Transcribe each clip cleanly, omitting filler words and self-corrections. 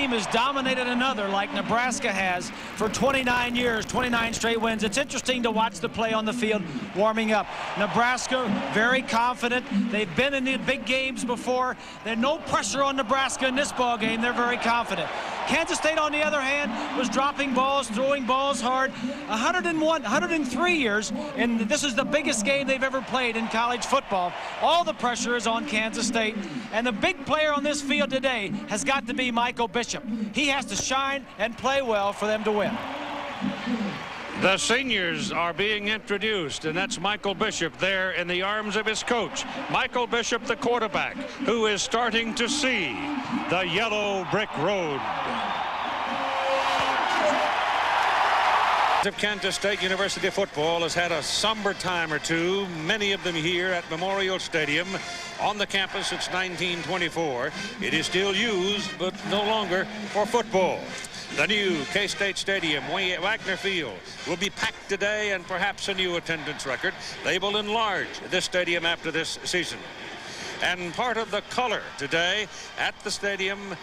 team has dominated another like Nebraska has for 29 years, 29 straight wins. It's interesting to watch the play on the field warming up. Nebraska very confident. They've been in the big games before. There's no pressure on Nebraska in this ball game. They're very confident. Kansas State, on the other hand, was dropping balls, throwing balls hard. 103 years, and this is the biggest game they've ever played in college football. All the pressure is on Kansas State, and the big player on this field today has got to be Michael Bishop. He has to shine and play well for them to win. The seniors are being introduced, and that's Michael Bishop there in the arms of his coach. Michael Bishop, the quarterback, who is starting to see the yellow brick road. Kansas State University football has had a somber time or two, many of them here at Memorial Stadium on the campus since 1924. It is still used, but no longer for football. The new K-State Stadium, Wagner Field, will be packed today, and perhaps a new attendance record. They will enlarge this stadium after this season. And part of the color today at the stadium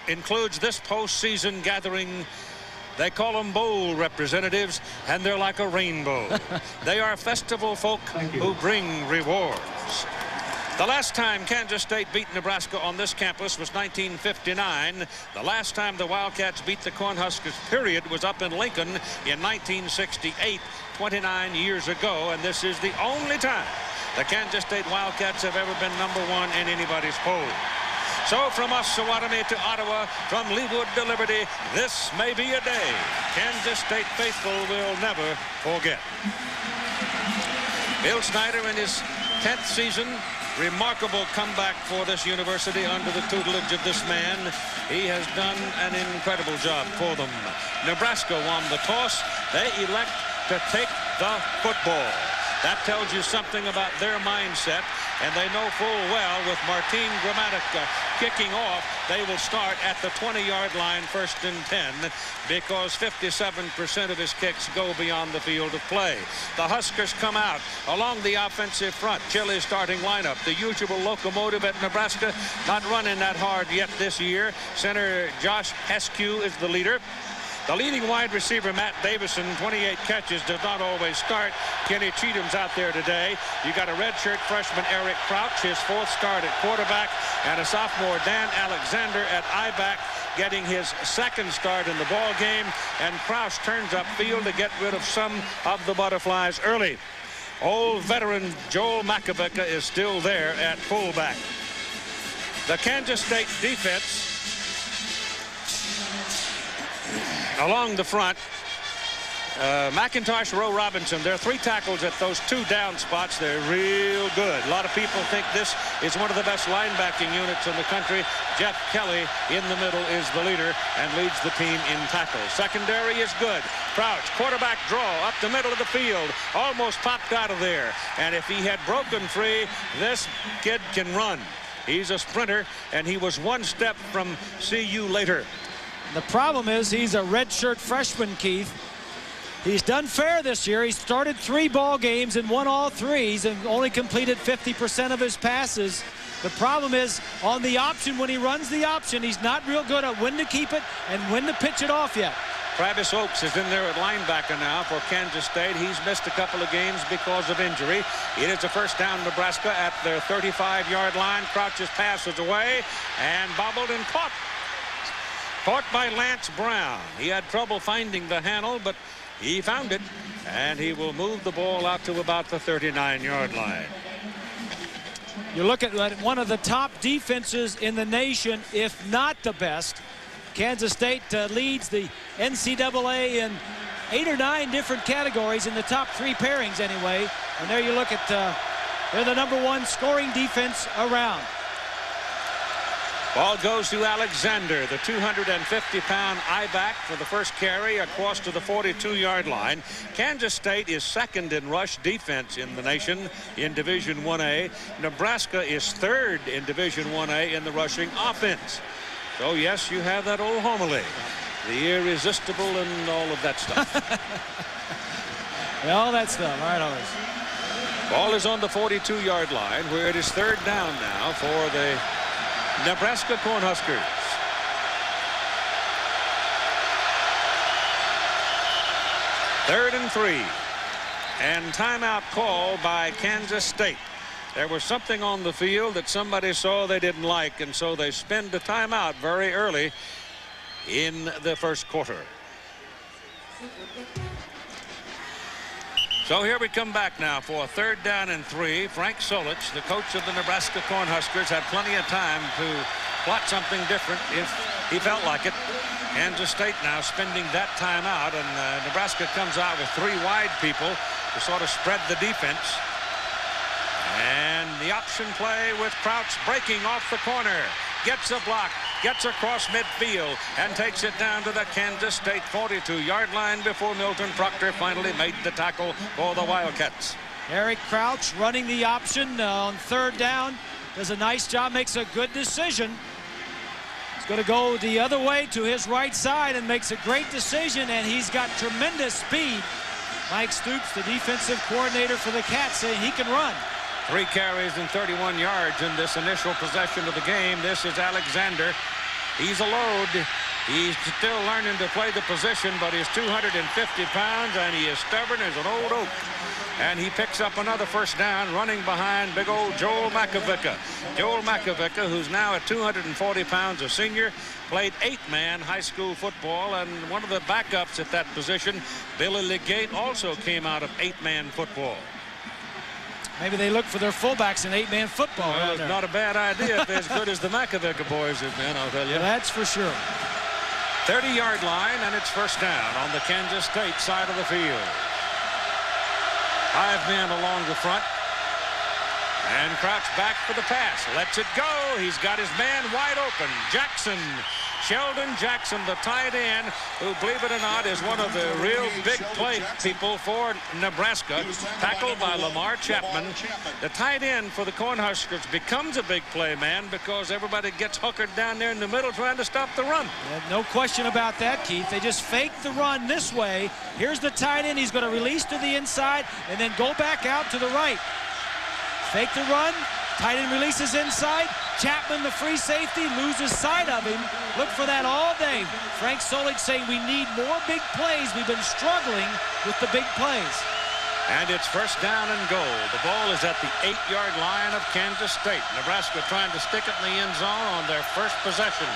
includes this postseason gathering. They call them bowl representatives, and they're like a rainbow. They are festival folk who bring rewards. The last time Kansas State beat Nebraska on this campus was 1959. The last time the Wildcats beat the Cornhuskers, period, was up in Lincoln in 1968, 29 years ago, and this is the only time the Kansas State Wildcats have ever been #1 in anybody's poll. So from Osawatomie to Ottawa, from Leawood to Liberty, this may be a day Kansas State faithful will never forget. Bill Snyder in his 10th season, remarkable comeback for this university under the tutelage of this man. He has done an incredible job for them. Nebraska won the toss. They elect to take the football. That tells you something about their mindset, and they know full well with Martin Gramatica kicking off, they will start at the 20-yard line, 1st and 10, because 57% of his kicks go beyond the field of play. The Huskers come out along the offensive front. Chili's starting lineup. The usual locomotive at Nebraska, not running that hard yet this year. Center Josh Heskew is the leader. The leading wide receiver, Matt Davison, 28 catches, does not always start. Kenny Cheatham's out there today. You got a redshirt freshman, Eric Crouch, his 4th start at quarterback, and a sophomore, Dan Alexander, at I-back, getting his 2nd start in the ball game. And Crouch turns upfield to get rid of some of the butterflies early. Old veteran Joel Makabeka is still there at fullback. The Kansas State defense along the front, McIntosh, Rowe, Robinson. There are 3 tackles at those 2 down spots. They're real good. A lot of people think this is one of the best linebacking units in the country. Jeff Kelly in the middle is the leader and leads the team in tackles. Secondary is good. Crouch, quarterback draw up the middle of the field. Almost popped out of there. And if he had broken free, this kid can run. He's a sprinter, and he was 1 step from see you later. The problem is he's a redshirt freshman, Keith. He's done fair this year. He's started 3 ball games and won all 3s and only completed 50% of his passes. The problem is on the option, when he runs the option, he's not real good at when to keep it and when to pitch it off yet. Travis Oakes is in there at linebacker now for Kansas State. He's missed a couple of games because of injury. It is a 1st down Nebraska at their 35-yard line. Crouch's pass is away and bobbled and caught. Caught by Lance Brown. He had trouble finding the handle, but he found it, and he will move the ball out to about the 39-yard line. You look at one of the top defenses in the nation, if not the best. Kansas State leads the NCAA in 8 or 9 different categories in the top 3 pairings anyway. And there you look at, they're the #1 scoring defense around. Ball goes to Alexander, the 250-pound I-back for the first carry across to the 42-yard line. Kansas State is 2nd in rush defense in the nation in Division 1A. Nebraska is 3rd in Division 1A in the rushing offense. So, yes, you have that old homily, the irresistible and all of that stuff. All that stuff. All right, always. Ball is on the 42-yard line, where it is 3rd down now for the Nebraska Cornhuskers. 3rd and 3. And timeout call by Kansas State. There was something on the field that somebody saw they didn't like, and so they spent the timeout very early in the first quarter. So here we come back now for a 3rd down and 3. Frank Solich, the coach of the Nebraska Cornhuskers, had plenty of time to plot something different if he felt like it. Kansas State now spending that timeout, and Nebraska comes out with 3 wide people to sort of spread the defense. And the option play with Crouch breaking off the corner. Gets a block, gets across midfield, and takes it down to the Kansas State 42-yard line before Milton Proctor finally made the tackle for the Wildcats. Eric Crouch running the option on 3rd down. Does a nice job, makes a good decision. He's going to go the other way to his right side and makes a great decision, and he's got tremendous speed. Mike Stoops, the defensive coordinator for the Cats, saying he can run. 3 carries and 31 yards in this initial possession of the game. This is Alexander. He's a load. He's still learning to play the position, but he's 250 pounds, and he is stubborn as an old oak. And he picks up another 1st down running behind big old Joel Makovica. Joel Makovica, who's now at 240 pounds, a senior, played 8-man high school football, and one of the backups at that position, Billy Legate, also came out of 8-man football. Maybe they look for their fullbacks in 8-man football. Well, it's not a bad idea if they're as good as the Makovica boys have been, I'll tell you. That's for sure. 30-yard line, and it's 1st down on the Kansas State side of the field. 5 men along the front. And Crouch back for the pass. Lets it go. He's got his man wide open. Jackson. Sheldon Jackson, the tight end, who, believe it or not, is one of the real big play people for Nebraska. Tackled by Lamar Chapman. The tight end for the Cornhuskers becomes a big play man because everybody gets hookered down there in the middle trying to stop the run. No question about that, Keith. They just fake the run this way. Here's the tight end. He's going to release to the inside and then go back out to the right. Fake the run. Tight end releases inside. Chapman, the free safety, loses sight of him. Look for that all day. Frank Solich saying we need more big plays. We've been struggling with the big plays. And it's 1st down and goal. The ball is at the 8-yard line of Kansas State. Nebraska trying to stick it in the end zone on their first possession.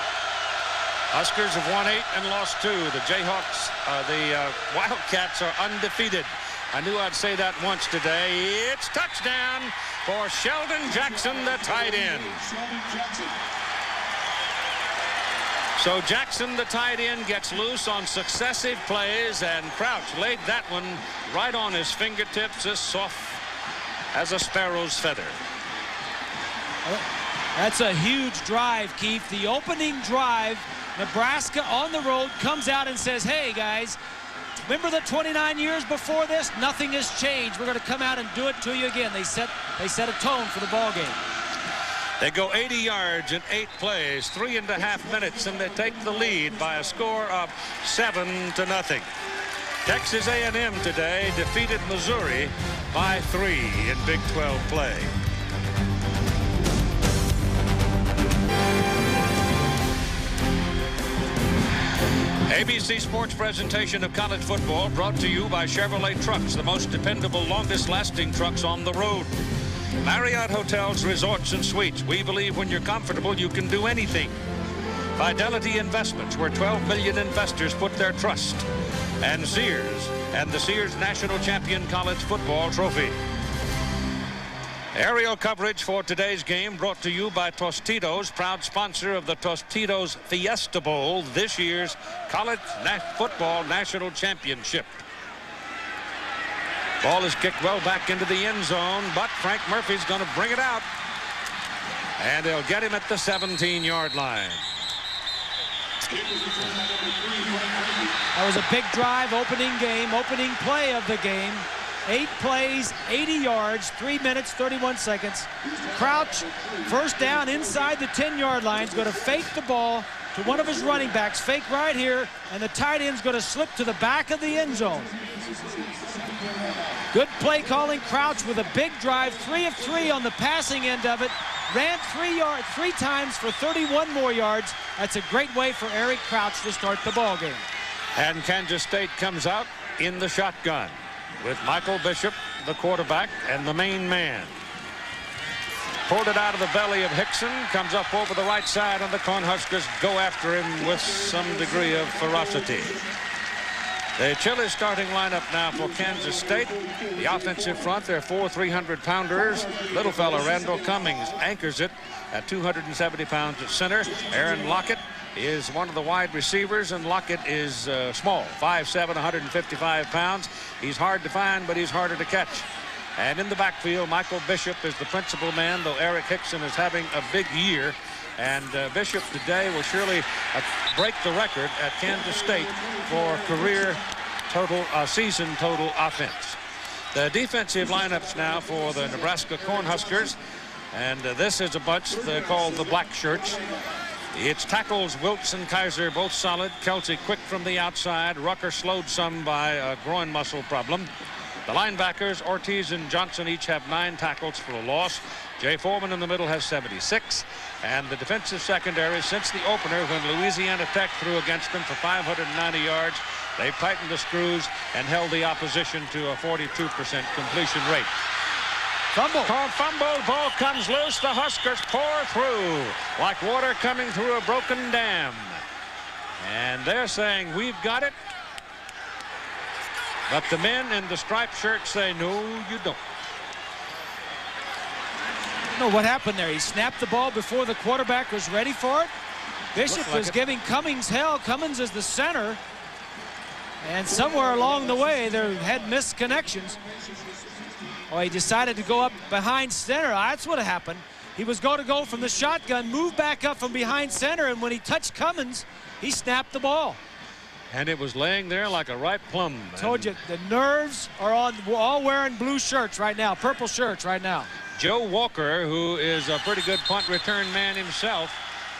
Huskers have won 8 and lost 2. The Jayhawks, the Wildcats are undefeated. I knew I'd say that once today. It's touchdown for Sheldon Jackson, the tight end. So Jackson, the tight end, gets loose on successive plays, and Crouch laid that one right on his fingertips, as soft as a sparrow's feather. That's a huge drive, Keith. The opening drive, Nebraska on the road comes out and says, hey, guys, remember that 29 years before this? Nothing has changed. We're going to come out and do it to you again. They set a tone for the ball game. They go 80 yards in 8 plays, 3.5 minutes, and they take the lead by a score of 7-0. Texas A&M today defeated Missouri by 3 in Big 12 play. ABC Sports presentation of college football brought to you by Chevrolet Trucks, the most dependable, longest-lasting trucks on the road. Marriott Hotels, Resorts, and Suites. We believe when you're comfortable, you can do anything. Fidelity Investments, where 12 million investors put their trust. And Sears, and the Sears National Champion College Football Trophy. Aerial coverage for today's game brought to you by Tostitos, proud sponsor of the Tostitos Fiesta Bowl, this year's College Football National Championship. Ball is kicked well back into the end zone, but Frank Murphy's going to bring it out. And they'll get him at the 17-yard line. That was a big drive, opening play of the game. 8 plays, 80 yards, 3 minutes, 31 seconds. Crouch, 1st down inside the 10-yard line. He's going to fake the ball to one of his running backs. Fake right here, and the tight end's going to slip to the back of the end zone. Good play calling. Crouch with a big drive, 3 of 3 on the passing end of it. Ran 3 times for 31 more yards. That's a great way for Eric Crouch to start the ball game. And Kansas State comes out in the shotgun with Michael Bishop, the quarterback, and the main man. Pulled it out of the belly of Hickson, comes up over the right side, and the Cornhuskers go after him with some degree of ferocity. The chilly starting lineup now for Kansas State. The offensive front, they're 4 300-pounders. Little fella Randall Cummings anchors it at 270 pounds at center. Aaron Lockett is one of the wide receivers, and Lockett is small, 5'7", 155 pounds. He's hard to find, but he's harder to catch. And in the backfield, Michael Bishop is the principal man, though Eric Hickson is having a big year. And Bishop today will surely break the record at Kansas State for career total, season total offense. The defensive lineups now for the Nebraska Cornhuskers. And this is a bunch they're called the Black Shirts. It's tackles Wilkes and Kaiser, both solid. Kelsey quick from the outside. Rucker slowed some by a groin muscle problem. The linebackers, Ortiz and Johnson, each have 9 tackles for a loss. Jay Foreman in the middle has 76. And the defensive secondary, since the opener when Louisiana Tech threw against them for 590 yards, they've tightened the screws and held the opposition to a 42% completion rate. Fumble. Fumble. Ball comes loose. The Huskers pour through like water coming through a broken dam. And they're saying, we've got it. But the men in the striped shirts say, no, you don't. No, what happened there? He snapped the ball before the quarterback was ready for it. Bishop was giving Cummings hell. Cummings is the center. And somewhere along the way, they had missed connections. Oh, he decided to go up behind center. That's what happened. He was going to go from the shotgun, move back up from behind center, and when he touched Cummings, he snapped the ball. And it was laying there like a ripe plum. Told you, the nerves are on, all wearing blue shirts right now, purple shirts right now. Joe Walker, who is a pretty good punt return man himself,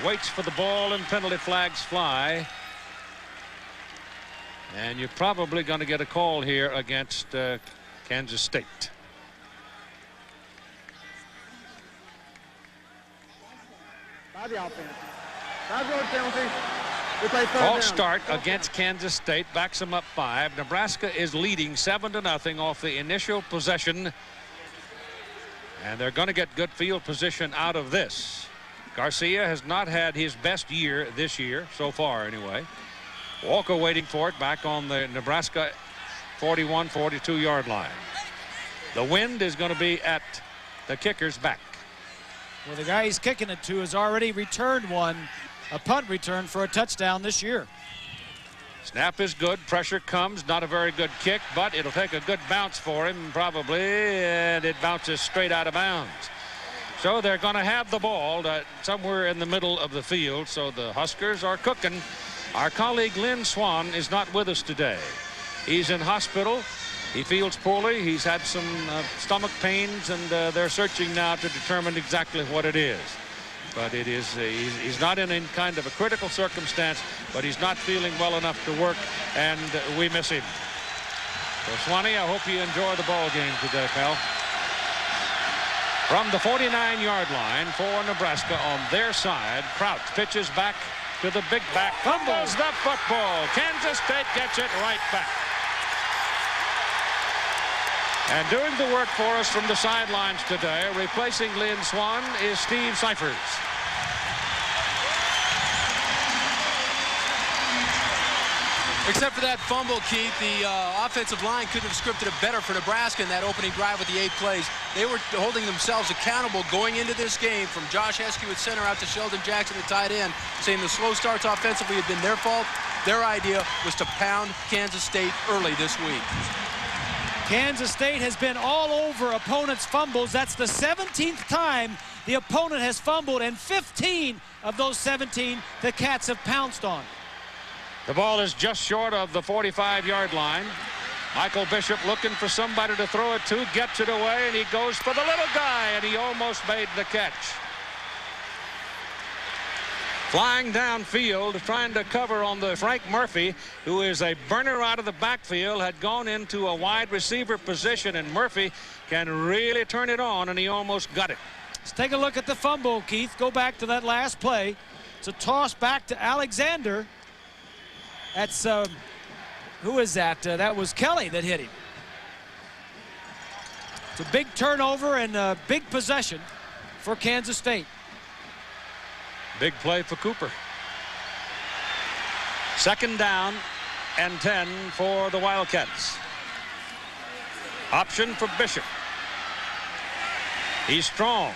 waits for the ball and penalty flags fly. And you're probably going to get a call here against Kansas State. False start against Kansas State, backs them up 5. Nebraska is leading 7-0 off the initial possession. And they're going to get good field position out of this. Garcia has not had his best year this year, so far anyway. Walker waiting for it back on the Nebraska 41-42 yard line. The wind is going to be at the kicker's back. Well, the guy he's kicking it to has already returned one, a punt return for a touchdown this year. Snap is good. Pressure comes. Not a very good kick, but it'll take a good bounce for him probably, and it bounces straight out of bounds. So they're going to have the ball somewhere in the middle of the field. So the Huskers are cooking. Our colleague Lynn Swan is not with us today. He's in hospital. He feels poorly. He's had some stomach pains, and they're searching now to determine exactly what it is. But it is he's not in any kind of a critical circumstance, but he's not feeling well enough to work, and we miss him. So Swanee, I hope you enjoy the ball game today, pal. From the 49-yard line for Nebraska on their side, Crouch pitches back to the big back, fumbles the football. Kansas State gets it right back. And doing the work for us from the sidelines today, replacing Lynn Swan, is Steve Cyphers. Except for that fumble, Keith, the offensive line couldn't have scripted it better for Nebraska in that opening drive with the 8 plays. They were holding themselves accountable going into this game, from Josh Heskey at center out to Sheldon Jackson at tight end, saying the slow starts offensively had been their fault. Their idea was to pound Kansas State early this week. Kansas State has been all over opponents' fumbles. That's the 17th time the opponent has fumbled, and 15 of those 17 the Cats have pounced on. The ball is just short of the 45-yard line. Michael Bishop looking for somebody to throw it to, gets it away, and he goes for the little guy, and he almost made the catch. Flying downfield, trying to cover on the Frank Murphy, who is a burner out of the backfield, had gone into a wide receiver position, and Murphy can really turn it on, and he almost got it. Let's take a look at the fumble, Keith. Go back to that last play. It's a toss back to Alexander. That's who is that? That was Kelly that hit him. It's a big turnover and a big possession for Kansas State. Big play for Cooper. 2nd down and 10 for the Wildcats. Option for Bishop. He's strong.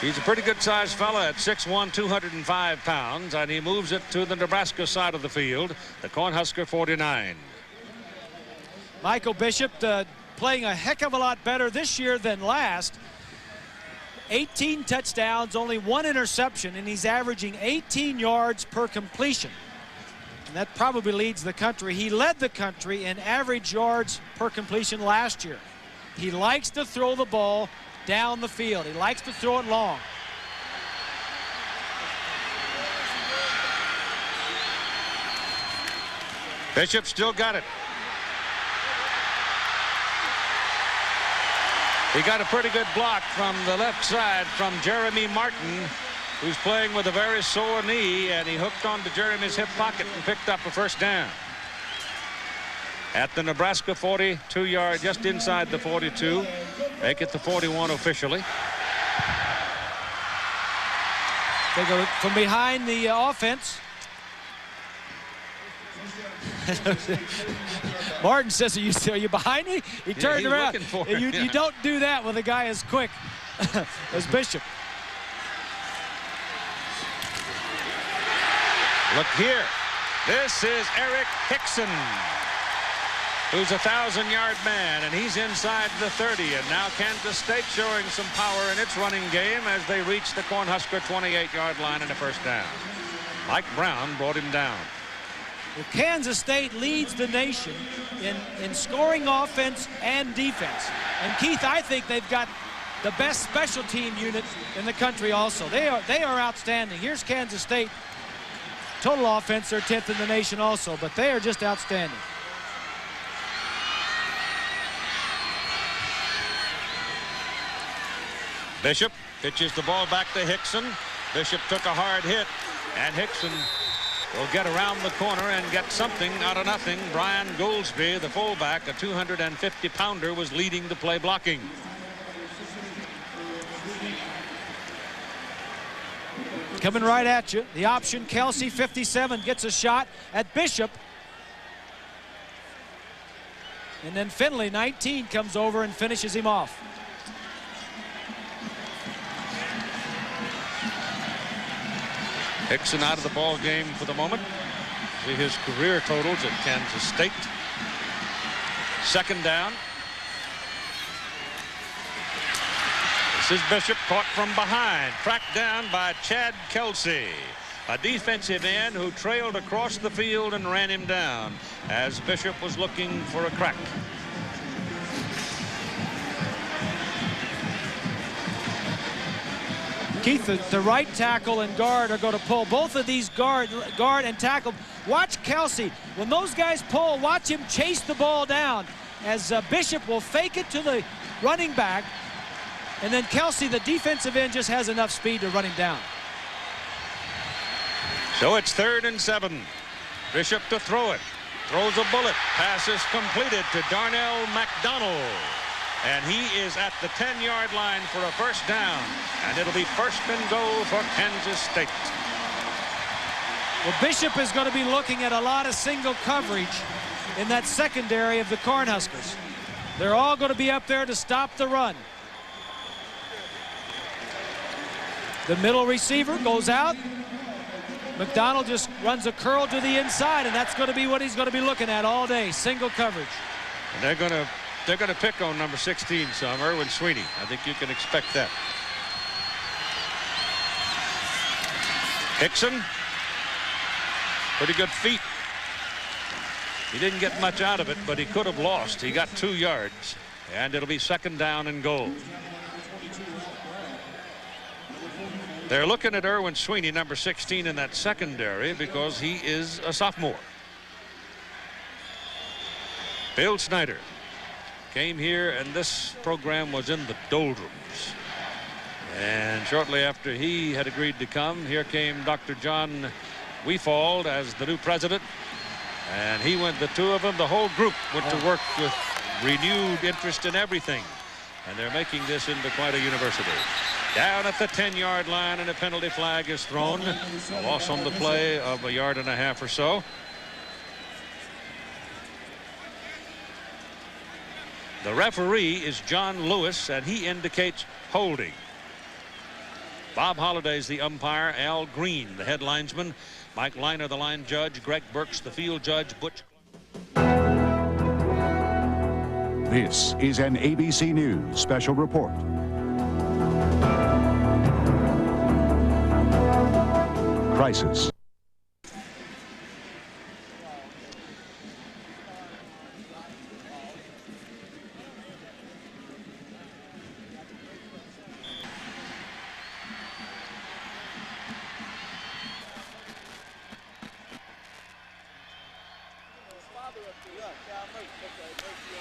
He's a pretty good-sized fella at 6'1", 205 pounds, and he moves it to the Nebraska side of the field, the Cornhusker 49. Michael Bishop playing a heck of a lot better this year than last. 18 touchdowns, only 1 interception, and he's averaging 18 yards per completion. And that probably leads the country. He led the country in average yards per completion last year. He likes to throw the ball down the field. He likes to throw it long. Bishop still got it. He got a pretty good block from the left side from Jeremy Martin, who's playing with a very sore knee, and he hooked onto Jeremy's hip pocket and picked up a 1st down. At the Nebraska 42-yard, just inside the 42. Make it the 41 officially. They go from behind the offense. Martin says, are you behind me? He turned around. You don't do that with a guy as quick as Bishop. Look here. This is Eric Hickson, who's a 1,000-yard man, and he's inside the 30. And now Kansas State showing some power in its running game as they reach the Cornhusker 28-yard line in a 1st down. Mike Brown brought him down. Well, Kansas State leads the nation in scoring offense and defense. And Keith, I think they've got the best special team unit in the country also. They are outstanding. Here's Kansas State. Total offense, they're 10th in the nation also, but they are just outstanding. Bishop pitches the ball back to Hickson. Bishop took a hard hit, and Hickson will get around the corner and get something out of nothing. Brian Gouldsby, the fullback, a 250-pounder, was leading the play blocking. Coming right at you. The option, Kelsey, 57, gets a shot at Bishop. And then Finley, 19, comes over and finishes him off. Hickson out of the ball game for the moment. See his career totals at Kansas State. 2nd down. This is Bishop, caught from behind, tracked down by Chad Kelsey, a defensive end who trailed across the field and ran him down as Bishop was looking for a crack. Keith, the right tackle and guard are going to pull. Both of these guard and tackle. Watch Kelsey. When those guys pull, watch him chase the ball down as Bishop will fake it to the running back. And then Kelsey, the defensive end, just has enough speed to run him down. So it's 3rd and 7. Bishop to throw it. Throws a bullet. Pass is completed to Darnell McDonald. And he is at the 10-yard line for a 1st down. And it'll be 1st and goal for Kansas State. Well, Bishop is going to be looking at a lot of single coverage in that secondary of the Cornhuskers. They're all going to be up there to stop the run. The middle receiver goes out. McDonald just runs a curl to the inside, and that's going to be what he's going to be looking at all day, single coverage. And they're going to pick on number 16, some Erwin Sweeney. I think you can expect that. Hickson, pretty good feet. He didn't get much out of it, but he could have lost. He got 2 yards, and it'll be 2nd down and goal. They're looking at Erwin Sweeney, number 16, in that secondary because he is a sophomore. Bill Snyder came here, and this program was in the doldrums. And shortly after he had agreed to come, here came Dr. John Weefald as the new president. And he went, the two of them, the whole group went to work with renewed interest in everything. And they're making this into quite a university. Down at the 10-yard line, and a penalty flag is thrown. A loss on the play of 1.5 yards or so. The referee is John Lewis, and he indicates holding. Bob Holliday's the umpire. Al Green, the head linesman. Mike Liner, the line judge. Greg Burks, the field judge. Butch. This is an ABC News special report. Crisis.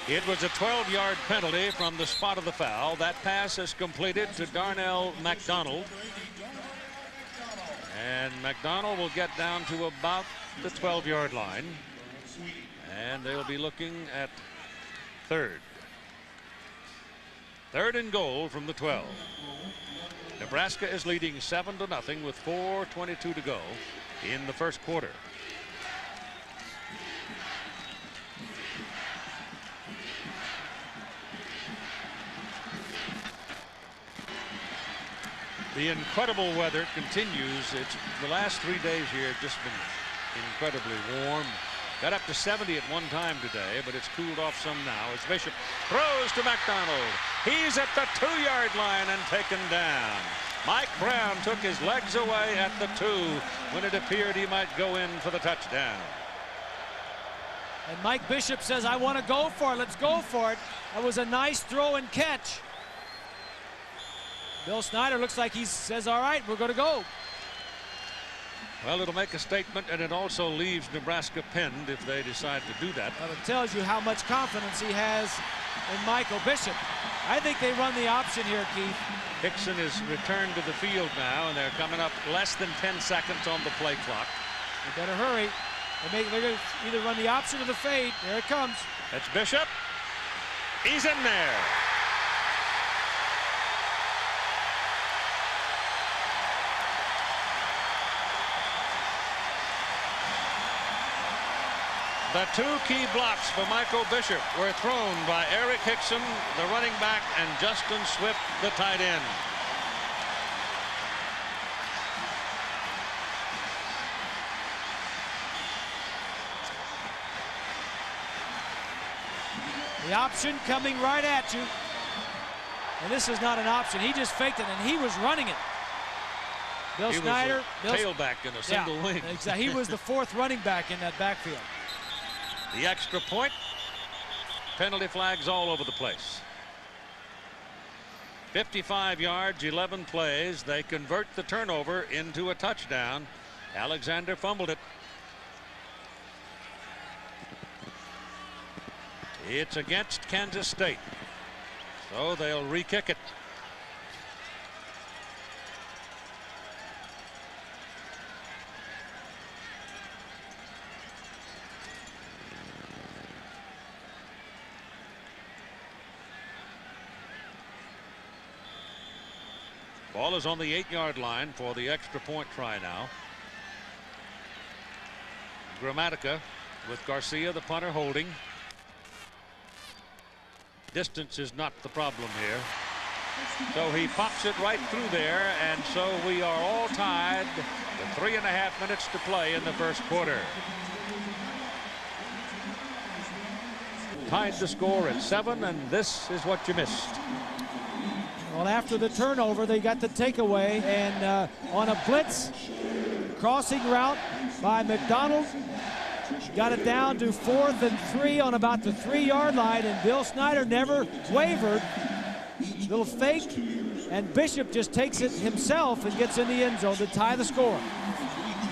It was a 12-yard penalty from the spot of the foul. That pass is completed to Darnell McDonald. And McDonald will get down to about the 12-yard line. And they'll be looking at third. Third and goal from the 12. Nebraska is leading 7-0 with 4:22 to go in the first quarter. The incredible weather continues. It's the last 3 days here have just been incredibly warm. Got up to 70 at one time today, but it's cooled off some now as Bishop throws to McDonald. He's at the 2-yard line and taken down. Mike Brown took his legs away at the 2 when it appeared he might go in for the touchdown. And Mike Bishop says, I want to go for it. Let's go for it. That was a nice throw and catch. Bill Snyder looks like he says, all right, we're going to go. Well, it'll make a statement, and it also leaves Nebraska pinned if they decide to do that. Well, it tells you how much confidence he has in Michael Bishop. I think they run the option here, Keith. Hickson is returned to the field now, and they're coming up less than 10 seconds on the play clock. They better hurry. They're going to either run the option or the fade. There it comes. That's Bishop. He's in there. The 2 key blocks for Michael Bishop were thrown by Eric Hickson, the running back, and Justin Swift, the tight end. The option coming right at you. And this is not an option. He just faked it, and he was running it. Bill Snyder. Was a tailback in a single wing. Exactly. He was the 4th running back in that backfield. The extra point. Penalty flags all over the place. 55 yards, 11 plays. They convert the turnover into a touchdown. Alexander fumbled it. It's against Kansas State, so they'll re-kick it. Ball is on the 8-yard line for the extra point try now. Gramatica with Garcia, the punter, holding. Distance is not the problem here. So he pops it right through there, and so we are all tied with 3.5 minutes to play in the first quarter. Tied the score at 7, and this is what you missed. Well, after the turnover, they got the takeaway, and on a blitz crossing route by McDonald, got it down to 4th and 3 on about the 3-yard line, and Bill Snyder never wavered. Little fake, and Bishop just takes it himself and gets in the end zone to tie the score.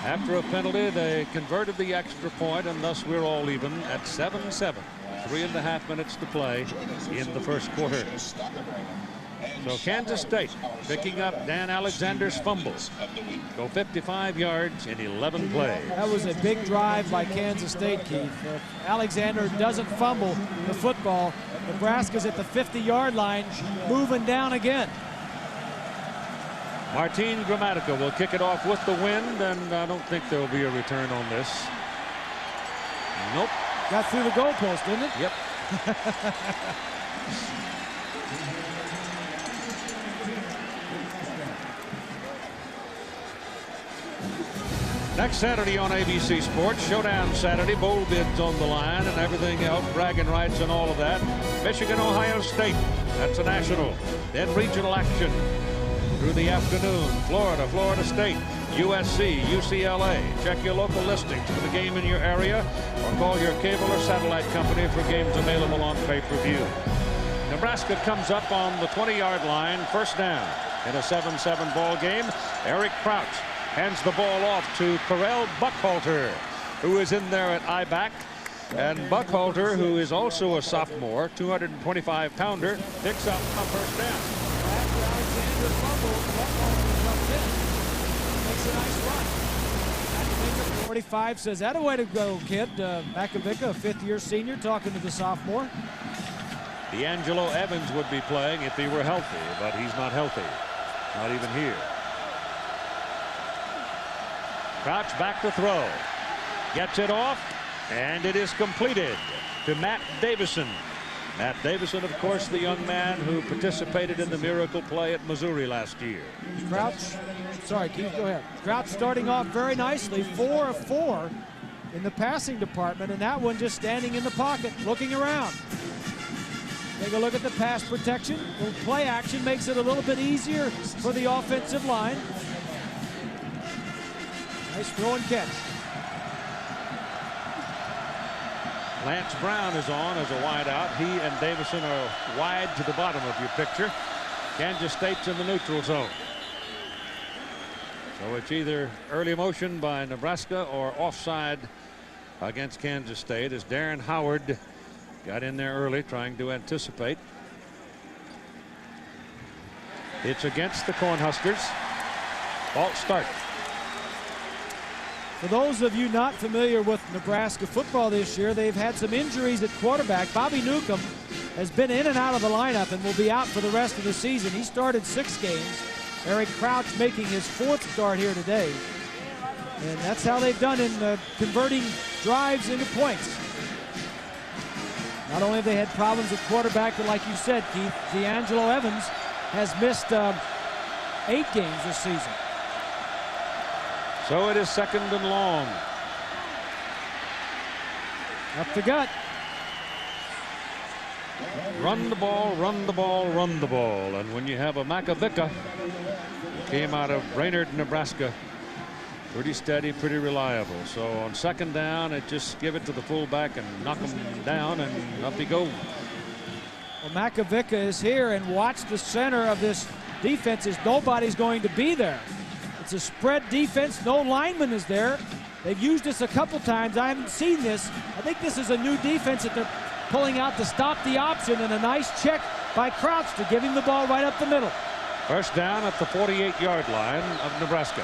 After a penalty, they converted the extra point, and thus we're all even at 7-7. 3.5 minutes to play in the first quarter. So Kansas State picking up Dan Alexander's fumbles. Go 55 yards in 11 plays. That was a big drive by Kansas State, Keith. If Alexander doesn't fumble the football, Nebraska's at the 50-yard line, moving down again. Martin Gramatica will kick it off with the wind, and I don't think there will be a return on this. Nope. Got through the goalpost, didn't it? Yep. Next Saturday on ABC Sports, Showdown Saturday, bowl bids on the line and everything else, bragging rights and all of that. Michigan, Ohio State, that's a national. Then regional action through the afternoon. Florida, Florida State, USC, UCLA. Check your local listings for the game in your area or call your cable or satellite company for games available on pay-per-view. Nebraska comes up on the 20-yard line, first down in a 7-7 ball game. Eric Crouch hands the ball off to Correll Buckhalter, who is in there at I-back. And Buckhalter, who is also a sophomore, 225-pounder, picks up a first down. After Alexander fumbled, Buckhalter jumped in. Makes a nice run. Makovica, 45, says, "That a way to go, kid." Makovica, a fifth-year senior, talking to the sophomore. D'Angelo Evans would be playing if he were healthy, but he's not healthy. Not even here. Crouch back to throw. Gets it off, and it is completed to Matt Davison. Matt Davison, of course, the young man who participated in the miracle play at Missouri last year. Crouch, sorry, Keith, go ahead. Crouch starting off very nicely, 4 of 4 in the passing department, and that one just standing in the pocket, looking around. Take a look at the pass protection. A little play action makes it a little bit easier for the offensive line. Nice throw and catch. Lance Brown is on as a wide out. He and Davison are wide to the bottom of your picture. Kansas State's in the neutral zone. So it's either early motion by Nebraska or offside against Kansas State as Darren Howard got in there early trying to anticipate. It's against the Cornhuskers. False start. For those of you not familiar with Nebraska football this year, they've had some injuries at quarterback. Bobby Newcomb has been in and out of the lineup and will be out for the rest of the season. He started 6 games. Eric Crouch making his 4th start here today. And that's how they've done in converting drives into points. Not only have they had problems at quarterback, but like you said, Keith, D'Angelo Evans has missed 8 games this season. So it is 2nd and long. Up the gut. Run the ball, run the ball, run the ball. And when you have a Makovica who came out of Brainerd, Nebraska, pretty steady, pretty reliable. So on 2nd down, it just give it to the fullback and knock him down, and up he goes. Well, Makovica is here, and watch the center of this defense is nobody's going to be there. It's a spread defense. No lineman is there. They've used this a couple times. I haven't seen this. I think this is a new defense that they're pulling out to stop the option, and a nice check by Crouch to give him the ball right up the middle. First down at the 48-yard line of Nebraska.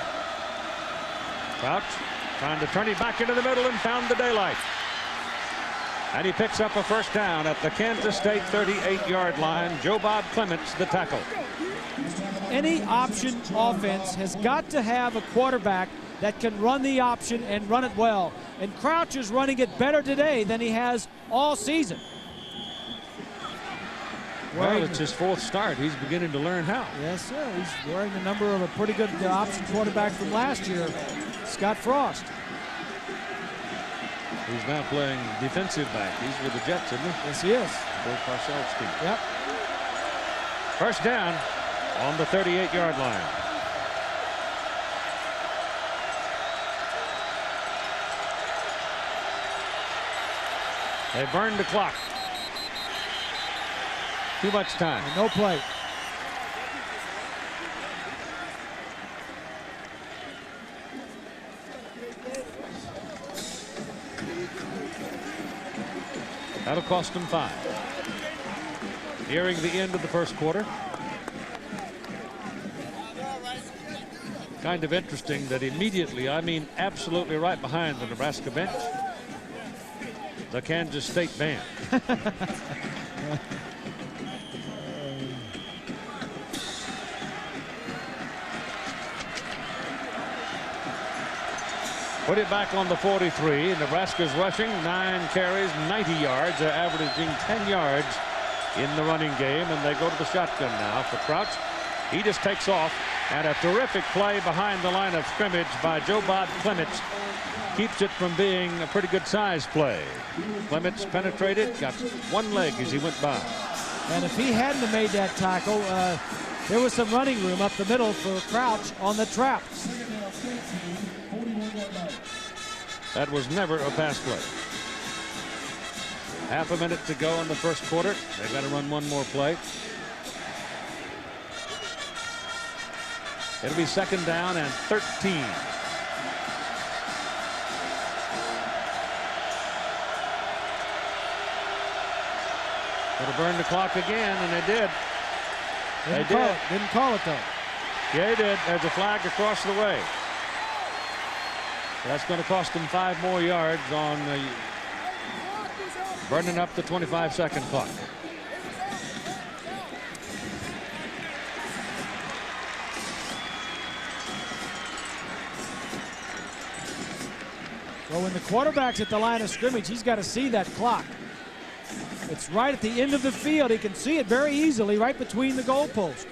Crouch trying to turn it back into the middle and found the daylight. And he picks up a first down at the Kansas State 38-yard line. Joe Bob Clements, the tackle. Any option offense has got to have a quarterback that can run the option and run it well. And Crouch is running it better today than he has all season. Well, it's his 4th start. He's beginning to learn how. Yes, sir. He's wearing the number of a pretty good option quarterback from last year, Scott Frost. He's now playing defensive back. He's with the Jets, isn't he? Yes, he is. Bill Parcells' team. Yep. First down on the 38-yard line. They burned the clock. Too much time. And no play. That'll cost them 5. Nearing the end of the first quarter. kind of interesting that immediately, I mean absolutely right behind the Nebraska bench, the Kansas State band. Put it back on the 43. Nebraska's rushing 9 carries, 90 yards. They're averaging 10 yards in the running game, and they go to the shotgun now for Crouch. He just takes off, and a terrific play behind the line of scrimmage by Joe Bob Clements keeps it from being a pretty good size play. Clements penetrated, got one leg as he went by. And if he hadn't have made that tackle, there was some running room up the middle for Crouch on the traps. That was never a pass play. Half a minute to go in the first quarter. They've got to run one more play. It'll be 2nd down and 13. Got to burn the clock again, and they did. Didn't call it though. Yeah, they did. There's a flag across the way. That's going to cost them 5 more yards on burning up the 25-second clock. Well, when the quarterback's at the line of scrimmage, he's got to see that clock. It's right at the end of the field. He can see it very easily right between the goalposts.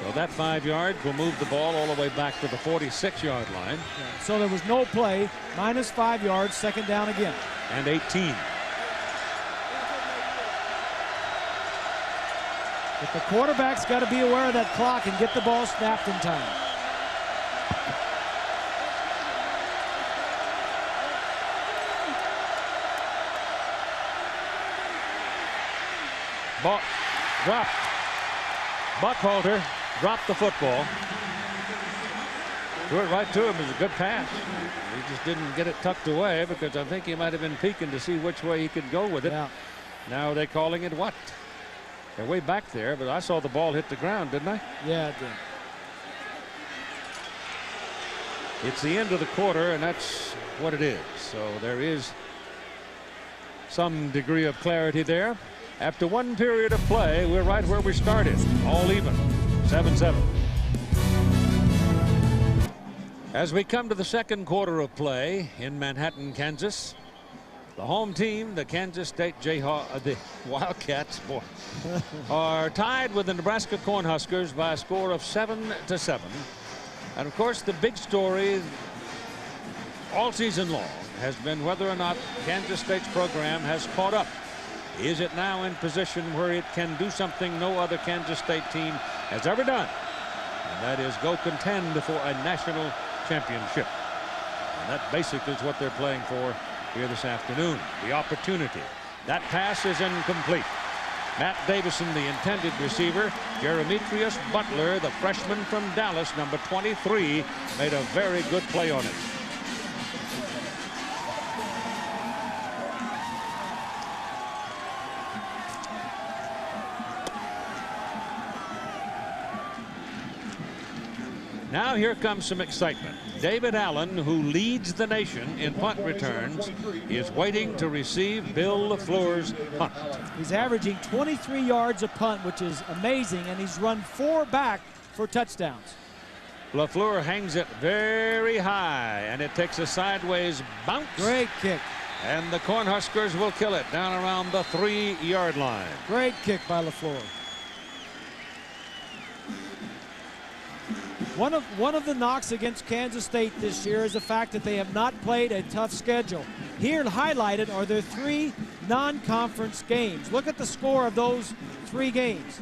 So that 5 yards will move the ball all the way back to the 46-yard line. Yeah, so there was no play. Minus 5 yards, 2nd down again. And 18. But the quarterback's got to be aware of that clock and get the ball snapped in time. Ball dropped. Buckhalter dropped the football. Threw it right to him. It was a good pass. He just didn't get it tucked away because I think he might have been peeking to see which way he could go with it. Yeah. Now they're calling it what? They're way back there, but I saw the ball hit the ground, didn't I? Yeah, it did. It's the end of the quarter, and that's what it is. So there is some degree of clarity there. After one period of play, we're right where we started, all even, 7-7. As we come to the second quarter of play in Manhattan, Kansas, the home team, the Kansas State Jayhawks, the Wildcats, boy, are tied with the Nebraska Cornhuskers by a score of 7-7. And of course, the big story all season long has been whether or not Kansas State's program has caught up. Is it now in position where it can do something no other Kansas State team has ever done? And that is go contend for a national championship. And that basically is what they're playing for here this afternoon. The opportunity. That pass is incomplete. Matt Davison, the intended receiver. Jeremetrius Butler, the freshman from Dallas, number 23, made a very good play on it. Now here comes some excitement. David Allen, who leads the nation in punt returns, is waiting to receive Bill LaFleur's punt. He's averaging 23 yards a punt, which is amazing, and he's run 4 back for touchdowns. LaFleur hangs it very high, and it takes a sideways bounce. Great kick. And the Cornhuskers will kill it down around the 3-yard line. Great kick by LaFleur. One of the knocks against Kansas State this year is the fact that they have not played a tough schedule. Here highlighted are their 3 non-conference games. Look at the score of those 3 games.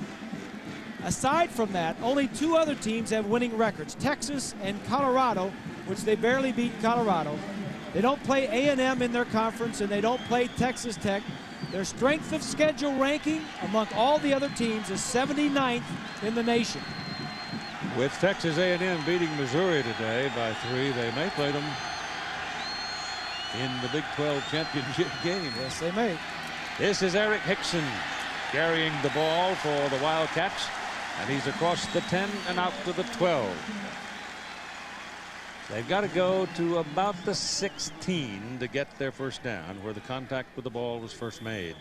Aside from that, only 2 other teams have winning records, Texas and Colorado, which they barely beat Colorado. They don't play A&M in their conference, and they don't play Texas Tech. Their strength of schedule ranking among all the other teams is 79th in the nation. With Texas A&M beating Missouri today by 3, they may play them in the Big 12 championship game. Yes, they may. This is Eric Hickson carrying the ball for the Wildcats, and he's across the 10 and out to the 12. They've got to go to about the 16 to get their first down, where the contact with the ball was first made.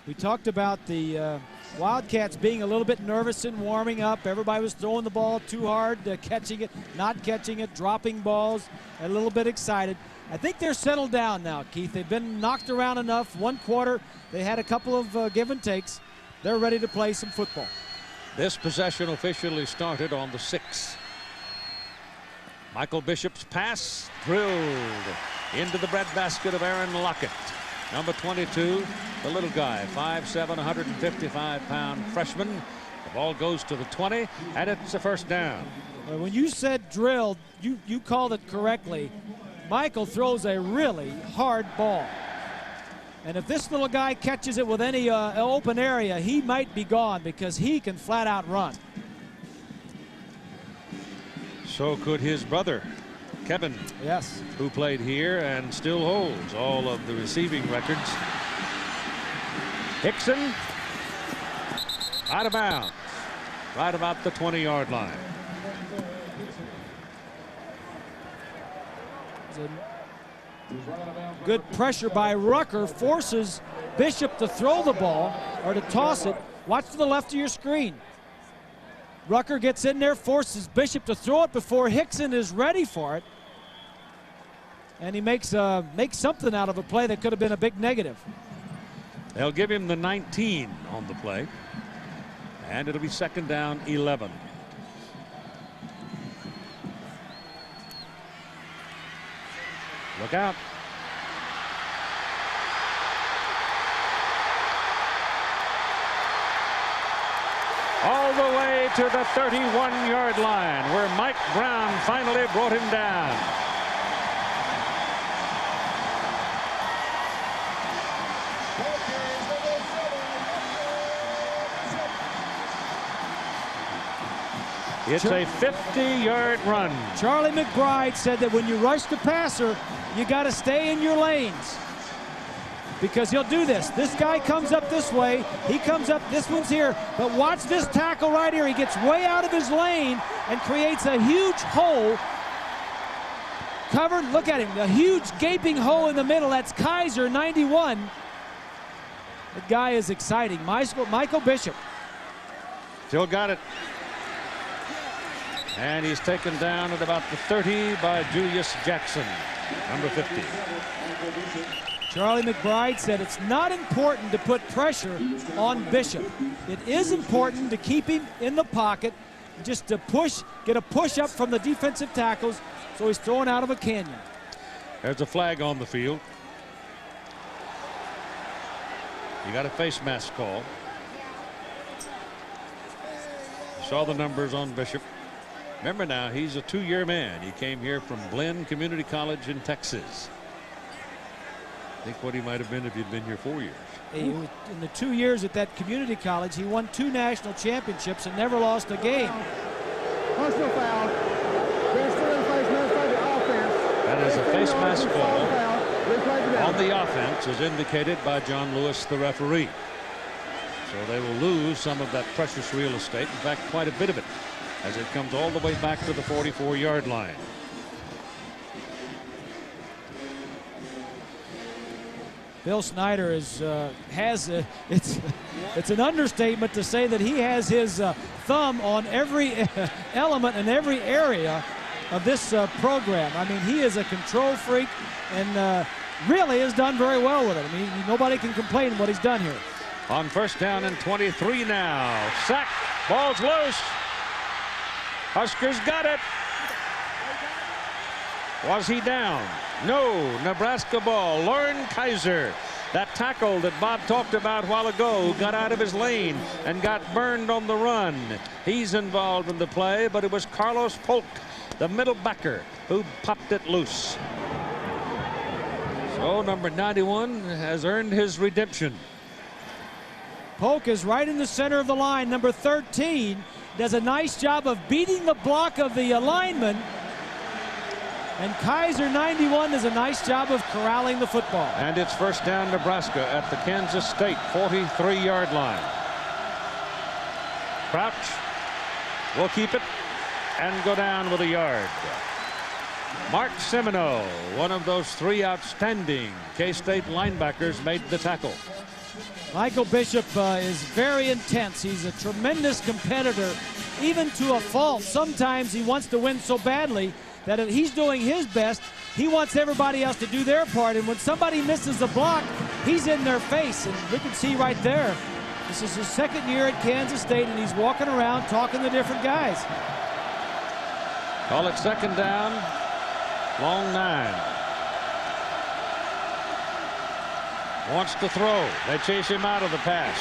We talked about the Wildcats being a little bit nervous in warming up. Everybody was throwing the ball too hard, catching it, not catching it, dropping balls, a little bit excited. I think they're settled down now, Keith. They've been knocked around enough. One quarter, they had a couple of give and takes. They're ready to play some football. This possession officially started on the 6. Michael Bishop's pass drilled into the breadbasket of Aaron Lockett. Number 22, the little guy, 5'7", 155-pound freshman. The ball goes to the 20, and it's a first down. When you said drilled, you called it correctly. Michael throws a really hard ball. And if this little guy catches it with any open area, he might be gone because he can flat out run. So could his brother, Kevin. Yes. Who played here and still holds all of the receiving records. Hickson, out of bounds, right about the 20-yard line. Good pressure by Rucker forces Bishop to throw the ball or to toss it. Watch to the left of your screen. Rucker gets in there, forces Bishop to throw it before Hickson is ready for it. And he makes something out of a play that could have been a big negative. They'll give him the 19 on the play. And it'll be second down 11. Look out. All the way to the 31-yard line, where Mike Brown finally brought him down. It's a 50-yard run. Charlie McBride said that when you rush the passer, you got to stay in your lanes. Because he'll do this. This guy comes up this way. He comes up. This one's here. But watch this tackle right here. He gets way out of his lane and creates a huge hole. Covered. Look at him. A huge gaping hole in the middle. That's Kaiser, 91. The guy is exciting. Michael Bishop. Still got it. And he's taken down at about the 30 by Julius Jackson, number 50. Charlie McBride said it's not important to put pressure on Bishop. It is important to keep him in the pocket, just to get a push up from the defensive tackles, so he's thrown out of a canyon. There's a flag on the field. You got a face mask call. You saw the numbers on Bishop. Remember now, he's a 2-year man. He came here from Glenn Community College in Texas. Think what he might have been if he'd been here 4 years. In the 2 years at that community college, he won 2 national championships and never lost a game. Personal foul. They're still in face mask by the offense. That is a face mask call on the offense, as indicated by John Lewis, the referee. So they will lose some of that precious real estate. In fact, quite a bit of it, as it comes all the way back to the 44-yard line. Bill Snyder it's an understatement to say that he has his thumb on every element and every area of this program. I mean, he is a control freak and really has done very well with it. I mean, nobody can complain what he's done here. On first down and 23 now. Sack. Ball's loose. Huskers got it. Was he down? No. Nebraska ball. Lauren Kaiser. That tackle that Bob talked about a while ago got out of his lane and got burned on the run. He's involved in the play, but it was Carlos Polk, the middle backer, who popped it loose. So number 91 has earned his redemption. Polk is right in the center of the line. Number 13 does a nice job of beating the block of the lineman. And Kaiser 91 does a nice job of corralling the football. And it's first down Nebraska at the Kansas State 43-yard line. Crouch will keep it and go down with a yard. Mark Semino, one of those three outstanding K-State linebackers, made the tackle. Michael Bishop is very intense. He's a tremendous competitor, even to a fault. Sometimes he wants to win so badly that if he's doing his best, he wants everybody else to do their part. And when somebody misses a block, he's in their face. And we can see right there, this is his second year at Kansas State, and he's walking around talking to different guys. Call it second down, long 9. Wants to throw. They chase him out of the pass.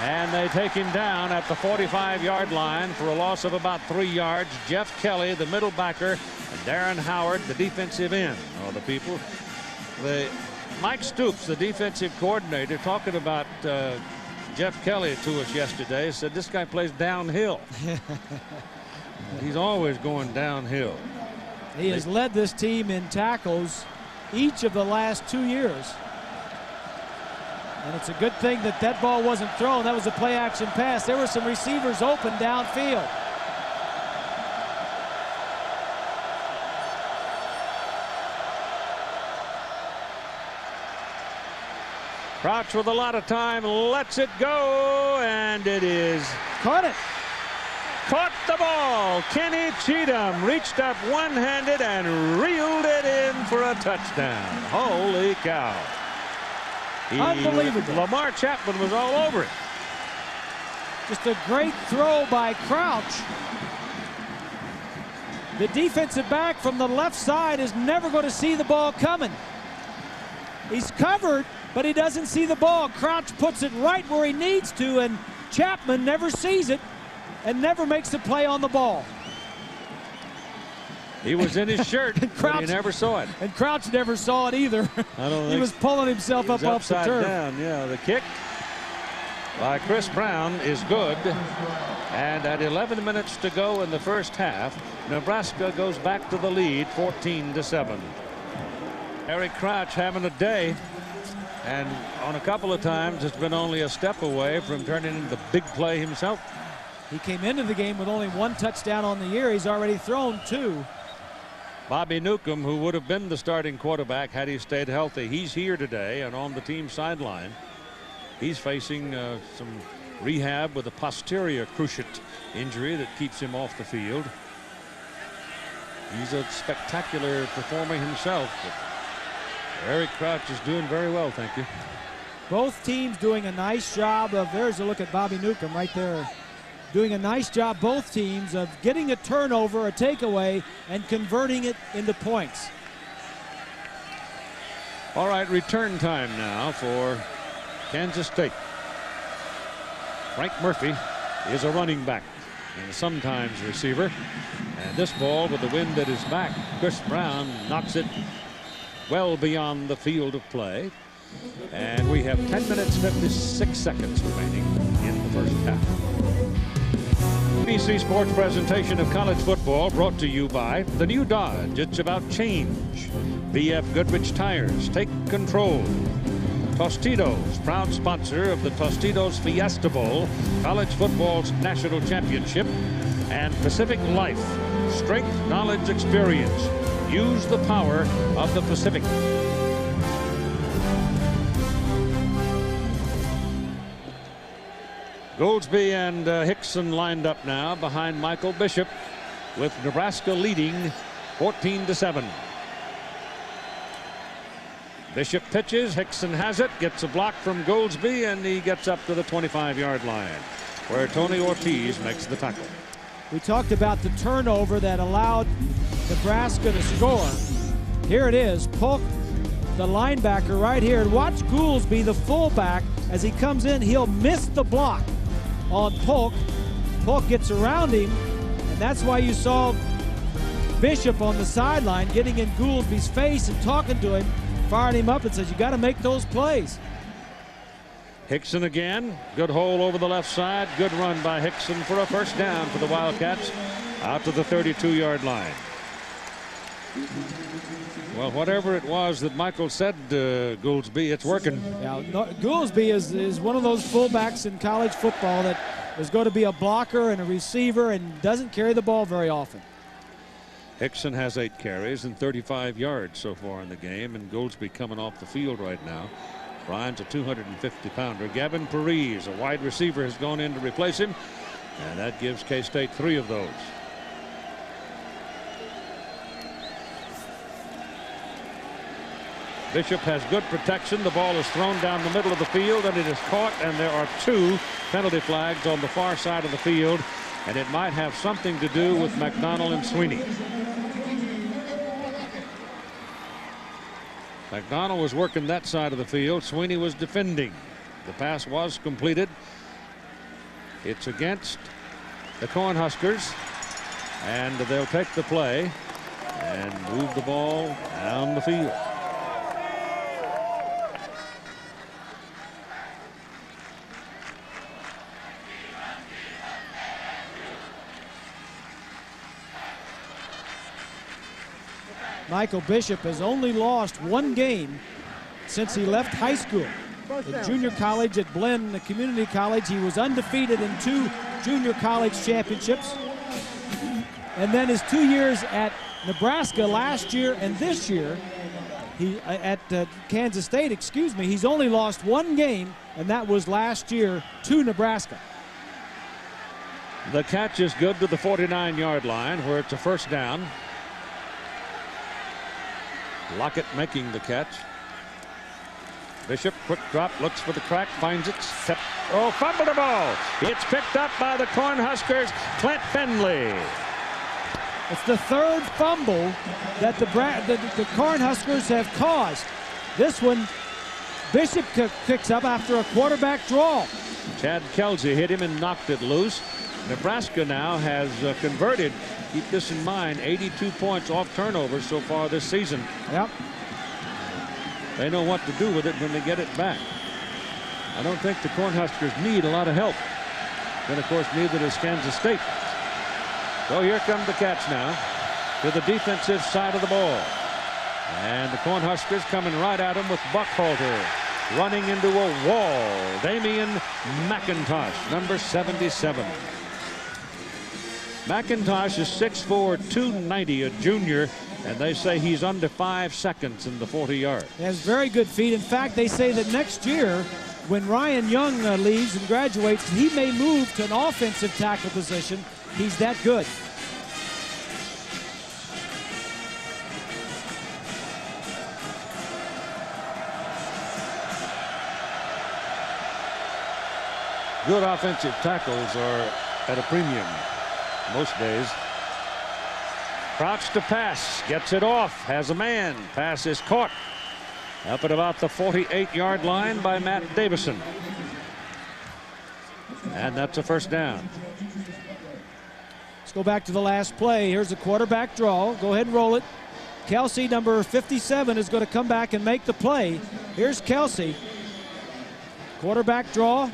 And they take him down at the 45-yard line for a loss of about 3 yards. Jeff Kelly, the middle backer, and Darren Howard, the defensive end, are the people. Mike Stoops, the defensive coordinator, talking about Jeff Kelly to us yesterday, said this guy plays downhill. He's always going downhill. He has led this team in tackles each of the last 2 years. And it's a good thing that that ball wasn't thrown. That was a play action pass. There were some receivers open downfield. Crouch with a lot of time, lets it go, and it is caught it. Caught the ball. Kenny Cheatham reached up one-handed and reeled it in for a touchdown. Holy cow. Unbelievable. Lamar Chapman was all over it. Just a great throw by Crouch. The defensive back from the left side is never going to see the ball coming. He's covered, but he doesn't see the ball. Crouch puts it right where he needs to, and Chapman never sees it and never makes the play on the ball. He was in his shirt, but he never saw it. And Crouch never saw it either. I don't think he was pulling himself up off the turf. Down. Yeah, the kick by Chris Brown is good. And at 11 minutes to go in the first half, Nebraska goes back to the lead, 14-7. Eric Crouch having a day, and on a couple of times it's been only a step away from turning into the big play himself. He came into the game with only 1 touchdown on the year. He's already thrown 2. Bobby Newcomb, who would have been the starting quarterback had he stayed healthy, he's here today and on the team sideline. He's facing some rehab with a posterior cruciate injury that keeps him off the field. He's a spectacular performer himself. But Eric Crouch is doing very well, thank you. Both teams doing a nice job of, there's a look at Bobby Newcomb right there. Doing a nice job, both teams, of getting a turnover, a takeaway, and converting it into points. All right, return time now for Kansas State. Frank Murphy is a running back and sometimes receiver. And this ball with the wind at his back, Chris Brown knocks it well beyond the field of play. And we have 10 minutes, 56 seconds remaining in the first half. ABC Sports presentation of college football brought to you by the new Dodge. It's about change. BF Goodrich Tires, take control. Tostitos, proud sponsor of the Tostitos Fiesta Bowl, college football's national championship. And Pacific Life, strength, knowledge, experience. Use the power of the Pacific. Goldsby and Hickson lined up now behind Michael Bishop, with Nebraska leading 14-7. Bishop pitches, Hickson has it, gets a block from Goldsby, and he gets up to the 25-yard line, where Tony Ortiz makes the tackle. We talked about the turnover that allowed Nebraska to score. Here it is, Polk, the linebacker right here. And watch Goolsby, the fullback, as he comes in, he'll miss the block on Polk. Polk gets around him, and that's why you saw Bishop on the sideline getting in Goolsby's face and talking to him, firing him up and says, you got to make those plays. Hickson again, good hole over the left side, good run by Hickson for a first down for the Wildcats out to the 32-yard line. Well, whatever it was that Michael said, Gouldsby, it's working. Now, Gouldsby is one of those fullbacks in college football that is going to be a blocker and a receiver and doesn't carry the ball very often. Hickson has 8 carries and 35 yards so far in the game, and Gouldsby coming off the field right now. Ryan's a 250-pounder. Gavin Parise, a wide receiver, has gone in to replace him, and that gives K-State 3 of those. Bishop has good protection. The ball is thrown down the middle of the field, and it is caught, and there are 2 penalty flags on the far side of the field, and it might have something to do with McDonald and Sweeney. McDonald was working that side of the field. Sweeney was defending. The pass was completed. It's against the Cornhuskers, and they'll take the play and move the ball down the field. Michael Bishop has only lost 1 game since he left high school. In junior college at Blinn, the community college, he was undefeated in 2 junior college championships. And then his 2 years at Nebraska last year and this year, at Kansas State, excuse me, he's only lost 1 game, and that was last year to Nebraska. The catch is good to the 49-yard line, where it's a first down. Lockett making the catch. Bishop, quick drop, looks for the crack, finds it. Fumbled the ball. It's picked up by the Cornhuskers, Clint Finley. It's the 3rd fumble that the Cornhuskers have caused. This one, Bishop picks up after a quarterback draw. Chad Kelsey hit him and knocked it loose. Nebraska now has converted, keep this in mind, 82 points off turnovers so far this season. Yep. They know what to do with it when they get it back. I don't think the Cornhuskers need a lot of help. Then, of course, neither does Kansas State. So here comes the catch now to the defensive side of the ball. And the Cornhuskers coming right at him with Buckhalter running into a wall. Damian McIntosh, number 77. McIntosh is 6'4", 290, a junior, and they say he's under 5 seconds in the 40-yard. He has very good feet. In fact, they say that next year, when Ryan Young leaves and graduates, he may move to an offensive tackle position. He's that good. Good offensive tackles are at a premium most days. Crouch to pass, gets it off, has a man. Pass is caught up at about the 48-yard line by Matt Davison. And that's a first down. Let's go back to the last play. Here's a quarterback draw. Go ahead and roll it. Kelsey, number 57, is going to come back and make the play. Here's Kelsey. Quarterback draw.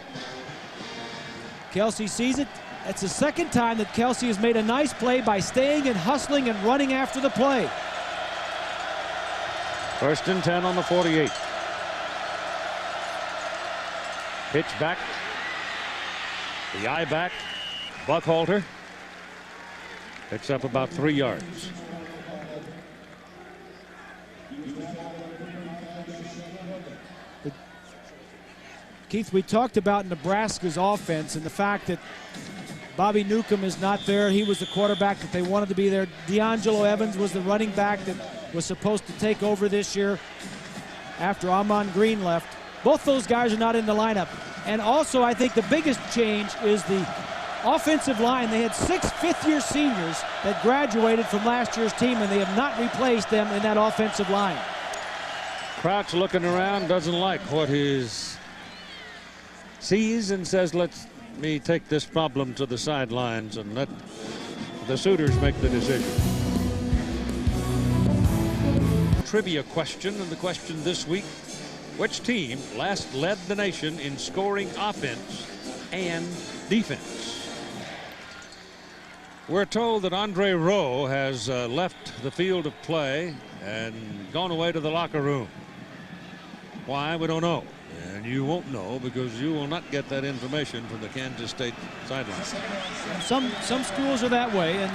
Kelsey sees it. That's the 2nd time that Kelsey has made a nice play by staying and hustling and running after the play. 1st and 10 on the 48. Pitch back. The eye back. Buckhalter picks up about 3 yards. Keith, we talked about Nebraska's offense and the fact that Bobby Newcomb is not there. He was the quarterback that they wanted to be there. D'Angelo Evans was the running back that was supposed to take over this year after Amon Green left. Both those guys are not in the lineup. And also, I think the biggest change is the offensive line. They had 6 fifth-year seniors that graduated from last year's team, and they have not replaced them in that offensive line. Crouch looking around, doesn't like what he sees, and says, let me take this problem to the sidelines and let the suitors make the decision. Trivia question, and the question this week: which team last led the nation in scoring offense and defense? We're told that Andre Rowe has left the field of play and gone away to the locker room. Why, we don't know. And you won't know because you will not get that information from the Kansas State sidelines. Some schools are that way, and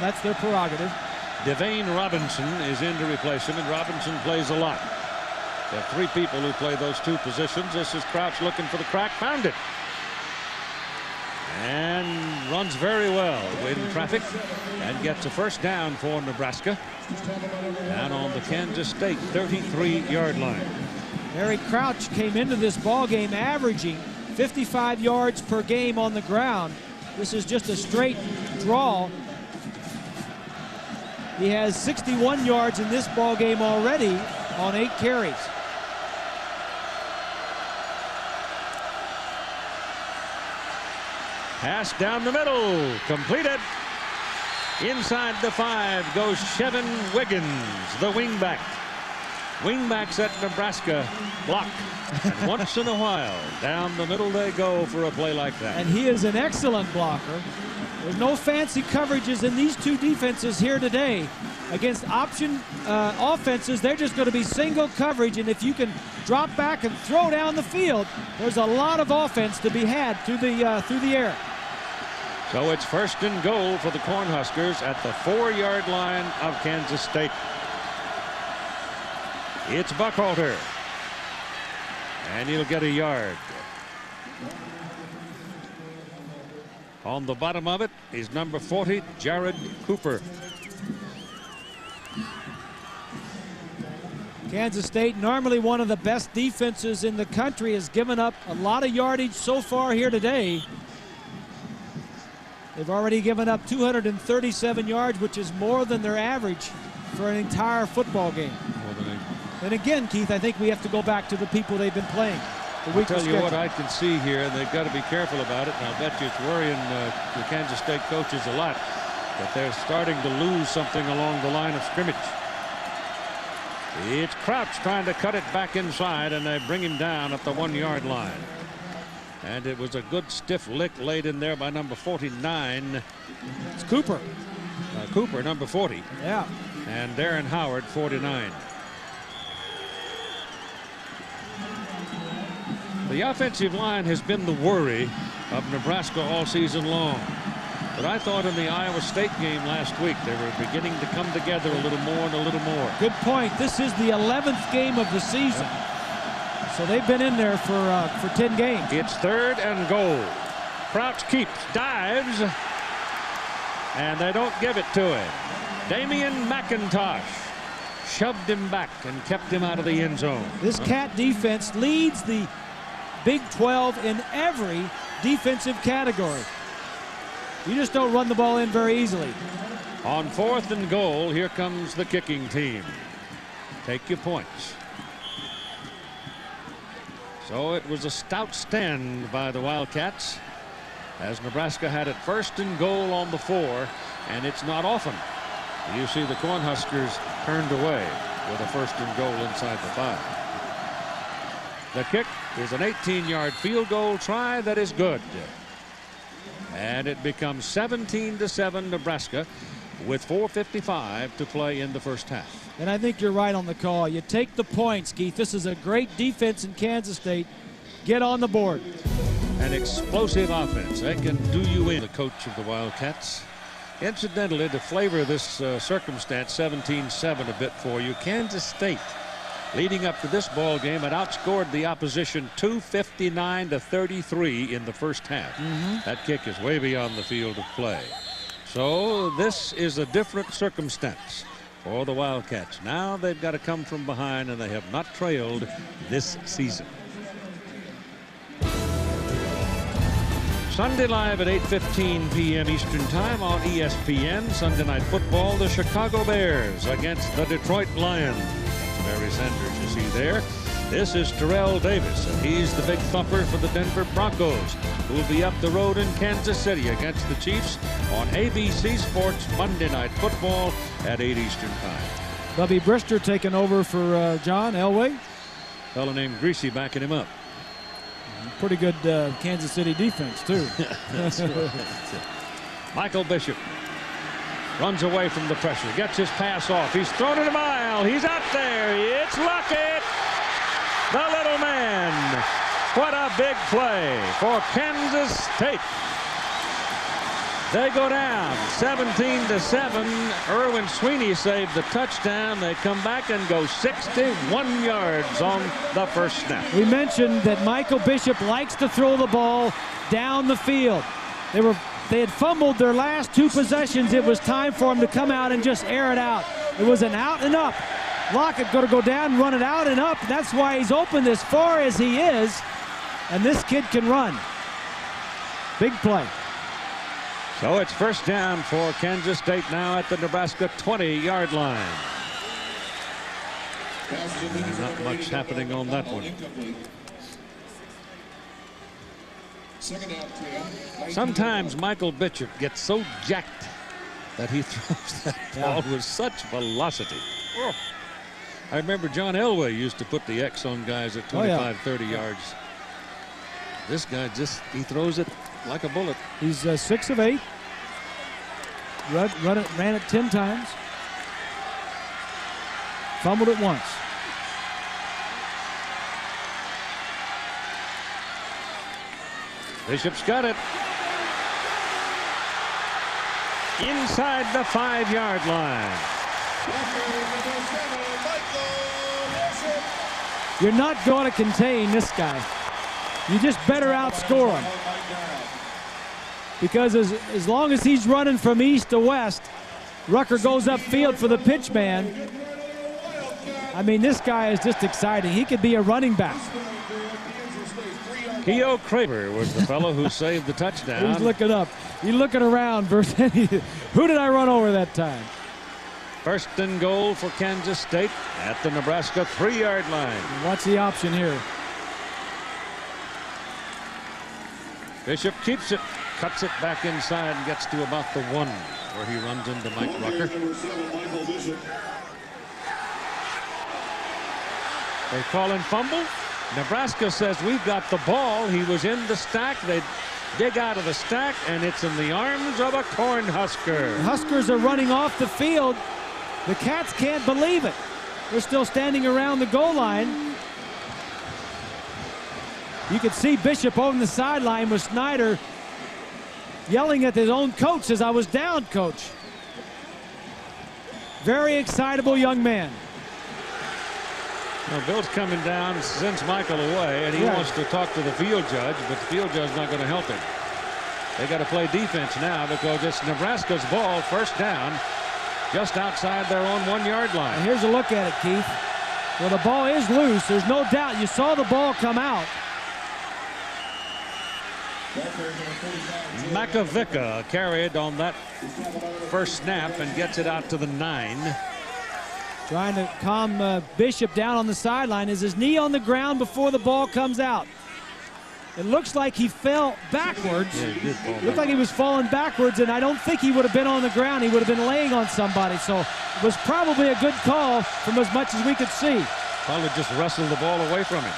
that's their prerogative. Devane Robinson is in to replace him, and Robinson plays a lot. There are three people who play those two positions. This is Crouch looking for the crack, found it. And runs very well in traffic and gets a first down for Nebraska down on the Kansas State 33-yard line. Eric Crouch came into this ball game averaging 55 yards per game on the ground. This is just a straight draw. He has 61 yards in this ball game already on 8 carries. Pass down the middle, completed. Inside the 5 goes Chevin Wiggins, the wingback. Wingbacks at Nebraska block. And once in a while, down the middle they go for a play like that. And he is an excellent blocker. There's no fancy coverages in these two defenses here today. Against option offenses, they're just going to be single coverage, and if you can drop back and throw down the field, there's a lot of offense to be had through the air. So it's first and goal for the Cornhuskers at the 4-yard line of Kansas State. It's Buckhalter, and he'll get a yard. On the bottom of it is number 40, Jared Cooper. Kansas State, normally one of the best defenses in the country, has given up a lot of yardage so far here today. They've already given up 237 yards, which is more than their average for an entire football game. And again, Keith, I think we have to go back to the people they've been playing. I'll tell you what I can see here, and they've got to be careful about it, and I'll bet you it's worrying the Kansas State coaches a lot, that they're starting to lose something along the line of scrimmage. It's Crouch trying to cut it back inside, and they bring him down at the 1-yard line. And it was a good stiff lick laid in there by number 49. It's Cooper. Cooper, number 40. Yeah. And Darren Howard, 49. The offensive line has been the worry of Nebraska all season long. But I thought in the Iowa State game last week they were beginning to come together a little more and a little more. Good point. This is the 11th game of the season. So they've been in there for 10 games. It's 3rd and goal. Crouch keeps, dives, and they don't give it to him. Damian McIntosh shoved him back and kept him out of the end zone. This Cat defense leads the Big 12 in every defensive category. You just don't run the ball in very easily. On 4th and goal, here comes the kicking team. Take your points. So it was a stout stand by the Wildcats as Nebraska had it 1st and goal on the 4, and it's not often you see the Cornhuskers turned away with a 1st and goal inside the 5. The kick is an 18-yard field goal try that is good. And it becomes 17-7 Nebraska with 4:55 to play in the first half. And I think you're right on the call. You take the points, Keith. This is a great defense in Kansas State. Get on the board. An explosive offense. That can do you in. The coach of the Wildcats. Incidentally, to flavor this circumstance, 17-7 a bit for you, Kansas State, leading up to this ball game, had outscored the opposition 259-33 in the first half. That kick is way beyond the field of play. So this is a different circumstance for the Wildcats. Now they've got to come from behind, and they have not trailed this season. Sunday live at 8:15 p.m. Eastern Time on ESPN. Sunday Night Football, the Chicago Bears against the Detroit Lions. That's Barry Sanders you see there. This is Terrell Davis, and he's the big thumper for the Denver Broncos, who will be up the road in Kansas City against the Chiefs on ABC Sports Monday Night Football at 8 Eastern Time. Bubby Brister taking over for John Elway. Fellow named Greasy backing him up. Pretty good Kansas City defense, too. That's right. Michael Bishop runs away from the pressure, gets his pass off. He's thrown it a mile. He's out there. It's Lockett, the little man. What a big play for Kansas State. They go down 17-7. Irwin Sweeney saved the touchdown. They come back and go 61 yards on the first snap. We mentioned that Michael Bishop likes to throw the ball down the field. They had fumbled their last 2 possessions. It was time for him to come out and just air it out. It was an out and up. Lockett going to go down and run it out and up. That's why he's opened as far as he is. And this kid can run. Big play. So it's first down for Kansas State now at the Nebraska 20-yard line. Not much happening on that one. Sometimes Michael Bishop gets so jacked that he throws that ball with such velocity. Oh. I remember John Elway used to put the X on guys at 25, 30 yards. This guy he throws it like a bullet. He's 6 of 8. Ran it 10 times. Fumbled it once. Bishop's got it. Inside the 5-yard line. You're not going to contain this guy. You just better outscore him. Because as long as he's running from east to west, Rucker goes upfield for the pitch man. I mean, this guy is just exciting. He could be a running back. Keo Kramer was the fellow who saved the touchdown. He's looking up. He's looking around. Who did I run over that time? First and goal for Kansas State at the Nebraska 3-yard line. What's the option here? Bishop keeps it, cuts it back inside, and gets to about the 1 where he runs into Mike Rucker. They call in fumble. Nebraska says we've got the ball. He was in the stack. They dig out of the stack, and it's in the arms of a Cornhusker. The Huskers are running off the field. The Cats can't believe it. They're still standing around the goal line. You could see Bishop over the sideline with Snyder yelling at his own coach, says, "I was down, coach." Very excitable young man. Now, Bill's coming down, sends Michael away, and he wants to talk to the field judge, but the field judge is not going to help him. They got to play defense now because it's Nebraska's ball, first down, just outside their own 1-yard line. And here's a look at it, Keith. Well, the ball is loose. There's no doubt. You saw the ball come out. Makovica carried on that first snap and gets it out to the 9. Trying to calm Bishop down on the sideline. Is his knee on the ground before the ball comes out? It looks like he fell backwards. Yeah, he did fall Looked like he was falling backwards, and I don't think he would have been on the ground. He would have been laying on somebody. So it was probably a good call from as much as we could see. Probably just wrestled the ball away from him.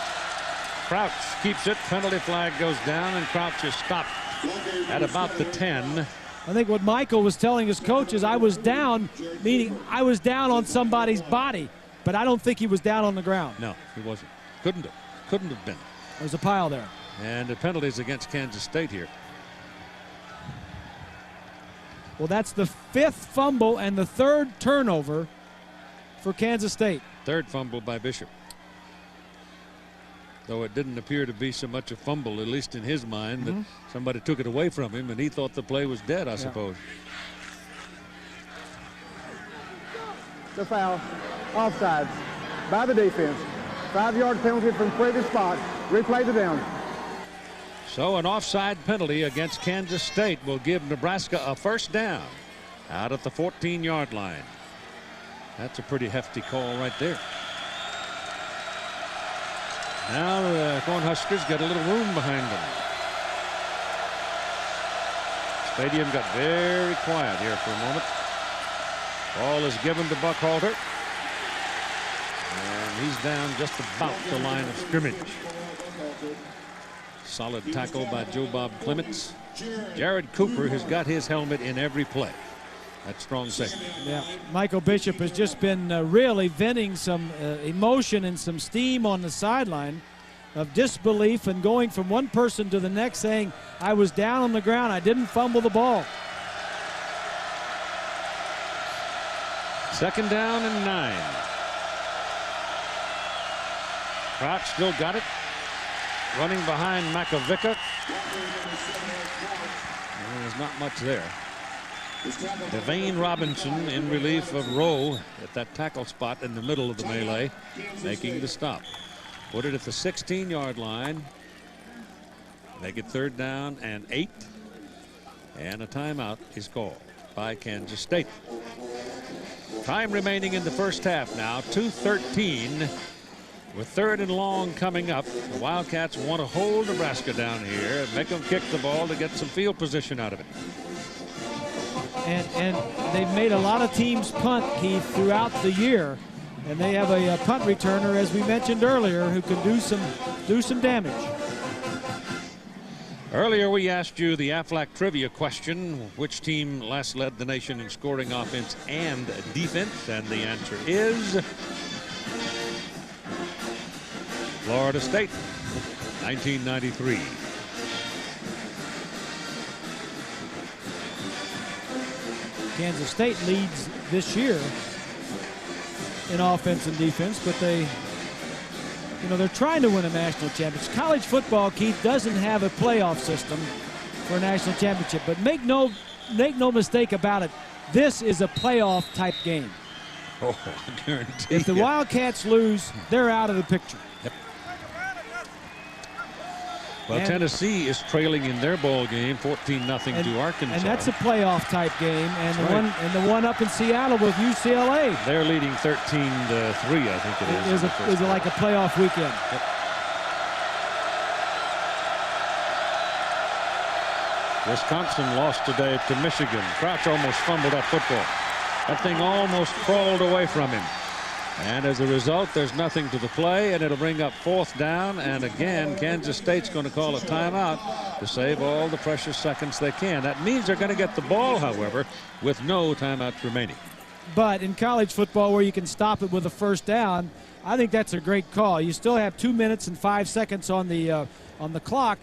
Crouch keeps it. Penalty flag goes down, and Crouch is stopped at about the 10. I think what Michael was telling his coach is I was down, meaning I was down on somebody's body, but I don't think he was down on the ground. No, he wasn't. Couldn't have been. There's a pile there. And the penalties against Kansas State here. Well, that's the 5th fumble and the 3rd turnover for Kansas State. 3rd fumble by Bishop. Though it didn't appear to be so much a fumble, at least in his mind, that somebody took it away from him and he thought the play was dead, I suppose. The foul. Offsides by the defense. 5-yard penalty from previous spot. Replay the down. So an offside penalty against Kansas State will give Nebraska a first down out at the 14-yard line. That's a pretty hefty call right there. Now the Cornhuskers got a little room behind them. Stadium got very quiet here for a moment. Ball is given to Buckhalter. And he's down just about the line of scrimmage. Solid tackle by Joe Bob Clements. Jared Cooper has got his helmet in every play. That's strong safety. Yeah, Michael Bishop has just been really venting some emotion and some steam on the sideline of disbelief and going from one person to the next saying, I was down on the ground, I didn't fumble the ball. 2nd down and 9. Crouch still got it. Running behind Makovica. There's not much there. Devane Robinson in relief of Rowe at that tackle spot in the middle of the melee, making the stop. Put it at the 16-yard line. Make it 3rd down and 8. And a timeout is called by Kansas State. Time remaining in the first half now, 2:13. With 3rd and long coming up, the Wildcats want to hold Nebraska down here and make them kick the ball to get some field position out of it. And they've made a lot of teams punt, Keith, throughout the year. And they have a punt returner, as we mentioned earlier, who can do some damage. Earlier we asked you the Aflac trivia question, which team last led the nation in scoring offense and defense, and the answer is Florida State, 1993. Kansas State leads this year in offense and defense, but they're trying to win a national championship. College football, Keith, doesn't have a playoff system for a national championship, but make no mistake about it, this is a playoff type game. Oh, I guarantee If the Wildcats lose, they're out of the picture. Yep. Well, Tennessee is trailing in their ball game 14-0 to Arkansas. And that's a playoff type game, and the one up in Seattle with UCLA. They're leading 13-3, I think it is. It was like a playoff weekend. Yep. Wisconsin lost today to Michigan. Crouch almost fumbled that football. That thing almost crawled away from him. And as a result, there's nothing to the play, and it'll bring up 4th down. And again, Kansas State's going to call a timeout to save all the precious seconds they can. That means they're going to get the ball, however, with no timeouts remaining. But in college football, where you can stop it with a 1st down, I think that's a great call. You still have 2 minutes and 5 seconds on the clock.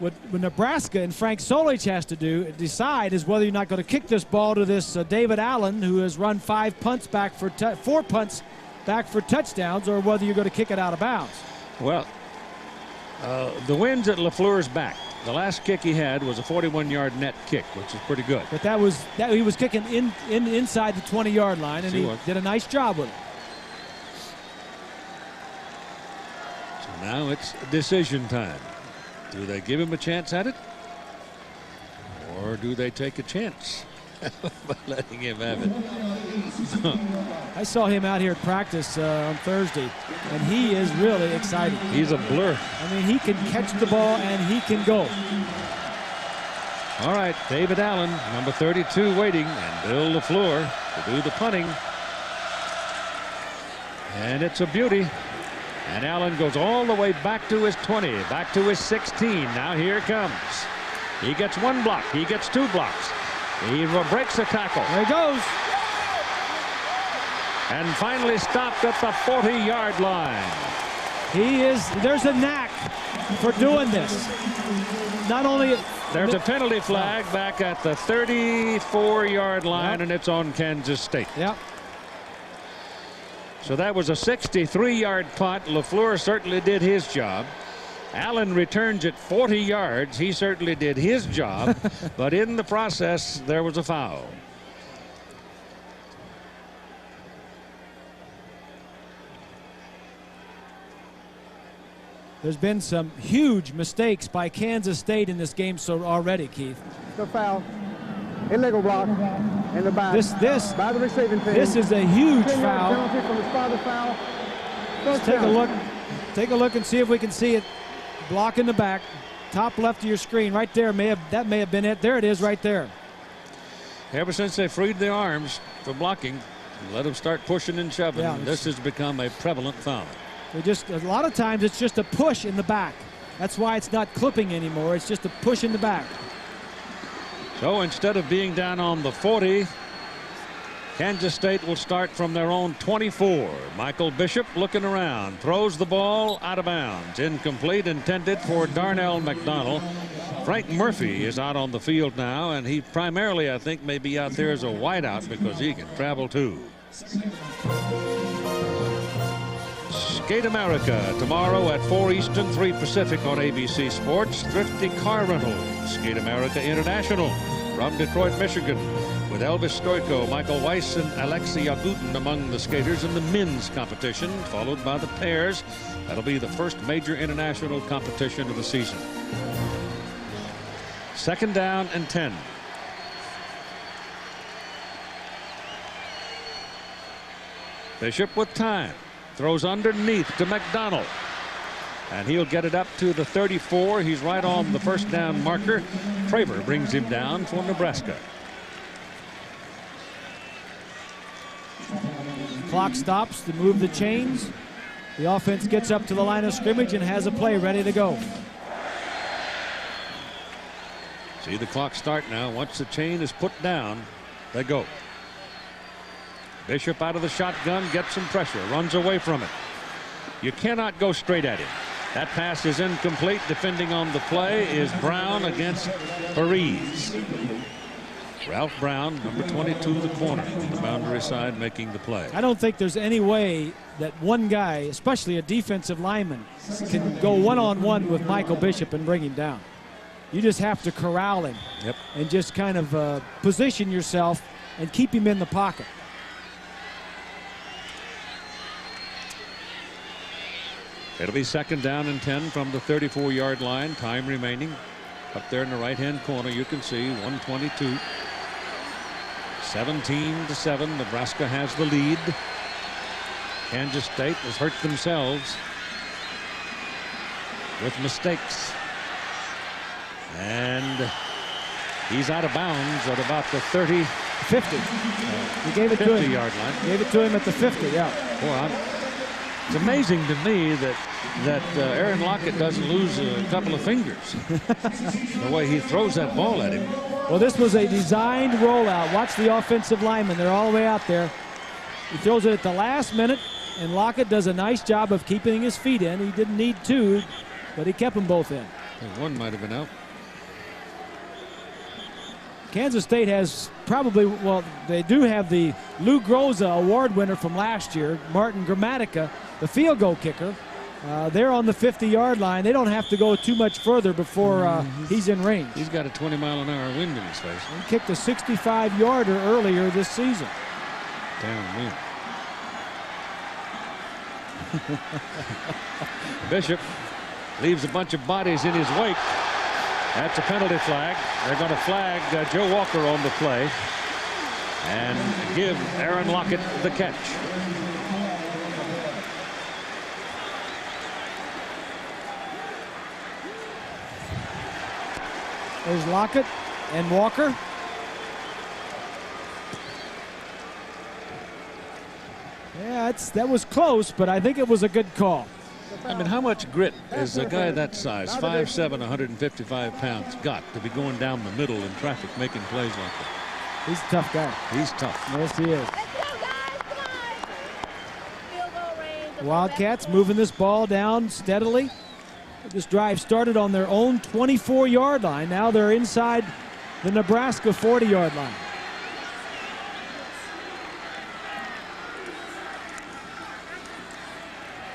What Nebraska and Frank Solich has to decide is whether you're not going to kick this ball to this David Allen, who has run 4 punts back for touchdowns, or whether you're going to kick it out of bounds. Well, the wind's at LaFleur's back. The last kick he had was a 41-yard net kick, which is pretty good. But he was kicking inside the 20-yard line, and he did a nice job with it. So now it's decision time. Do they give him a chance at it? Or do they take a chance by letting him have it? I saw him out here at practice on Thursday, and he is really excited. He's a blur. I mean, he can catch the ball, and he can go. All right, David Allen, number 32, waiting, and Bill LaFleur to do the punting. And it's a beauty. And Allen goes all the way back to his 20, back to his 16. Now here it comes. He gets 1 block. He gets 2 blocks. He breaks a tackle. There he goes. And finally stopped at the 40-yard line. There's a knack for doing this. Not only... There's a penalty flag back at the 34-yard line, and it's on Kansas State. Yep. So that was a 63-yard punt. LaFleur certainly did his job. Allen returns it 40 yards. He certainly did his job. But in the process, there was a foul. There's been some huge mistakes by Kansas State in this game already, Keith. The foul. Illegal block in the back. This by the receiving team. This is a huge foul. Penalty from the spot of foul. Let's take a look and see if we can see it. Block in the back, top left of your screen, right there. That may have been it. There it is, right there. Ever since they freed the arms for blocking, let them start pushing and shoving. Yeah, this has become a prevalent foul. A lot of times it's just a push in the back. That's why it's not clipping anymore. It's just a push in the back. So instead of being down on the 40, Kansas State will start from their own 24. Michael Bishop looking around, throws the ball out of bounds. Incomplete, intended for Darnell McDonald. Frank Murphy is out on the field now, and he primarily, I think, may be out there as a wideout because he can travel too. Skate America tomorrow at 4 Eastern, 3 Pacific on ABC Sports. Thrifty Car Rental, Skate America International from Detroit, Michigan, with Elvis Stoico, Michael Weiss, and Alexei Yagutin among the skaters in the men's competition, followed by the pairs. That'll be the first major international competition of the season. 2nd down and 10. Bishop with time. Throws underneath to McDonald. And he'll get it up to the 34. He's right on the 1st down marker. Traver brings him down for Nebraska. Clock stops to move the chains. The offense gets up to the line of scrimmage and has a play ready to go. See the clock start now. Once the chain is put down, they go. Bishop out of the shotgun, gets some pressure, runs away from it. You cannot go straight at him. That pass is incomplete. Defending on the play is Brown against Paris. Ralph Brown, number 22, the corner on the boundary side, making the play. I don't think there's any way that one guy, especially a defensive lineman, can go one-on-one with Michael Bishop and bring him down. You just have to corral him. Yep. And just kind of position yourself and keep him in the pocket. It'll be 2nd down and 10 from the 34-yard line. Time remaining. Up there in the right-hand corner, you can see 1:22. 17-7. Nebraska has the lead. Kansas State has hurt themselves with mistakes. And he's out of bounds at about the 50. He gave it to him. 50-yard line. Gave it to him at the 50, yeah. Boy, it's amazing to me that Aaron Lockett doesn't lose a couple of fingers. The way he throws that ball at him. Well, this was a designed rollout. Watch the offensive linemen. They're all the way out there. He throws it at the last minute, and Lockett does a nice job of keeping his feet in. He didn't need 2, but he kept them both in. One might have been out. Kansas State has probably, well, they do have the Lou Groza award winner from last year, Martin Gramatica, the field goal kicker. They're on the 50-yard line. They don't have to go too much further before he's in range. He's got a 20-mile-an-hour wind in his face. He kicked a 65-yarder earlier this season. Downwind. Bishop leaves a bunch of bodies in his wake. That's a penalty flag. They're going to flag Joe Walker on the play and give Aaron Lockett the catch. There's Lockett and Walker. Yeah, that was close, but I think it was a good call. I mean, how much grit is a guy that size, 5'7", 155 pounds, got to be going down the middle in traffic making plays like that? He's a tough guy. He's tough. Yes, he is. Wildcats moving this ball down steadily. This drive started on their own 24-yard line. Now they're inside the Nebraska 40-yard line.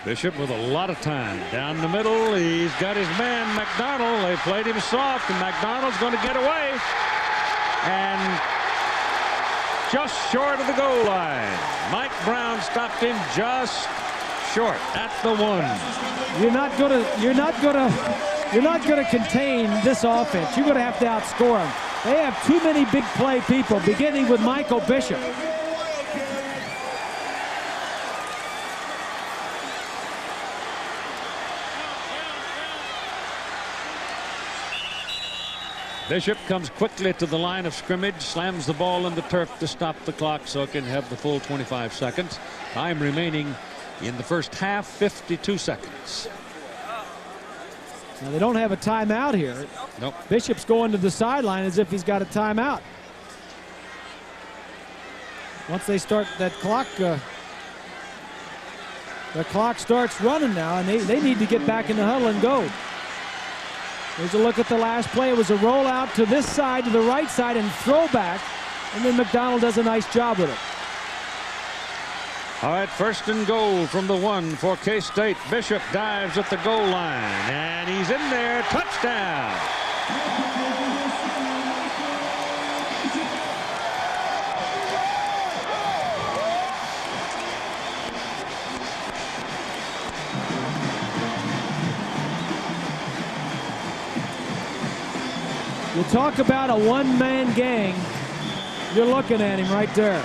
Bishop with a lot of time down the middle. He's got his man McDonald. They played him soft, and McDonald's going to get away. And just short of the goal line. Mike Brown stopped him just short at the 1. You're not going to contain this offense. You're going to have to outscore them. They have too many big play people, beginning with Michael Bishop. Bishop comes quickly to the line of scrimmage, slams the ball in the turf to stop the clock so it can have the full 25 seconds. Time remaining in the first half, 52 seconds. Now they don't have a timeout here. Nope. Bishop's going to the sideline as if he's got a timeout. Once they start that clock, the clock starts running now, and they need to get back in the huddle and go. There's a look at the last play. It was a rollout to this side, to the right side, and throwback, and then McDonald does a nice job with it. All right, 1st and goal from the 1 for K-State. Bishop dives at the goal line, and he's in there. Touchdown. You talk about a one-man gang. You're looking at him right there.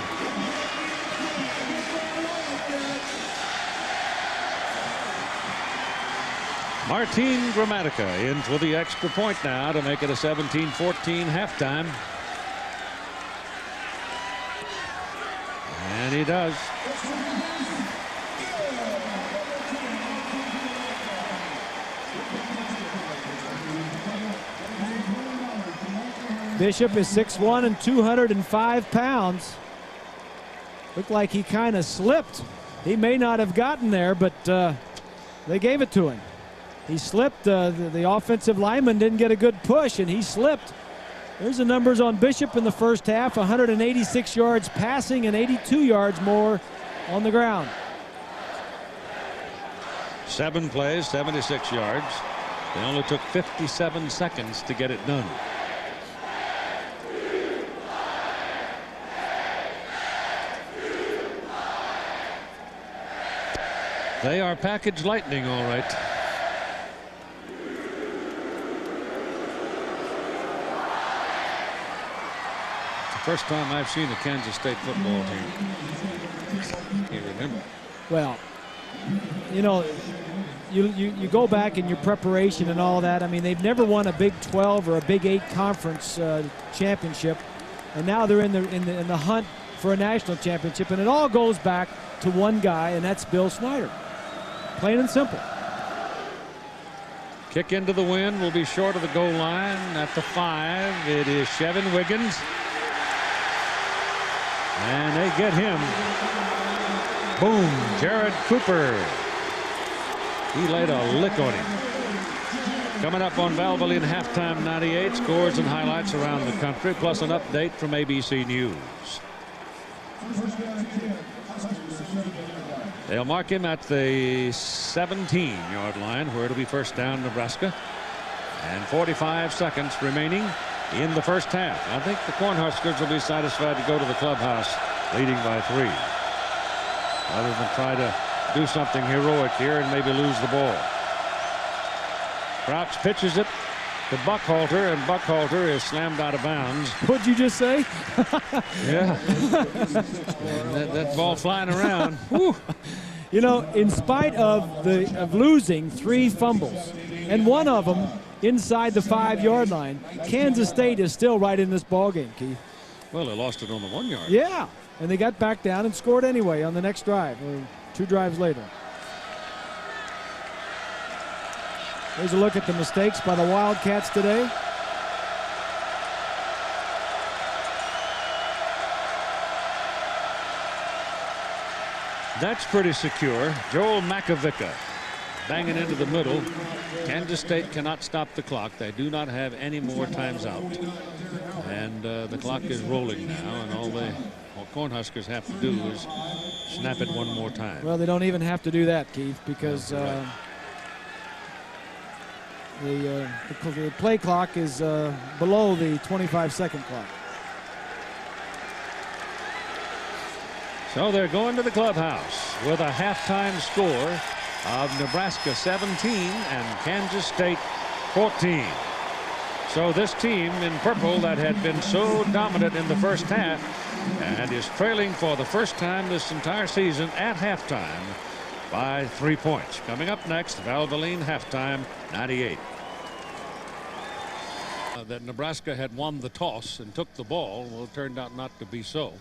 Martin Gramatica in for the extra point now to make it a 17-14 halftime. And he does. Bishop is 6'1" and 205 pounds. Looked like he kind of slipped. He may not have gotten there, but they gave it to him. He slipped. The offensive lineman didn't get a good push, and he slipped. There's the numbers on Bishop in the first half: 186 yards passing and 82 yards more on the ground. 7 plays, 76 yards. They only took 57 seconds to get it done. They are package lightning, all right. First time I've seen a Kansas State football team. Can't remember. Well, you know, you go back in your preparation and all that. I mean, they've never won a Big 12 or a Big 8 conference championship, and now they're in the hunt for a national championship, and it all goes back to one guy, and that's Bill Snyder. Plain and simple. Kick into the wind will be short of the goal line at the 5. It is Chevin Wiggins. And they get him. Boom. Jared Cooper. He laid a lick on him. Coming up on Valvoline Halftime 98, scores and highlights around the country, plus an update from ABC News. They'll mark him at the 17-yard line, where it'll be first down, Nebraska. And 45 seconds remaining in the first half. I think the Cornhuskers will be satisfied to go to the clubhouse leading by 3, rather than try to do something heroic here and maybe lose the ball. Crouch pitches it to Buckhalter, and Buckhalter is slammed out of bounds. What'd you just say? Yeah. that ball flying around. Whew. You know, in spite of losing 3 fumbles, and one of them inside the 5-yard line, Kansas State is still right in this ball game, Keith. Well, they lost it on the 1-yard. Yeah, and they got back down and scored anyway on the next drive, or 2 drives later. Here's a look at the mistakes by the Wildcats today. That's pretty secure. Joel Makovica banging into the middle. Kansas State cannot stop the clock. They do not have any more times out. And the clock is rolling now, and all Cornhuskers have to do is snap it one more time. Well, they don't even have to do that, Keith, because the play clock is below the 25-second clock. So they're going to the clubhouse with a halftime score of Nebraska 17 and Kansas State 14. So this team in purple that had been so dominant in the first half and is trailing for the first time this entire season at halftime by 3 points. Coming up next, Valvoline Halftime 98. That Nebraska had won the toss and took the ball. Well, it turned out not to be so.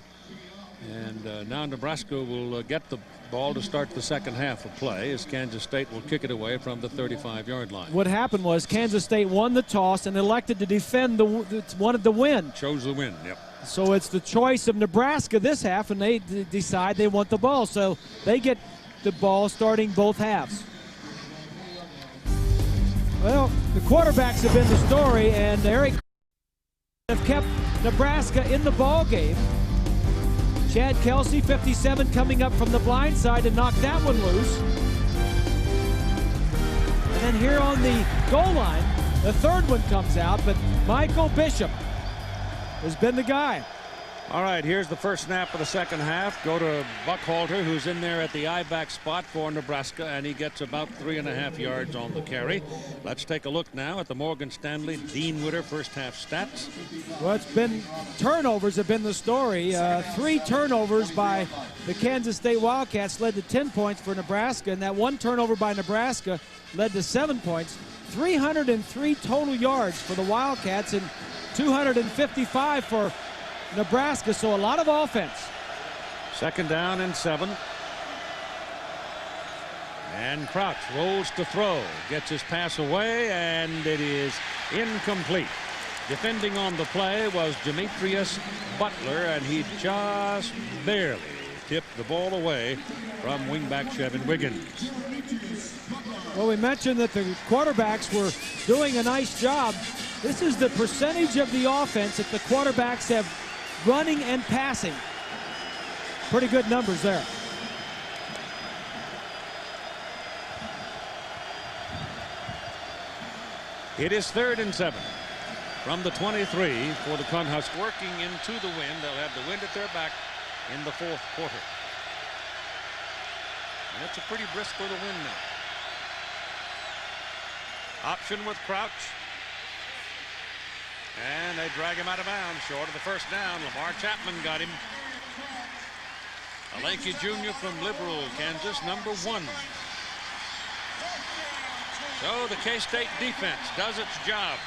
And now Nebraska will get the ball to start the second half of play as Kansas State will kick it away from the 35-yard line. What happened was Kansas State won the toss and elected to defend wanted to win. Chose the win, yep. So it's the choice of Nebraska this half, and they decide they want the ball. So they get the ball starting both halves. Well, the quarterbacks have been the story, and Eric have kept Nebraska in the ball game. Chad Kelsey, 57, coming up from the blind side to knock that one loose. And then here on the goal line, the third one comes out, but Michael Bishop has been the guy. All right, here's the first snap of the second half. Go to Buckhalter, who's in there at the I-back spot for Nebraska, and he gets about 3.5 yards on the carry. Let's take a look now at the Morgan Stanley Dean Witter first half stats. Well, it's been turnovers have been the story. 3 turnovers by the Kansas State Wildcats led to 10 points for Nebraska, and that 1 turnover by Nebraska led to 7 points. 303 total yards for the Wildcats and 255 for Nebraska, so a lot of offense. Second down and 7. And Crouch rolls to throw, gets his pass away, and it is incomplete. Defending on the play was Demetrius Butler, and he just barely tipped the ball away from wingback Chevin Wiggins. Well, we mentioned that the quarterbacks were doing a nice job. This is the percentage of the offense that the quarterbacks have running and passing. Pretty good numbers there. It is 3rd and 7 from the 23 for the Cornhuskers. Working into the wind. They'll have the wind at their back in the 4th quarter. And it's a pretty brisk little wind now. Option with Crouch. And they drag him out of bounds, short of the first down. Lamar Chapman got him. A lanky junior from Liberal, Kansas, number 1. So the K-State defense does its job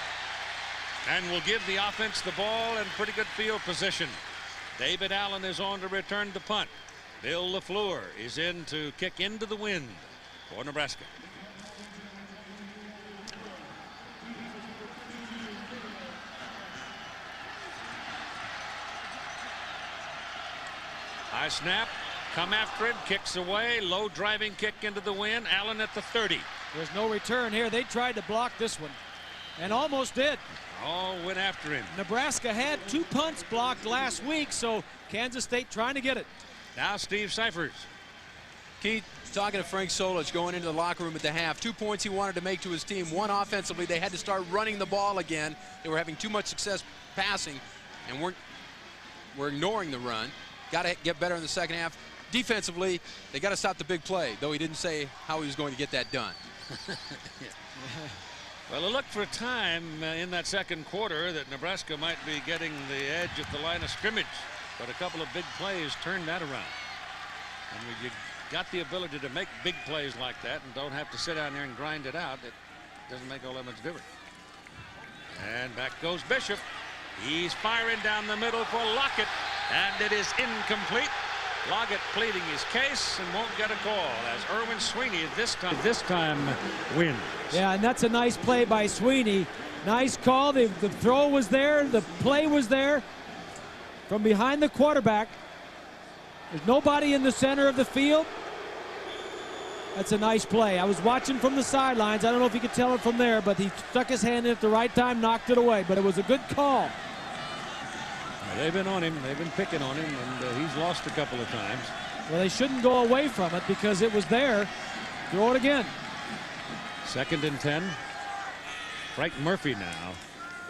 and will give the offense the ball and pretty good field position. David Allen is on to return the punt. Bill LaFleur is in to kick into the wind for Nebraska. High snap, come after it, kicks away, low driving kick into the wind. Allen at the 30. There's no return here. They tried to block this one and almost did. All went after him. Nebraska had 2 punts blocked last week, so Kansas State trying to get it. Now Steve Cyphers. Keith, talking to Frank Solich going into the locker room at the half. 2 points he wanted to make to his team. One, offensively, they had to start running the ball again. They were having too much success passing and were ignoring the run. Got to get better in the second half. Defensively, they got to stop the big play, though he didn't say how he was going to get that done. Well, it looked for a time in that second quarter that Nebraska might be getting the edge at the line of scrimmage, but a couple of big plays turned that around. And when you got the ability to make big plays like that and don't have to sit down there and grind it out, it doesn't make all that much difference. And back goes Bishop. He's firing down the middle for Lockett, and it is incomplete. Lockett pleading his case and won't get a call as Erwin Sweeney this time wins. Yeah, and that's a nice play by Sweeney. Nice call. The throw was there. The play was there from behind the quarterback. There's nobody in the center of the field. That's a nice play. I was watching from the sidelines. I don't know if you could tell it from there, but he stuck his hand in at the right time, knocked it away. But it was a good call. They've been on him. They've been picking on him, and he's lost a couple of times. Well, they shouldn't go away from it because it was there. Throw it again. 2nd and 10. Frank Murphy now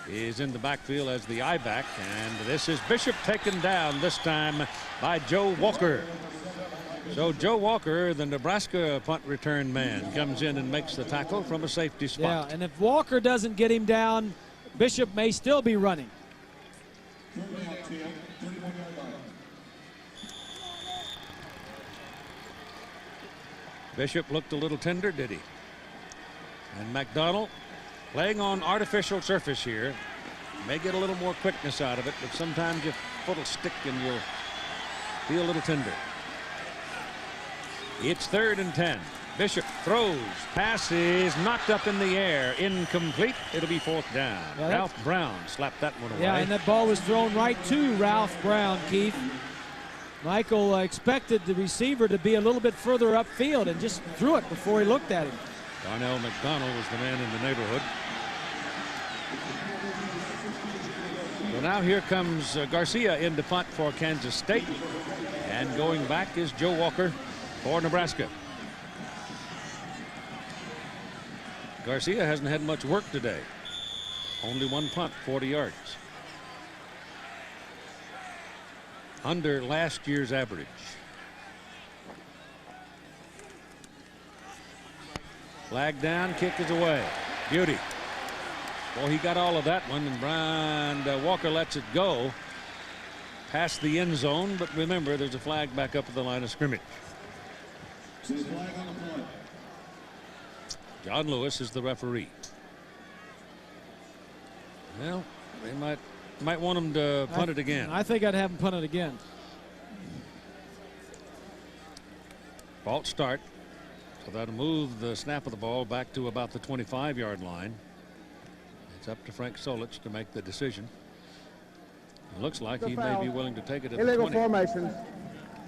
is in the backfield as the I-back, and this is Bishop taken down this time by Joe Walker. So Joe Walker, the Nebraska punt return man, comes in and makes the tackle from a safety spot. Yeah, and if Walker doesn't get him down, Bishop may still be running. Bishop looked a little tender, did he? And McDonald playing on artificial surface here. May get a little more quickness out of it, but sometimes your foot will stick and you'll feel a little tender. It's 3rd and 10. Bishop throws. Pass is knocked up in the air. Incomplete. It'll be 4th down. Yeah, Ralph Brown slapped that one away. Yeah, and that ball was thrown right to Ralph Brown, Keith. Michael expected the receiver to be a little bit further upfield and just threw it before he looked at him. Darnell McDonald was the man in the neighborhood. So now here comes Garcia in to punt for Kansas State. And going back is Joe Walker for Nebraska. Garcia hasn't had much work today. Only one punt, 40 yards. Under last year's average. Flag down, kick is away. Beauty. Well, he got all of that one, and Brian Walker lets it go past the end zone. But remember, there's a flag back up at the line of scrimmage. John Lewis is the referee. Well, they might want him to punt it again. I think I'd have him punt it again. False start. So that'll move the snap of the ball back to about the 25-yard line. It's up to Frank Solich to make the decision. It looks like he may be willing to take it at the 20. Illegal formation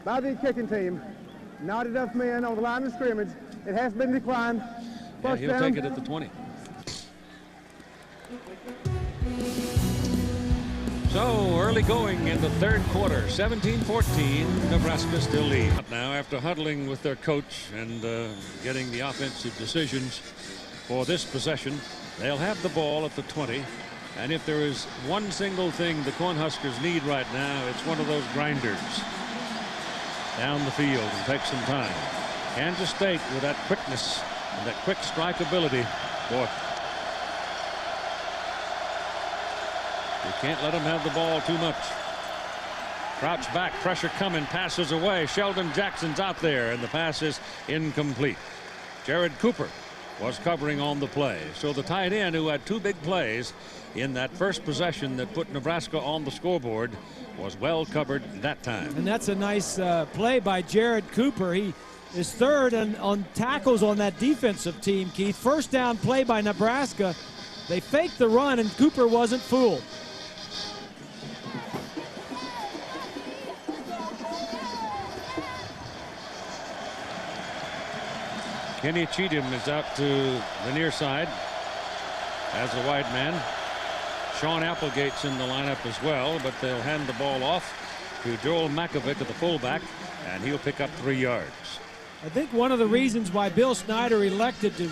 by the kicking team. Not enough men on the line of scrimmage. It has been declined. Yeah, First he'll down. take it at the 20. So early going in the 3rd quarter, 17-14, Nebraska still leads. Now after huddling with their coach and getting the offensive decisions for this possession, they'll have the ball at the 20. And if there is one single thing the Cornhuskers need right now, it's one of those grinders down the field and take some time. Kansas State with that quickness and that quick strike ability, boy. You can't let them have the ball too much. Crouch back, pressure coming, passes away. Sheldon Jackson's out there, and the pass is incomplete. Jared Cooper was covering on the play. So the tight end, who had 2 big plays in that first possession that put Nebraska on the scoreboard, was well covered that time. And that's a nice play by Jared Cooper. He is 3rd on tackles on that defensive team, Keith. First down play by Nebraska. They faked the run, and Cooper wasn't fooled. Kenny Cheatham is out to the near side as a wide man. Sean Applegate's in the lineup as well, but they'll hand the ball off to Joel Makovic at the fullback, and he'll pick up 3 yards. I think one of the reasons why Bill Snyder elected to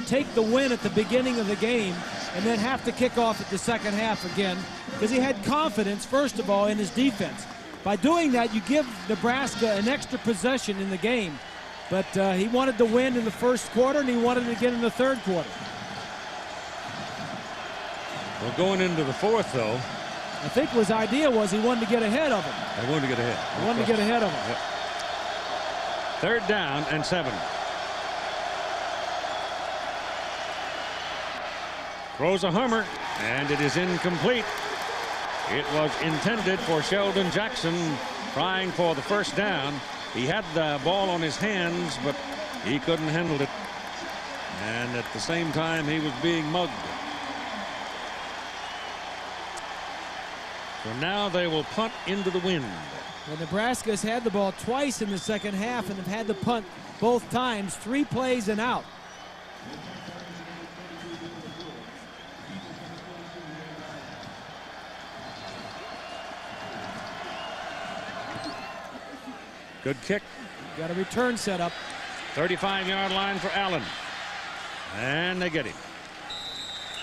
take the win at the beginning of the game and then have to kick off at the second half again, because he had confidence, first of all, in his defense. By doing that, you give Nebraska an extra possession in the game. But he wanted to win in the first quarter, and he wanted it again in the 3rd quarter. Well, going into the 4th, though, I think his idea was he wanted to get ahead of him. they wanted to get ahead. He wanted to get ahead of him. Yep. 3rd down and 7. Throws a hummer, and it is incomplete. It was intended for Sheldon Jackson, trying for the first down. He had the ball on his hands, but he couldn't handle it. And at the same time, he was being mugged. So now they will punt into the wind. Well, Nebraska's had the ball twice in the second half and have had to punt both times. 3 plays and out. Good kick. Got a return set up. 35-yard line for Allen. And they get him.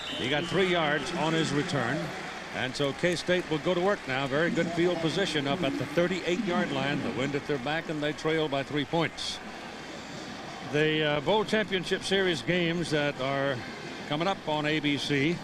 He got 3 yards on his return. And so K-State will go to work now. Very good field position up at the 38-yard line. The wind at their back, and they trail by 3 points. The Bowl Championship Series games that are coming up on ABC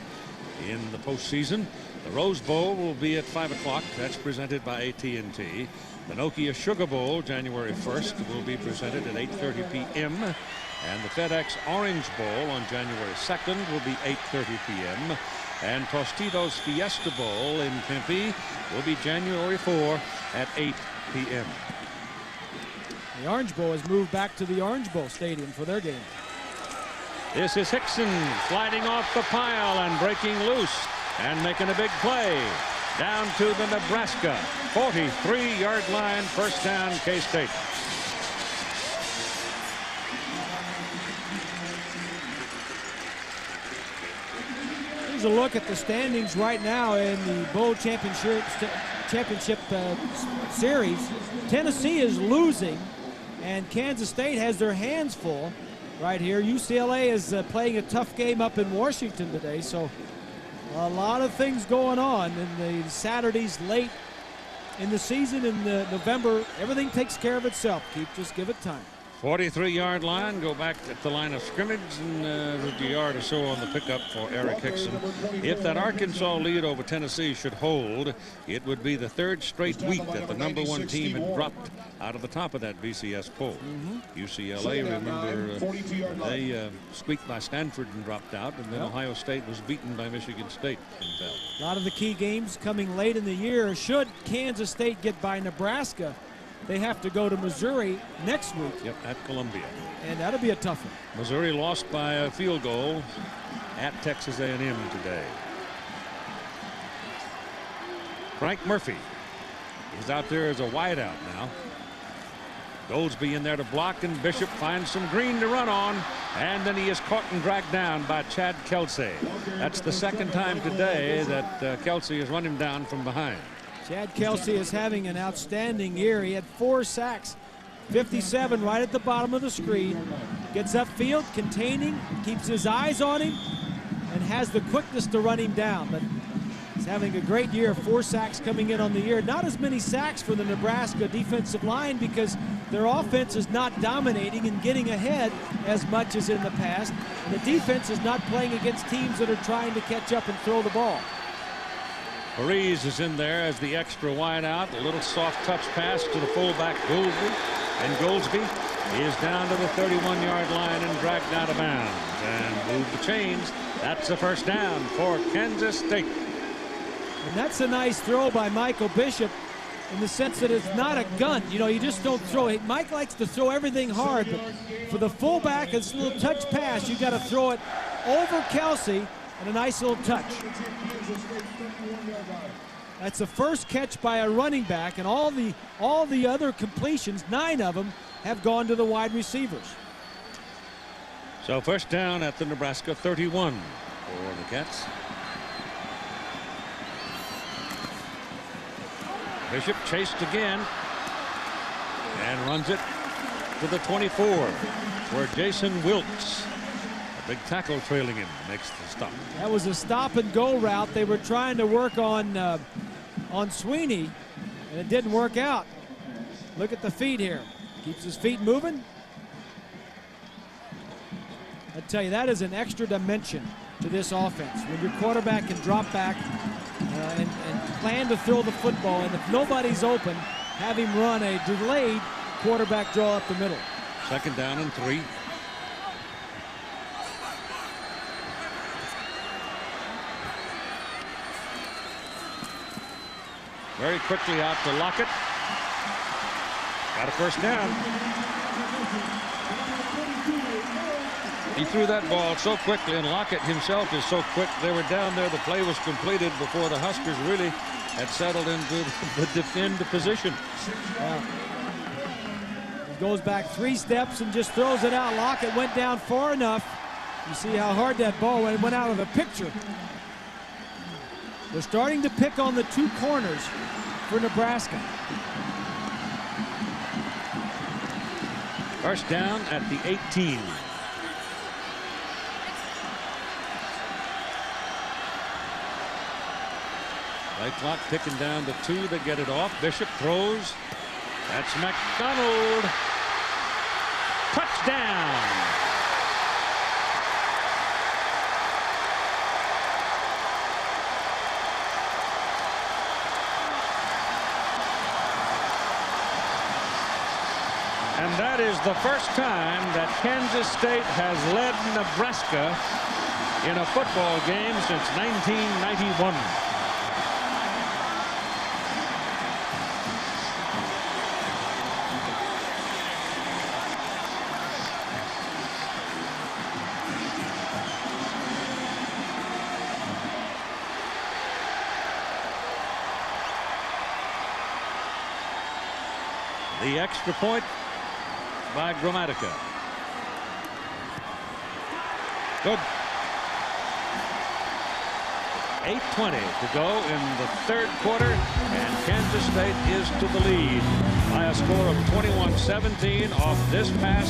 in the postseason. The Rose Bowl will be at 5 o'clock. That's presented by AT&T. The Nokia Sugar Bowl, January 1st, will be presented at 8:30 p.m. And the FedEx Orange Bowl on January 2nd will be 8:30 p.m. And Tostitos Fiesta Bowl in Tempe will be January 4 at 8 p.m. The Orange Bowl has moved back to the Orange Bowl Stadium for their game. This is Hickson sliding off the pile and breaking loose and making a big play. Down to the Nebraska 43-yard line, first down, K-State. Here's a look at the standings right now in the Bowl Championship Series. Tennessee is losing, and Kansas State has their hands full right here. UCLA is playing a tough game up in Washington today, so a lot of things going on in the Saturdays late in the season. In November, everything takes care of itself. Just give it time. 43-yard line, go back at the line of scrimmage, and a yard or so on the pickup for Eric Hickson. If that Arkansas lead over Tennessee should hold, it would be the third straight week that the #1 team had dropped out of the top of that BCS poll. UCLA, remember, they squeaked by Stanford and dropped out, and then Ohio State was beaten by Michigan State. A lot of the key games coming late in the year. Should Kansas State get by Nebraska, they have to go to Missouri next week. Yep, at Columbia. And that'll be a tough one. Missouri lost by a field goal at Texas A&M today. Frank Murphy is out there as a wideout now. Goldsby in there to block, and Bishop finds some green to run on, and then he is caught and dragged down by Chad Kelsey. That's the second time today that Kelsey has run him down from behind. Chad Kelsey is having an outstanding year. He had 4 sacks, 57 right at the bottom of the screen. Gets upfield, containing, keeps his eyes on him, and has the quickness to run him down. But he's having a great year. 4 sacks coming in on the year. Not as many sacks for the Nebraska defensive line because their offense is not dominating and getting ahead as much as in the past. The defense is not playing against teams that are trying to catch up and throw the ball. Parise is in there as the extra wide out. A little soft touch pass to the fullback Goldsby. And Goldsby is down to the 31-yard line and dragged out of bounds. And move the chains. That's a first down for Kansas State. And that's a nice throw by Michael Bishop in the sense that it's not a gun. You know, you just don't throw it. Mike likes to throw everything hard, but for the fullback, it's a little touch pass. You got to throw it over Kelsey and a nice little touch. That's the first catch by a running back, and all the other completions, 9 of them, have gone to the wide receivers. So first down at the Nebraska 31 for the Cats. Bishop chased again and runs it to the 24, where Jason Wilkes, a big tackle trailing him, makes the stop. That was a stop and go route. They were trying to work on Sweeney, and it didn't work out. Look at the feet here. Keeps his feet moving. I tell you, that is an extra dimension to this offense. When your quarterback can drop back and plan to throw the football, and if nobody's open, have him run a delayed quarterback draw up the middle. Second down and 3. Very quickly out to Lockett. Got a first down. He threw that ball so quickly, and Lockett himself is so quick. They were down there. The play was completed before the Huskers really had settled into the defend position. He goes back 3 steps and just throws it out. Lockett went down far enough. You see how hard that ball went out of the picture. They're starting to pick on the 2 corners for Nebraska. First down at the 18. Play clock ticking down to 2. They get it off. Bishop throws. That's McDonald. Touchdown. And that is the first time that Kansas State has led Nebraska in a football game since 1991. The extra point by Gramatica. Good. 8:20 to go in the third quarter, and Kansas State is to the lead by a score of 21-17 off this pass.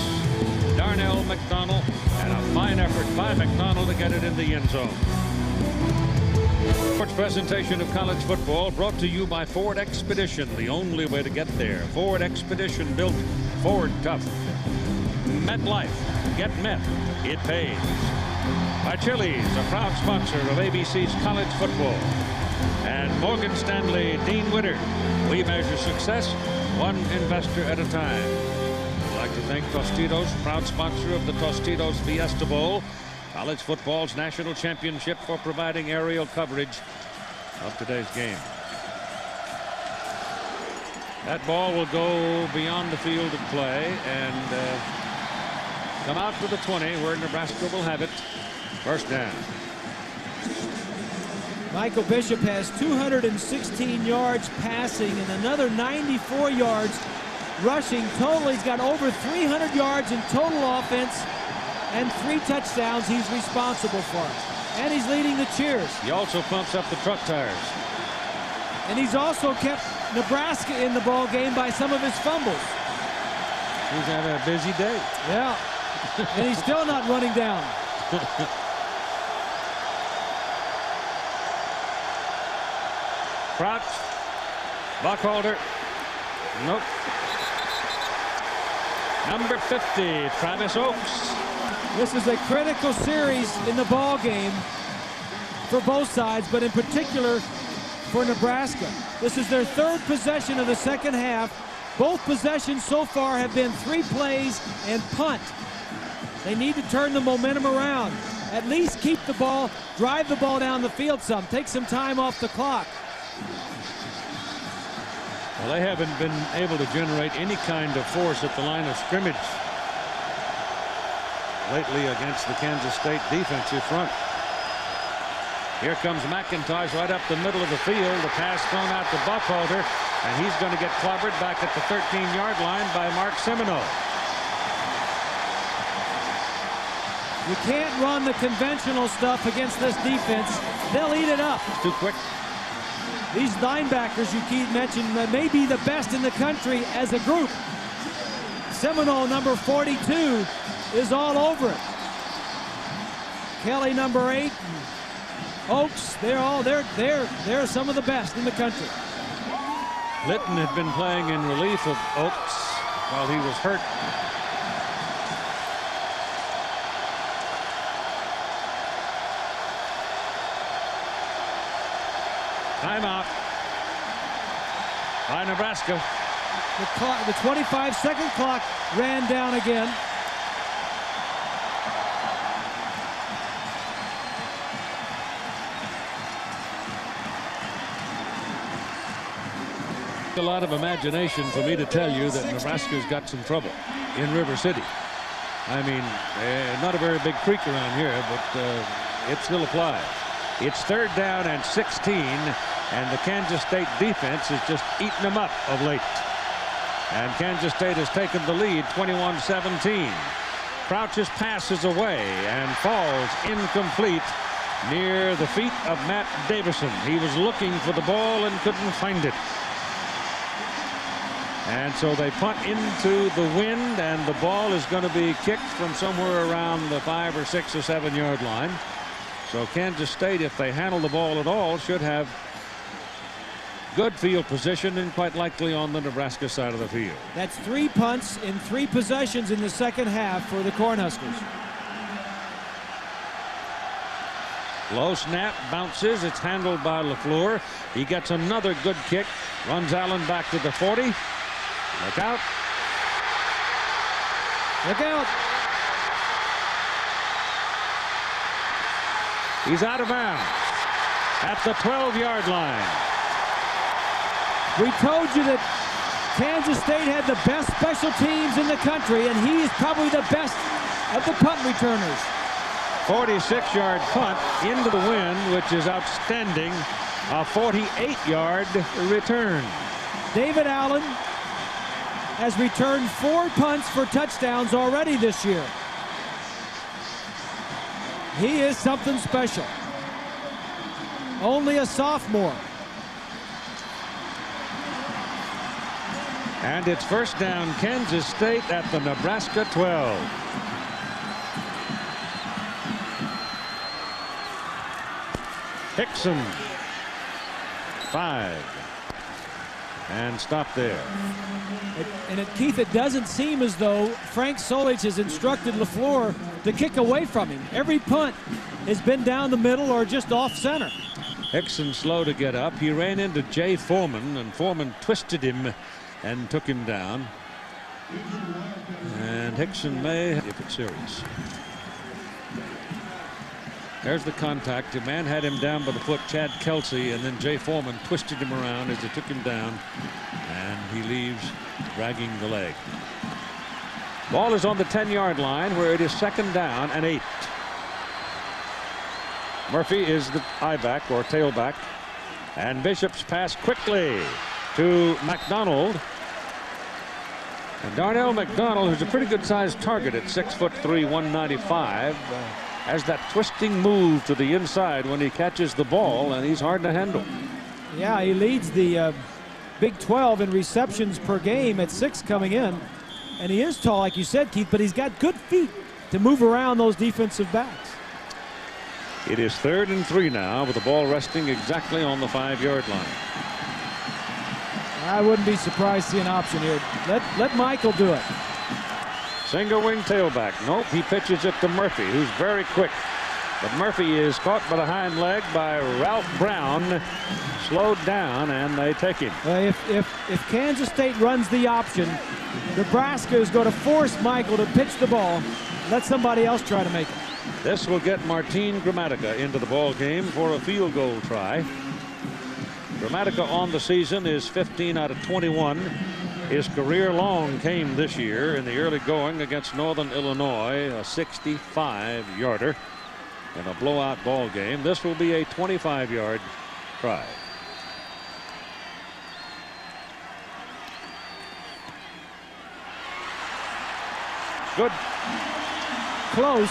Darnell McDonald, and a fine effort by McDonald to get it in the end zone. Sports presentation of college football brought to you by Ford Expedition, the only way to get there. Ford Expedition, built Ford tough. MetLife, get Met, it pays. By Chili's, a proud sponsor of ABC's college football. And Morgan Stanley, Dean Witter, we measure success one investor at a time. I'd like to thank Tostitos, proud sponsor of the Tostitos Fiesta Bowl, college football's national championship, for providing aerial coverage of today's game. That ball will go beyond the field of play and come out to the 20, where Nebraska will have it. First down. Michael Bishop has 216 yards passing and another 94 yards rushing. Total, he's got over 300 yards in total offense and 3 touchdowns he's responsible for. And he's leading the cheers. He also pumps up the truck tires. And he's also kept Nebraska in the ball game by some of his fumbles. He's had a busy day. Yeah. And he's still not running down. Crouch. Buckholder. Nope. Number 50, Travis Oaks. This is a critical series in the ball game for both sides, but in particular for Nebraska. This is their 3rd possession of the second half. Both possessions so far have been 3 plays and punt. They need to turn the momentum around. At least keep the ball, drive the ball down the field some, take some time off the clock. Well, they haven't been able to generate any kind of force at the line of scrimmage lately against the Kansas State defensive front. Here comes McIntosh right up the middle of the field. The pass thrown out to Buckholder, and he's going to get clobbered back at the 13-yard line by Mark Semino. You can't run the conventional stuff against this defense. They'll eat it up. Too quick. These linebackers you keep mentioning may be the best in the country as a group. Semino, number 42, is all over it. Kelly, number 8. Oaks, they're some of the best in the country. Litton had been playing in relief of Oaks while he was hurt. Timeout by Nebraska. The 25-second clock ran down again. A lot of imagination for me to tell you that Nebraska's got some trouble in River City. I mean, not a very big creek around here, but it still applies. It's 3rd down and 16, and the Kansas State defense has just eaten them up of late. And Kansas State has taken the lead 21-17. Crouch's pass is away and falls incomplete near the feet of Matt Davison. He was looking for the ball and couldn't find it. And so they punt into the wind, and the ball is going to be kicked from somewhere around the 5 or 6 or 7 yard line. So Kansas State, if they handle the ball at all, should have good field position and quite likely on the Nebraska side of the field. That's 3 punts in 3 possessions in the second half for the Cornhuskers. Low snap, bounces. It's handled by LaFleur. He gets another good kick. Runs Allen back to the 40. Look out. Look out. He's out of bounds at the 12-yard line. We told you that Kansas State had the best special teams in the country, and he is probably the best of the punt returners. 46-yard punt into the wind, which is outstanding. A 48-yard return. David Allen has returned 4 punts for touchdowns already this year. He is something special. Only a sophomore. And it's first down, Kansas State at the Nebraska 12. Hickson, 5. And stop there. Keith, it doesn't seem as though Frank Solich has instructed LaFleur to kick away from him. Every punt has been down the middle or just off center. Hickson slow to get up. He ran into Jay Foreman, and Foreman twisted him and took him down. And Hickson may, if it's serious. There's the contact. The man had him down by the foot, Chad Kelsey, and then Jay Foreman twisted him around as he took him down, and he leaves dragging the leg. Ball is on the 10-yard line where it is second down and 8. Murphy is the I-back or tailback, and Bishop's pass quickly to McDonald. And Darnell McDonald, who's a pretty good sized target at 6'3", 195, has that twisting move to the inside when he catches the ball, and he's hard to handle. Yeah, he leads the Big 12 in receptions per game at 6 coming in. And he is tall, like you said, Keith, but he's got good feet to move around those defensive backs. It is 3rd and 3 now with the ball resting exactly on the 5-yard line. I wouldn't be surprised to see an option here. Let Michael do it. Single wing tailback. Nope, he pitches it to Murphy, who's very quick. But Murphy is caught by the hind leg by Ralph Brown, slowed down, and they take him. If Kansas State runs the option, Nebraska is going to force Michael to pitch the ball. Let somebody else try to make it. This will get Martin Gramatica into the ball game for a field goal try. Gramatica on the season is 15 out of 21. His career long came this year in the early going against Northern Illinois, a 65-yarder in a blowout ball game. This will be a 25-yard try. Good. Close,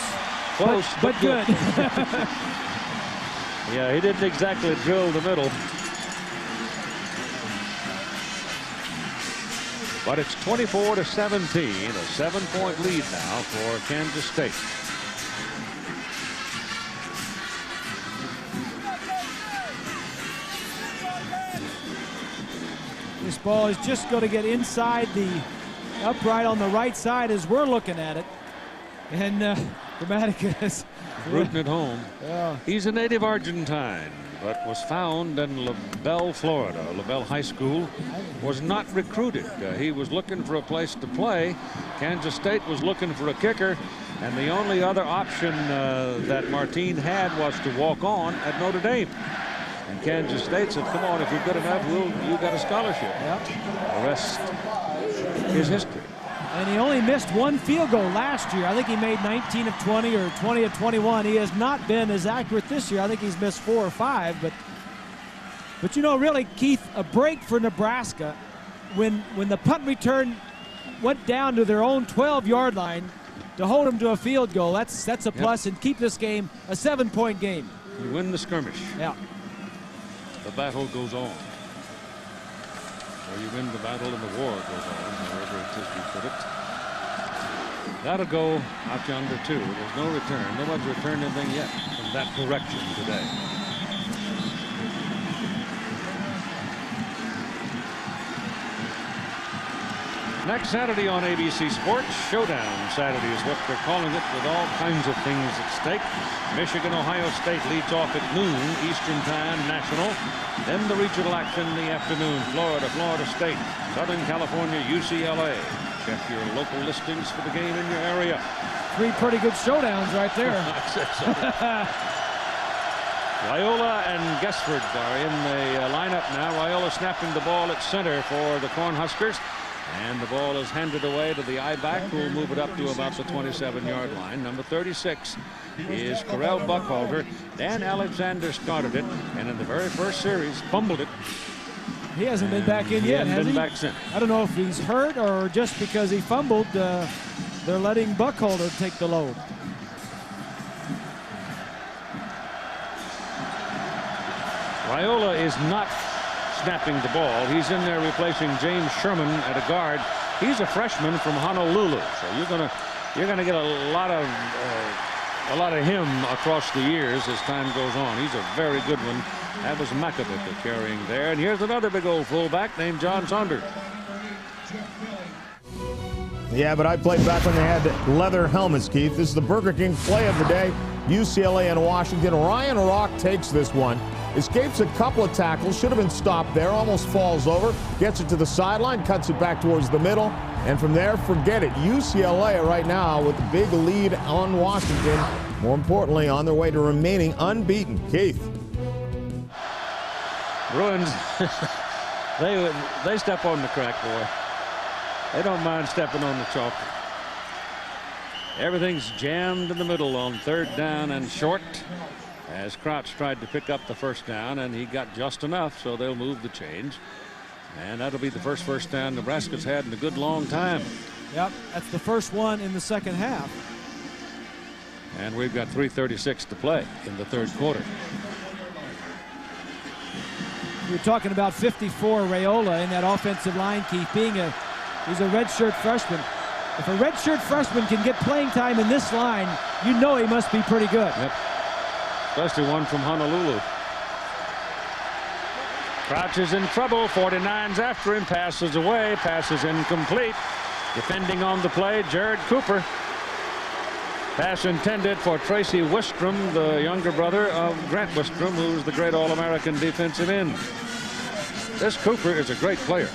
but good. Yeah, he didn't exactly drill the middle. But it's 24-17, a 7-point lead now for Kansas State. This ball is just going to get inside the upright on the right side as we're looking at it. And Gramatica is rooting at home. Yeah. He's a native Argentine, but was found in LaBelle, Florida. LaBelle High School, was not recruited. He was looking for a place to play. Kansas State was looking for a kicker, and the only other option that Martin had was to walk on at Notre Dame. And Kansas State said, come on, if you're good enough, you got a scholarship. Yep. The rest is history. And he only missed 1 field goal last year. I think he made 19 of 20 or 20 of 21. He has not been as accurate this year. I think he's missed 4 or 5. But you know, really, Keith, a break for Nebraska when the punt return went down to their own 12-yard line to hold them to a field goal. That's a plus, and keep this game a 7-point game. You win the skirmish. Yeah. The battle goes on. Or you win the battle and the war goes on, however it is you put it. That'll go out yonder too. There's no return. Nobody's returned anything yet from that correction today. Next Saturday on ABC Sports, Showdown Saturday is what they're calling it, with all kinds of things at stake. Michigan, Ohio State leads off at noon Eastern Time National. Then the regional action in the afternoon. Florida, Florida State, Southern California, UCLA. Check your local listings for the game in your area. 3 pretty good showdowns right there. Loyola and Guessford are in the lineup now. Loyola snapping the ball at center for the Cornhuskers. And the ball is handed away to the I-back, who will move it up to about the 27-yard line. Number 36 is Correll Buckhalter. Dan Alexander started it, and in the very first series, fumbled it. He hasn't been back in yet, has he? Back since. I don't know if he's hurt or just because he fumbled. They're letting Buckholder take the load. Raiola is not snapping the ball. He's in there replacing James Sherman at a guard. He's a freshman from Honolulu, so you're gonna get a lot of him across the years as time goes on. He's a very good one. That was Makovic carrying there, and here's another big old fullback named John Saunders. Yeah, but I played back when they had leather helmets, Keith. This is the Burger King play of the day. UCLA and Washington. Ryan Rock takes this one. Escapes a couple of tackles. Should have been stopped there. Almost falls over. Gets it to the sideline. Cuts it back towards the middle. And from there, forget it. UCLA right now with a big lead on Washington. More importantly, on their way to remaining unbeaten. Keith. Bruins, they step on the crack, boy. They don't mind stepping on the chalk. Everything's jammed in the middle on 3rd down and short, as Crouch tried to pick up the first down, and he got just enough, so they'll move the change. And that'll be the first down Nebraska's had in a good long time. Yep, that's the first one in the second half. And we've got 3:36 to play in the 3rd quarter. You're talking about 54 Raiola in that offensive line, Keith, he's a redshirt freshman. If a redshirt freshman can get playing time in this line, you know he must be pretty good. Yep. Especially one from Honolulu. Crouch is in trouble. 49's after him. Passes away. Passes incomplete. Defending on the play, Jared Cooper. Pass intended for Tracy Wistrom, the younger brother of Grant Wistrom, who's the great All-American defensive end. This Cooper is a great player.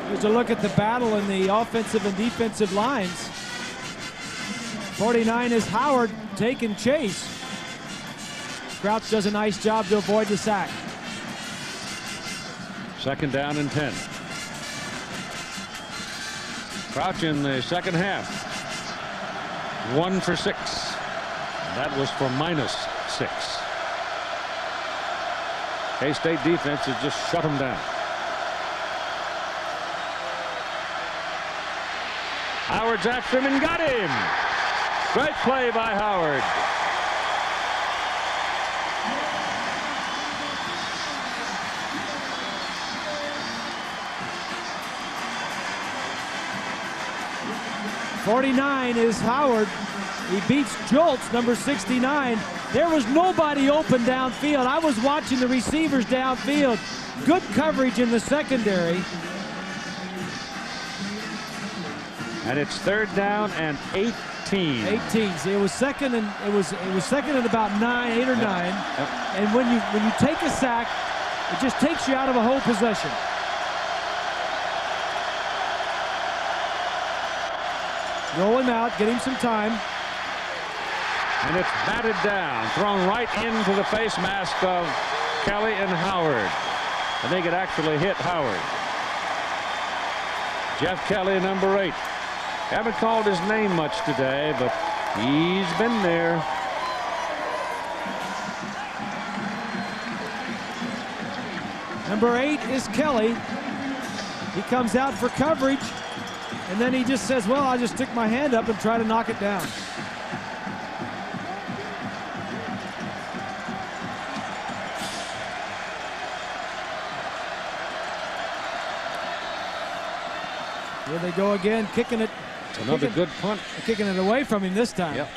Here's a look at the battle in the offensive and defensive lines. 49 is Howard taking chase. Crouch does a nice job to avoid the sack. 2nd down and 10. Crouch in the second half. 1 for 6. That was for -6. K-State defense has just shut him down. Howard's after him and got him. Great play by Howard. .49 is Howard. He beats Joltz, number 69. There was nobody open downfield. I was watching the receivers downfield. Good coverage in the secondary. And it's 3rd down and 18. 18. See, it was second and it was second and about 8 or 9. Yep. And when you take a sack, it just takes you out of a whole possession. Roll him out, get him some time. And it's batted down, thrown right into the face mask of Kelly and Howard. I think it actually hit Howard. Jeff Kelly, number 8. Haven't called his name much today, but he's been there. Number 8 is Kelly. He comes out for coverage, and then he just says, well, I'll just stick my hand up and try to knock it down. Here they go again, kicking it. It's another good punt. Kicking it away from him this time. Yep.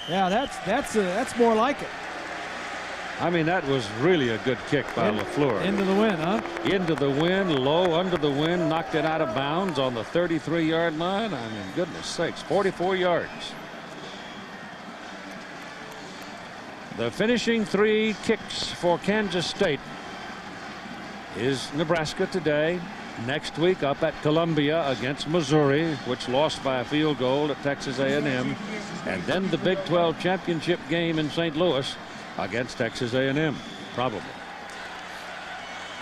Yeah, that's more like it. I mean, that was really a good kick by LaFleur. Into the wind, huh? Into the wind, low under the wind, knocked it out of bounds on the 33-yard line. I mean, goodness sakes, 44 yards. The finishing 3 kicks for Kansas State is Nebraska today. Next week up at Columbia against Missouri, which lost by a field goal at Texas A&M. And then the Big 12 championship game in St. Louis against Texas A&M, probably.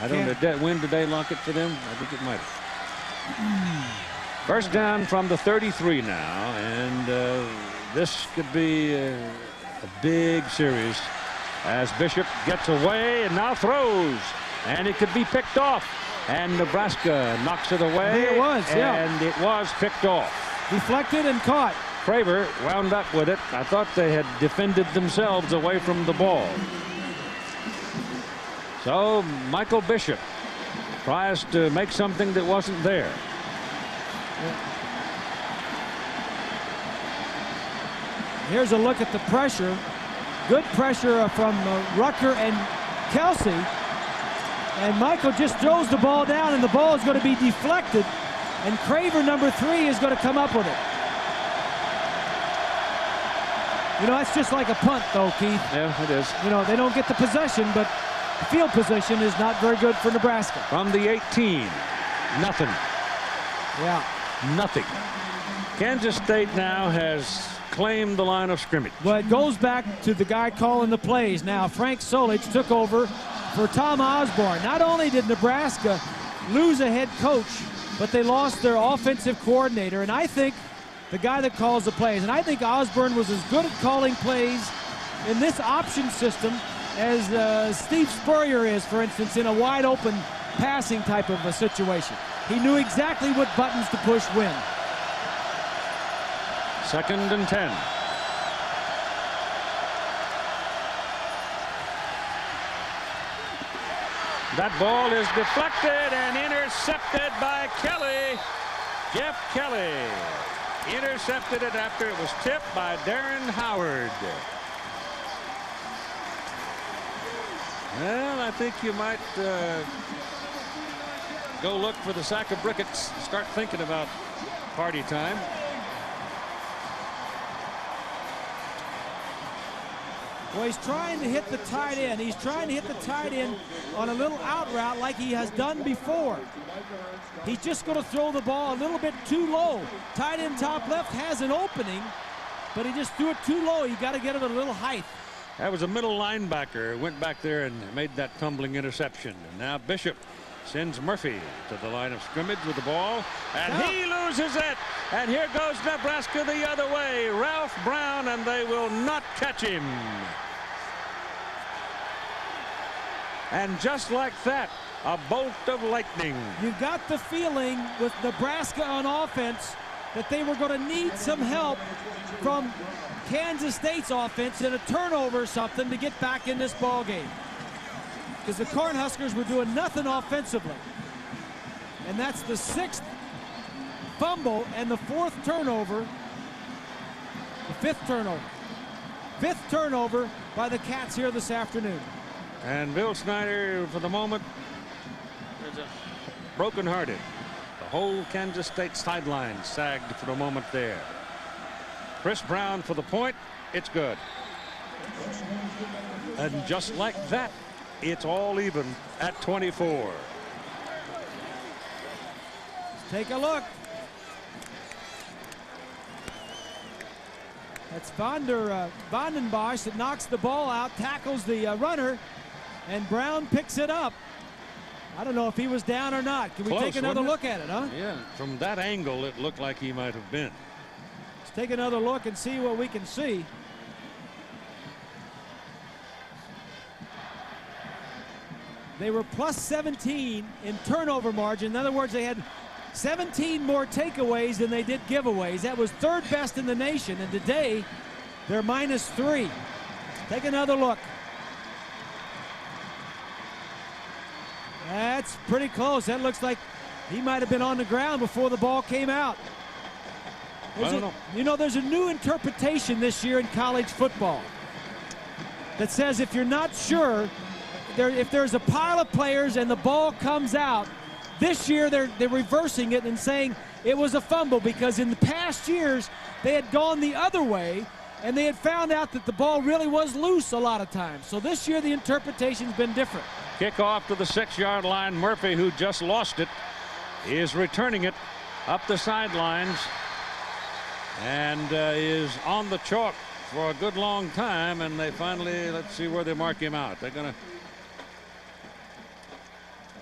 I don't know, when did they lock it for them? I think it might have. First down from the 33 now, and this could be a big series as Bishop gets away and now throws. And it could be picked off. And Nebraska knocks it away. It was, yeah. And it was picked off. Deflected and caught. Craver wound up with it. I thought they had defended themselves away from the ball. So Michael Bishop tries to make something that wasn't there. Here's a look at the pressure. Good pressure from Rucker and Kelsey. And Michael just throws the ball down, and the ball is going to be deflected. And Craver, number 3, is going to come up with it. You know, that's just like a punt, though, Keith. Yeah, it is. You know, they don't get the possession, but field position is not very good for Nebraska. From the 18, nothing. Yeah. Nothing. Kansas State now has claimed the line of scrimmage. Well, it goes back to the guy calling the plays. Now, Frank Solich took over for Tom Osborne. Not only did Nebraska lose a head coach, but they lost their offensive coordinator. And I think the guy that calls the plays, and I think Osborne was as good at calling plays in this option system as Steve Spurrier is, for instance, in a wide open passing type of a situation. He knew exactly what buttons to push when. 2nd and 10. That ball is deflected and intercepted by Kelly. Jeff Kelly intercepted it after it was tipped by Darren Howard. Well, I think you might go look for the sack of briquettes. Start thinking about party time. Well, he's trying to hit the tight end. He's trying to hit the tight end on a little out route like he has done before. He's just going to throw the ball a little bit too low. Tight end top left has an opening, but he just threw it too low. You got to get it a little height. That was a middle linebacker. Went back there and made that tumbling interception. And now Bishop sends Murphy to the line of scrimmage with the ball. And he loses it. And here goes Nebraska the other way. Ralph Brown, and they will not catch him. And just like that, a bolt of lightning. You got the feeling with Nebraska on offense that they were going to need some help from Kansas State's offense in a turnover or something to get back in this ball game. Because the Cornhuskers were doing nothing offensively. And that's the 6th fumble and the 4th turnover. The 5th turnover. 5th turnover by the Cats here this afternoon. And Bill Snyder, for the moment, is brokenhearted. The whole Kansas State sideline sagged for a moment there. Chris Brown for the point. It's good. And just like that, it's all even at 24. Let's take a look. That's Vandenbosch that knocks the ball out, tackles the runner, and Brown picks it up. I don't know if he was down or not. Can we take another look at it, huh? Yeah, from that angle, it looked like he might have been. Let's take another look and see what we can see. They were plus 17 in turnover margin. In other words, they had 17 more takeaways than they did giveaways. That was 3rd best in the nation, and today they're minus 3. Take another look. That's pretty close. That looks like he might have been on the ground before the ball came out. I don't know. You know, there's a new interpretation this year in college football that says if you're not sure, if there's a pile of players and the ball comes out, this year they're reversing it and saying it was a fumble, because in the past years they had gone the other way and they had found out that the ball really was loose a lot of times. So this year the interpretation's been different. Kickoff to the 6-yard line. Murphy, who just lost it, is returning it up the sidelines and is on the chalk for a good long time, and they finally, let's see where they mark him out. They're going to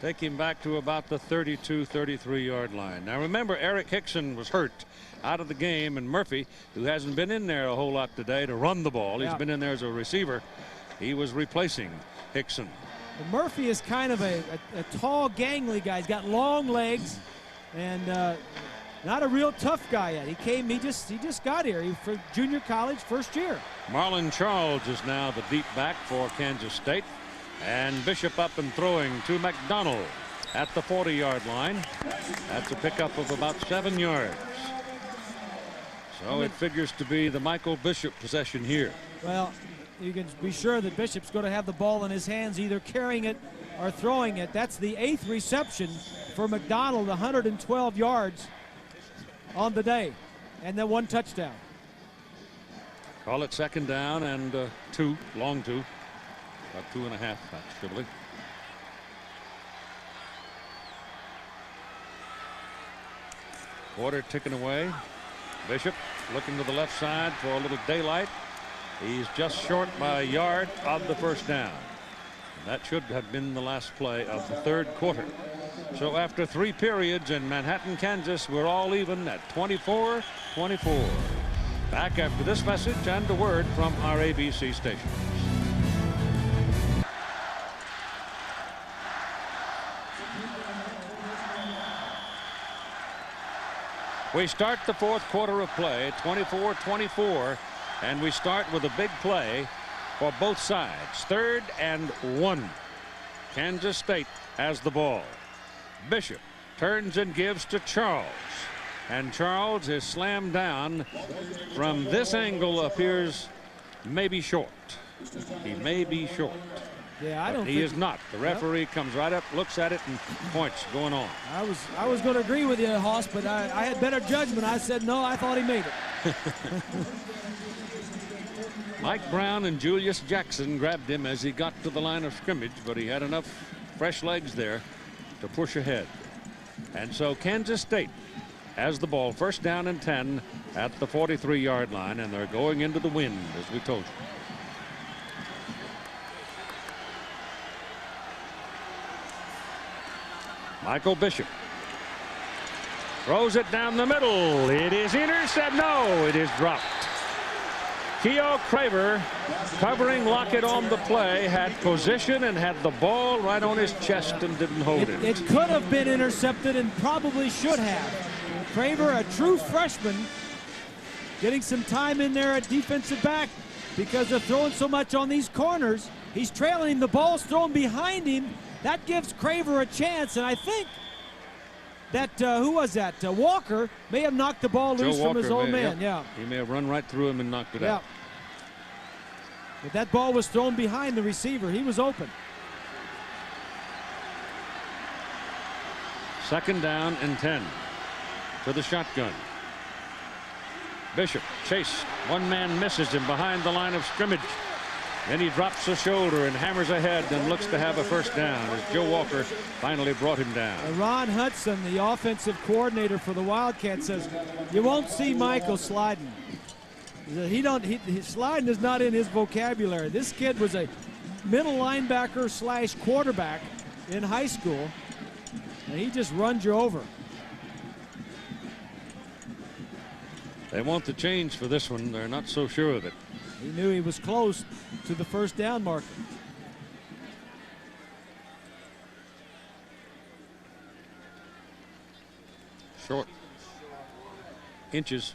take him back to about the 32-33-yard line. Now remember, Eric Hickson was hurt, out of the game, and Murphy, who hasn't been in there a whole lot today to run the ball, he's been in there as a receiver, he was replacing Hickson. Murphy is kind of a tall, gangly guy. He's got long legs and not a real tough guy yet. He just got here. He for junior college, first year. Marlon Charles is now the deep back for Kansas State. And Bishop up and throwing to McDonald at the 40-yard line. That's a pickup of about 7 yards. So it figures to be the Michael Bishop possession here. Well, you can be sure that Bishop's going to have the ball in his hands, either carrying it or throwing it. That's the 8th reception for McDonald, 112 yards on the day, and then 1 touchdown. Call it 2nd down and 2, long 2, about 2.5 actually. Quarter ticking away. Bishop looking to the left side for a little daylight. He's just short by a yard of the first down. And that should have been the last play of the 3rd quarter. So after 3 periods in Manhattan, Kansas, we're all even at 24-24. Back after this message and a word from our ABC stations. We start the 4th quarter of play, 24-24, and we start with a big play for both sides. 3rd and 1. Kansas State has the ball. Bishop turns and gives to Charles, and Charles is slammed down. From this angle appears maybe short. He may be short. Yeah, I don't think he is not. The referee comes right up, looks at it, and points. Going on. I was going to agree with you, Hoss, but I had better judgment. I said no. I thought he made it. Mike Brown and Julius Jackson grabbed him as he got to the line of scrimmage, but he had enough fresh legs there to push ahead. And so Kansas State has the ball, 1st down and 10 at the 43-yard line, and they're going into the wind, as we told you. Michael Bishop throws it down the middle. It is intercepted. No, it is dropped. Keo Craver, covering Lockett on the play, had position and had the ball right on his chest and didn't hold it. It could have been intercepted and probably should have. Craver, a true freshman, getting some time in there at defensive back because they're throwing so much on these corners. He's trailing. The ball's thrown behind him. That gives Craver a chance, and I think that who was that? Walker may have knocked the ball loose from his old man. Yeah, he may have run right through him and knocked it out. But that ball was thrown behind the receiver. He was open. 2nd down and 10 to the shotgun. Bishop chased. One man misses him behind the line of scrimmage. Then he drops a shoulder and hammers ahead and looks to have a 1st down as Joe Walker finally brought him down. Ron Hudson, the offensive coordinator for the Wildcats, says you won't see Michael sliding. Sliding is not in his vocabulary. This kid was a middle linebacker / quarterback in high school, and he just runs you over. They want the change for this one. They're not so sure of it. He knew he was close to the 1st down marker. Short. Inches.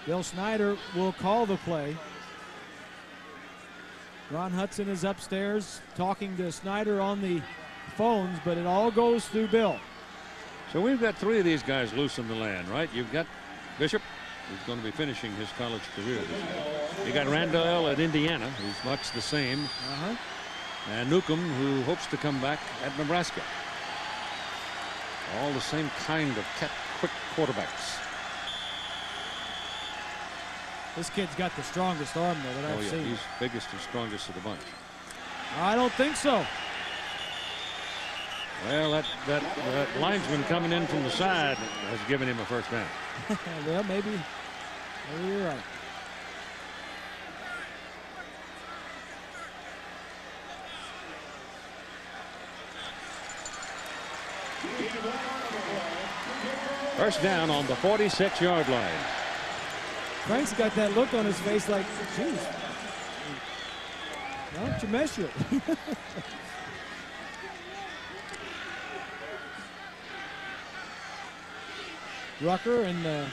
Bill Snyder will call the play. Ron Hudson is upstairs talking to Snyder on the phones, but it all goes through Bill. So we've got 3 of these guys loose in the land, right? You've got Bishop, who's going to be finishing his college career this year. You got Randall at Indiana, who's much the same. And Newcomb, who hopes to come back at Nebraska. All the same kind of quick quarterbacks. This kid's got the strongest arm, though, that I've seen. He's biggest and strongest of the bunch. I don't think so. Well, that linesman coming in from the side has given him a 1st down. Well, maybe you're right. First down on the 46-yard line. Frank's got that look on his face like, geez, why don't you measure it? Rucker and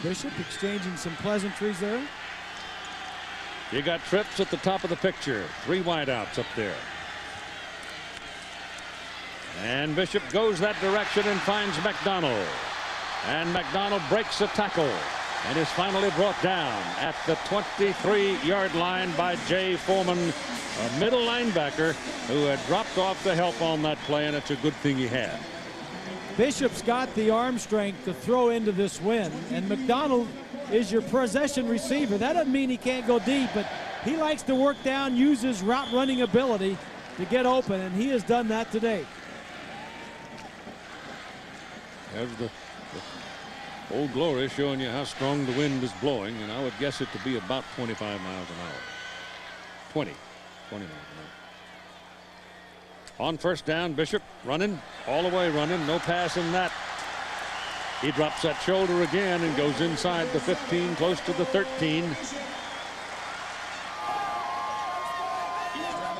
Bishop exchanging some pleasantries there. You got trips at the top of the picture. 3 wideouts up there. And Bishop goes that direction and finds McDonald. And McDonald breaks a tackle and is finally brought down at the 23-yard line by Jay Foreman, a middle linebacker who had dropped off to help on that play, and it's a good thing he had. Bishop's got the arm strength to throw into this win, and McDonald is your possession receiver. That doesn't mean he can't go deep, but he likes to work down, use his route running ability to get open, and he has done that today. There's the Old Glory showing you how strong the wind is blowing, and I would guess it to be about 25 miles an hour. 20 miles an hour. On first down, Bishop running, all the way running, no pass in that. He drops that shoulder again and goes inside the 15, close to the 13.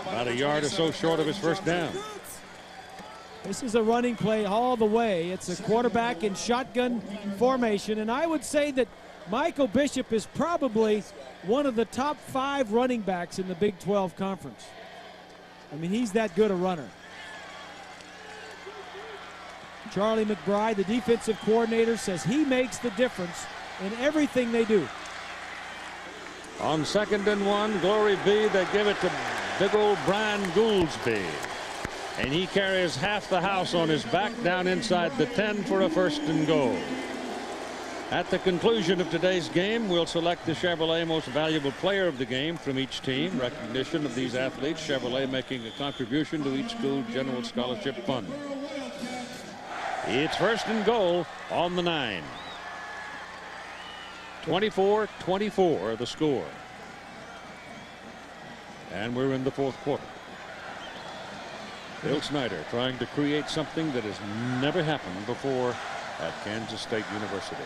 About a yard or so short of his first down. This is a running play all the way. It's a quarterback in shotgun formation, and I would say that Michael Bishop is probably one of the top 5 running backs in the Big 12 Conference. I mean, he's that good a runner. Charlie McBride, the defensive coordinator, says he makes the difference in everything they do. On 2nd and 1, Glory B, they give it to big old Brian Gouldsby. And he carries half the house on his back down inside the 10 for a 1st and goal. At the conclusion of today's game, we'll select the Chevrolet Most Valuable Player of the game from each team. Recognition of these athletes, Chevrolet making a contribution to each school general scholarship fund. It's 1st and goal on the 9. 24-24 the score. And we're in the 4th quarter. Bill Snyder trying to create something that has never happened before at Kansas State University.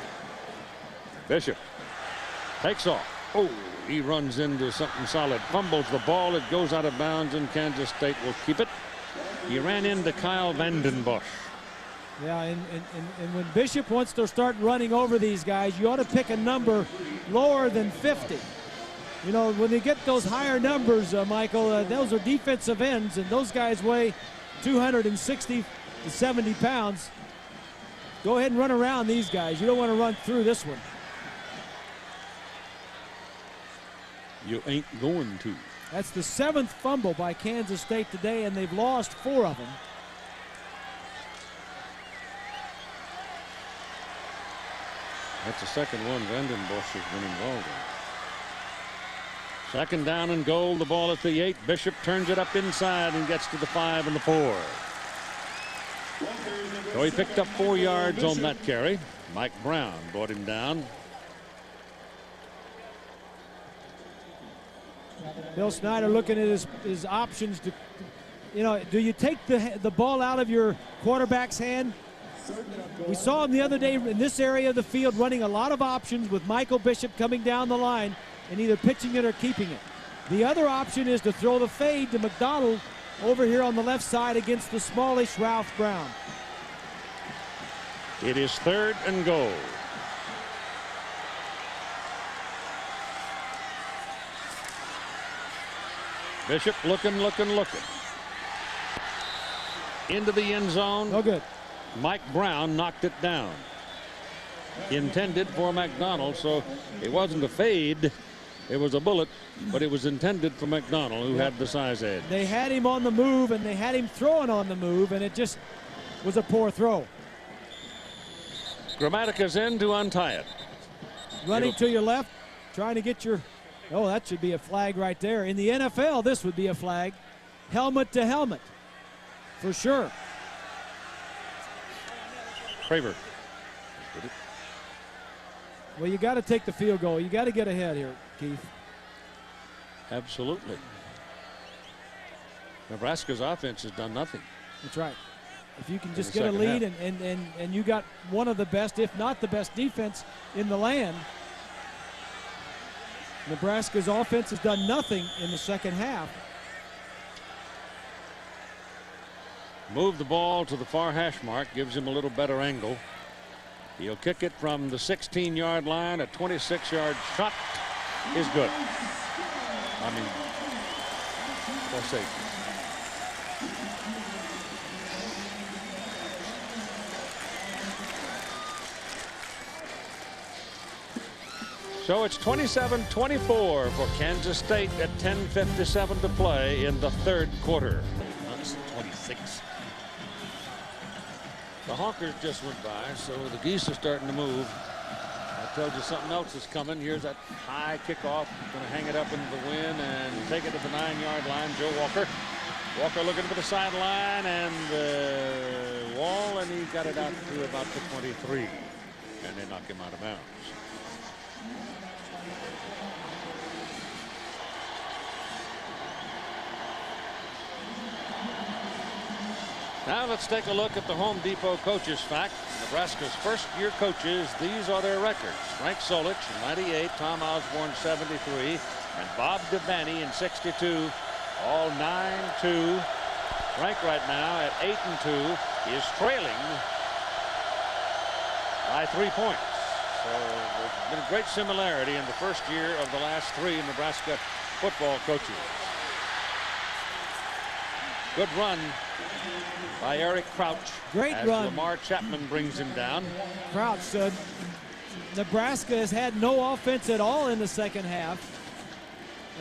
Bishop takes off. Oh, he runs into something solid, fumbles the ball. It goes out of bounds, and Kansas State will keep it. He ran into Kyle Vandenbosch. Yeah, and when Bishop wants to start running over these guys, you ought to pick a number lower than 50. You know, when they get those higher numbers, Michael, those are defensive ends, and those guys weigh 260 to 70 pounds. Go ahead and run around these guys. You don't want to run through this one. You ain't going to. That's the 7th fumble by Kansas State today, and they've lost 4 of them. That's the 2nd one Vandenbosch has been involved in. 2nd down and goal. The ball at the 8. Bishop turns it up inside and gets to the 5 and the 4. So he picked up 4 yards on that carry. Mike Brown brought him down. Bill Snyder looking at his options to, you know, do you take the ball out of your quarterback's hand? We saw him the other day in this area of the field running a lot of options with Michael Bishop coming down the line and either pitching it or keeping it. The other option is to throw the fade to McDonald over here on the left side against the smallish Ralph Brown. It is 3rd and goal. Bishop looking. Into the end zone. No good. Mike Brown knocked it down. Intended for McDonald, so it wasn't a fade. It was a bullet, but it was intended for McDonald, who had the size edge. They had him on the move, and they had him throwing on the move, and it just was a poor throw. Grammatica's in to untie it. Running to your left, trying to get your... Oh, that should be a flag right there. In the NFL, this would be a flag. Helmet to helmet, for sure. Craver. Well, you got to take the field goal. You got to get ahead here, Keith. Absolutely. Nebraska's offense has done nothing. That's right. If you can just get a lead and you got one of the best, if not the best defense in the land. Nebraska's offense has done nothing in the second half. Move the ball to the far hash mark, gives him a little better angle. He'll kick it from the 16-yard line. A 26-yard shot is good. I mean, let's see. So it's 27-24 for Kansas State at 10:57 to play in the third quarter. That's 26. The Hawkers just went by, so the Geese are starting to move. I told you something else is coming. Here's that high kickoff. Going to hang it up into the wind and take it to the 9-yard line. Joe Walker. Walker looking for the sideline and the wall, and he got it out to about the 23. And they knock him out of bounds. Now let's take a look at the Home Depot coaches fact. Nebraska's first-year coaches, these are their records. Frank Solich in 98, Tom Osborne 73, and Bob Devaney in 62, all 9-2. Frank right now at 8-2 is trailing by 3 points. So there's been a great similarity in the first year of the last 3 Nebraska football coaches. Good run by Eric Crouch. Great as run. Lamar Chapman brings him down. Crouch said Nebraska has had no offense at all in the second half.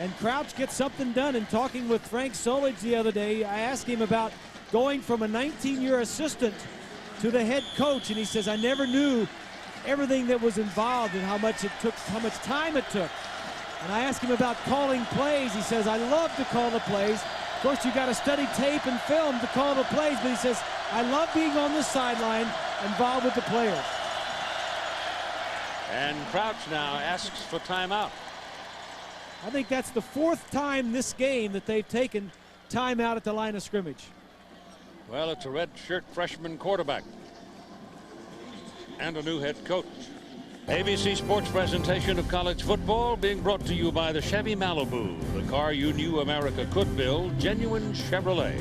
And Crouch gets something done. And talking with Frank Solich the other day, I asked him about going from a 19-year assistant to the head coach. And he says, I never knew everything that was involved and how much it took, how much time it took. And I asked him about calling plays. He says, I love to call the plays. Of course, you got to study tape and film to call the plays, but he says, I love being on the sideline involved with the players. And Crouch now asks for timeout. I think that's the 4th time this game that they've taken timeout at the line of scrimmage. Well, it's a red shirt freshman quarterback and a new head coach. ABC Sports presentation of college football being brought to you by the Chevy Malibu, the car you knew America could build, genuine Chevrolet.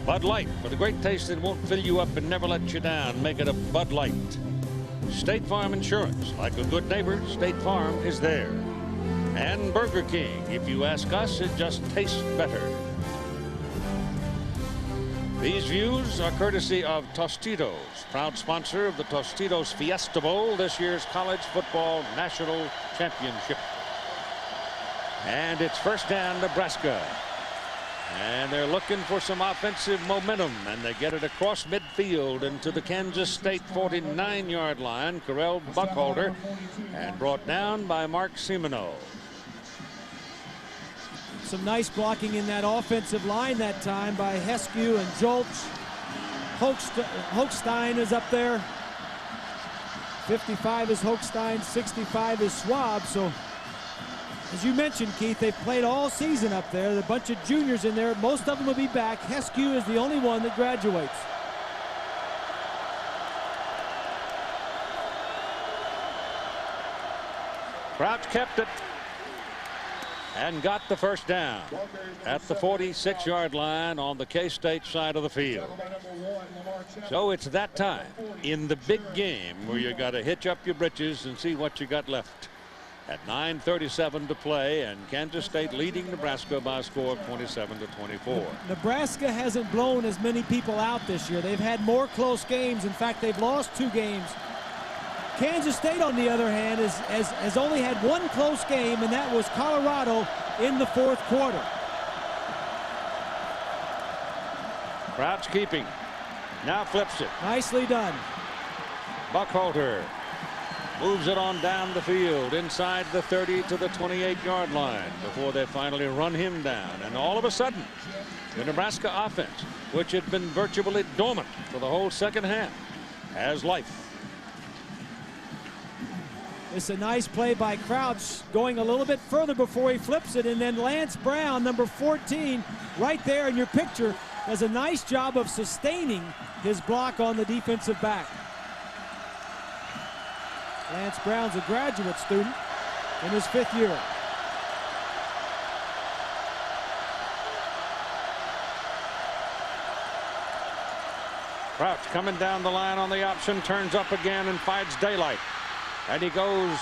Bud Light, for the great taste that won't fill you up and never let you down, make it a Bud Light. State Farm Insurance, like a good neighbor, State Farm is there. And Burger King, if you ask us, it just tastes better. These views are courtesy of Tostitos, proud sponsor of the Tostitos Fiesta Bowl, this year's college football national championship. And it's first down, Nebraska. And they're looking for some offensive momentum, and they get it across midfield into the Kansas State 49-yard line. Karel Buckhalter, and brought down by Mark Semino. Some nice blocking in that offensive line that time by Heskew and Jolch. Hochstein is up there. 55 is Hochstein, 65 is Schwab. So, as you mentioned, Keith, they've played all season up there. There's a bunch of juniors in there. Most of them will be back. Heskew is the only one that graduates. Crouch kept it and got the first down at the 46-yard line on the K-State side of the field. So it's that time in the big game where you got to hitch up your britches and see what you got left. At 9:37 to play, and Kansas State leading Nebraska by a score of 27-24. Nebraska hasn't blown as many people out this year. They've had more close games. In fact, they've lost 2 games. Kansas State, on the other hand, has only had 1 close game, and that was Colorado in the 4th quarter. Crouch keeping. Now flips it. Nicely done. Buckhalter moves it on down the field inside the 30 to the 28-yard line before they finally run him down. And all of a sudden, the Nebraska offense, which had been virtually dormant for the whole second half, has life. It's a nice play by Crouch, going a little bit further before he flips it, and then Lance Brown, number 14, right there in your picture, does a nice job of sustaining his block on the defensive back. Lance Brown's a graduate student in his 5th year. Crouch coming down the line on the option, turns up again and finds daylight. And he goes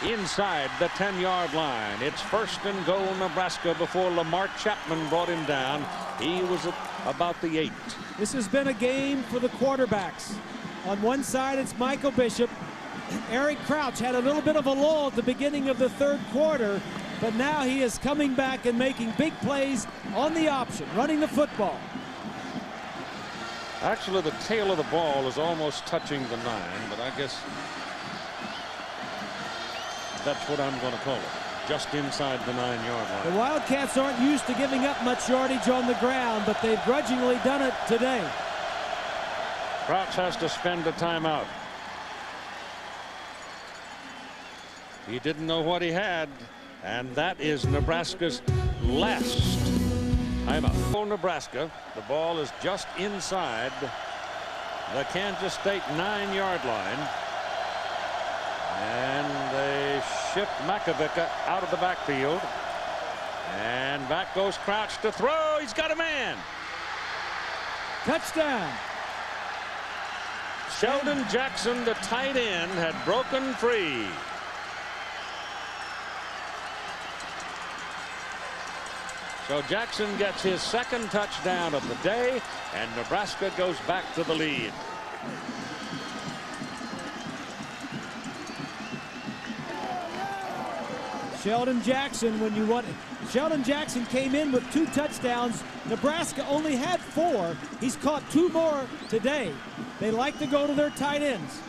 inside the 10-yard line. It's 1st and goal, Nebraska, before Lamar Chapman brought him down. He was at about the 8. This has been a game for the quarterbacks. On one side, it's Michael Bishop. Eric Crouch had a little bit of a lull at the beginning of the 3rd quarter, but now he is coming back and making big plays on the option, running the football. Actually, the tail of the ball is almost touching the 9, but I guess that's what I'm going to call it. Just inside the 9-yard line. The Wildcats aren't used to giving up much yardage on the ground, but they've grudgingly done it today. Crouch has to spend a timeout. He didn't know what he had, and that is Nebraska's last timeout. For Nebraska, the ball is just inside the Kansas State 9-yard line. And they shift Makovica out of the backfield. And back goes Crouch to throw. He's got a man. Touchdown. Sheldon Jackson, the tight end, had broken free. So Jackson gets his 2nd touchdown of the day, and Nebraska goes back to the lead. Sheldon Jackson, when you want it. Sheldon Jackson came in with 2 touchdowns. Nebraska only had 4. He's caught 2 more today. They like to go to their tight ends.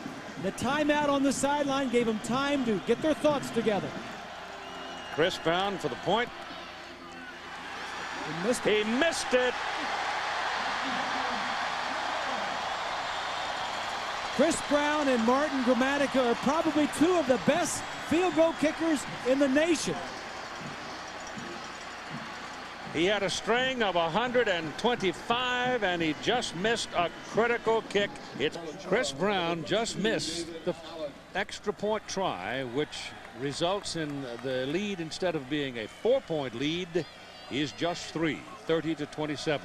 The timeout on the sideline gave them time to get their thoughts together. Chris Brown for the point. He missed it. Chris Brown and Martin Gramatica are probably 2 of the best field goal kickers in the nation. He had a string of 125, and he just missed a critical kick. It's Chris Brown just missed the extra point try, which results in the lead. Instead of being a 4-point lead, is just 3, 30-27,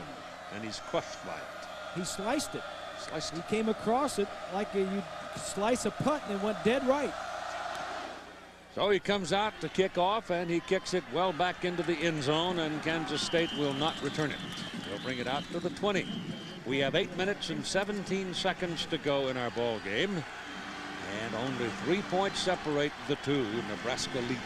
and he's crushed by it. He sliced it. Sliced it. He came across it like you slice a putt, and it went dead right. So he comes out to kick off, and he kicks it well back into the end zone, and Kansas State will not return it. They'll bring it out to the 20. We have 8 minutes and 17 seconds to go in our ball game, and only 3 points separate the 2. Nebraska leading.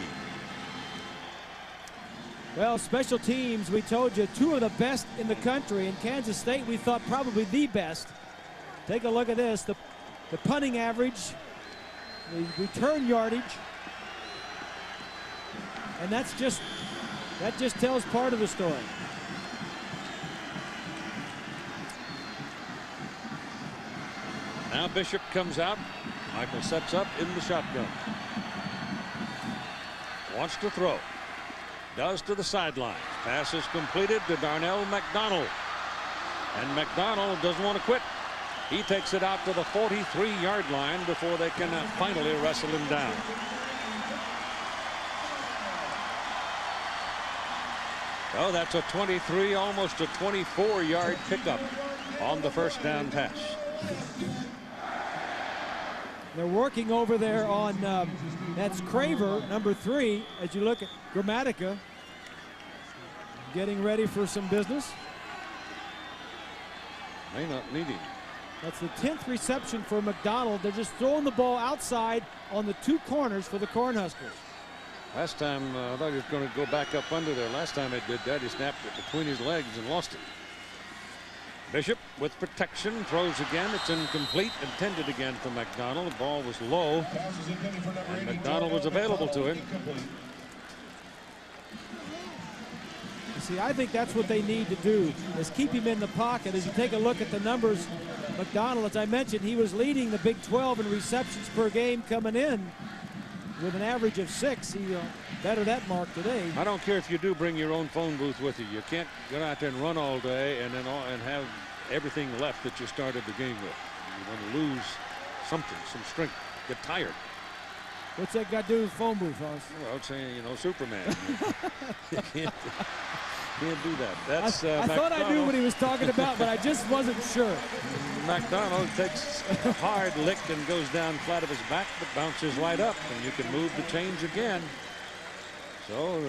Well, special teams, we told you, 2 of the best in the country. In Kansas State, we thought probably the best. Take a look at this. The punting average, the return yardage. And that just tells part of the story. Now Bishop comes out. Michael sets up in the shotgun. Wants to throw. Does to the sidelines. Pass is completed to Darnell McDonald. And McDonald doesn't want to quit. He takes it out to the 43-yard line before they can finally wrestle him down. So that's a 23, almost a 24-yard pickup on the 1st down pass. They're working over there on, that's Craver, number 3, as you look at Gramatica, getting ready for some business. May not need him. That's the 10th reception for McDonald. They're just throwing the ball outside on the 2 corners for the Cornhuskers. Last time, I thought he was going to go back up under there. Last time he did that, he snapped it between his legs and lost it. Bishop with protection throws again. It's incomplete. Intended again for McDonald. The ball was low, and McDonald was available to him. You see, I think that's what they need to do, is keep him in the pocket. As you take a look at the numbers, McDonald, as I mentioned, he was leading the Big 12 in receptions per game coming in. with an average of 6. He bettered that mark today. I don't care if you do bring your own phone booth with you. You can't get out there and run all day and then and have everything left that you started the game with. You're going to lose something, some strength, get tired. What's that got to do with phone booth, Hoss? Well, saying, you know, Superman. You can't do that. That's I thought I knew what he was talking about, but I just wasn't sure. McDonald takes a hard lick and goes down flat of his back, but bounces right up, and you can move the change again. So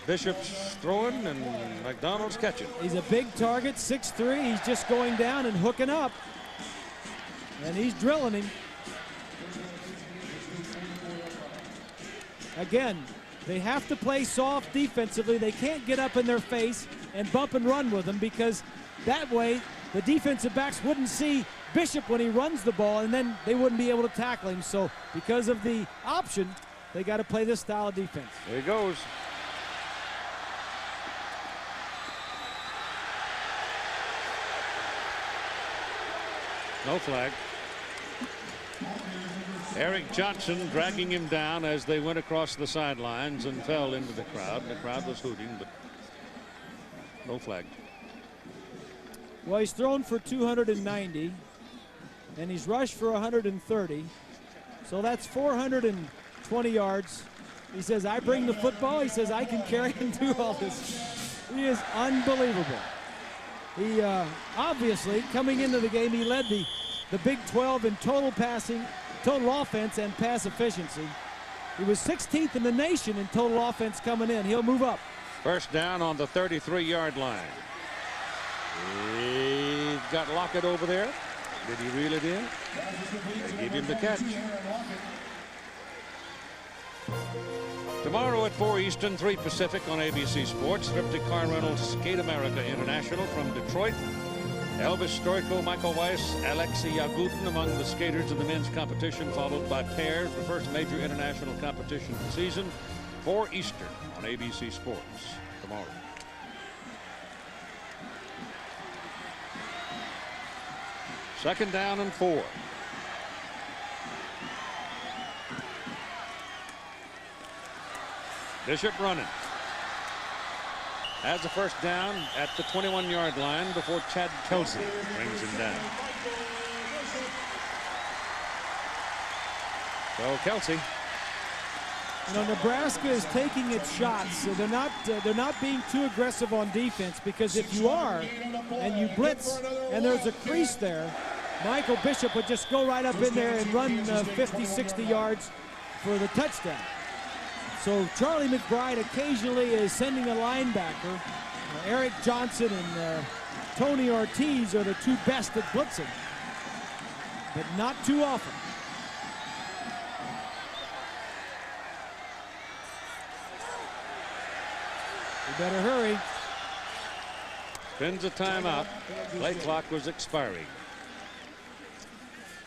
Bishop's throwing and McDonald's catching. He's a big target, 6'3". He's just going down and hooking up. And he's drilling him. Again, they have to play soft defensively. They can't get up in their face and bump and run with them, because that way the defensive backs wouldn't see Bishop when he runs the ball, and then they wouldn't be able to tackle him. So because of the option, they got to play this style of defense. There he goes. No flag. Eric Johnson dragging him down as they went across the sidelines and fell into the crowd. The crowd was hooting, but no flag. Well, he's thrown for 290, and he's rushed for 130. So that's 420 yards. He says, I bring the football. He says, I can carry and do all this. He is unbelievable. He obviously, coming into the game, he led the Big 12 in total passing, total offense, and pass efficiency. He was 16th in the nation in total offense coming in. He'll move up. First down on the 33-yard line. He's got Lockett over there. Did he reel it in? They give him the catch. Tomorrow at 4 Eastern, 3 Pacific on ABC Sports, Thrifty Car Rentals Skate America International from Detroit. Elvis Stoico, Michael Weiss, Alexei Yagudin among the skaters in the men's competition, followed by pairs, the first major international competition of the season. 4 Eastern on ABC Sports tomorrow. Second down and 4. Bishop running. Has the first down at the 21-yard line before Chad Kelsey brings him down. So Kelsey. You know, Nebraska is taking its shots, so they're not being too aggressive on defense, because if you are and you blitz and there's a crease there, Michael Bishop would just go right up in there and run 50, 60 yards for the touchdown. So Charlie McBride occasionally is sending a linebacker. Eric Johnson and Tony Ortiz are the 2 best at blitzing, but not too often. We better hurry. Spins a timeout. Play clock was expiring.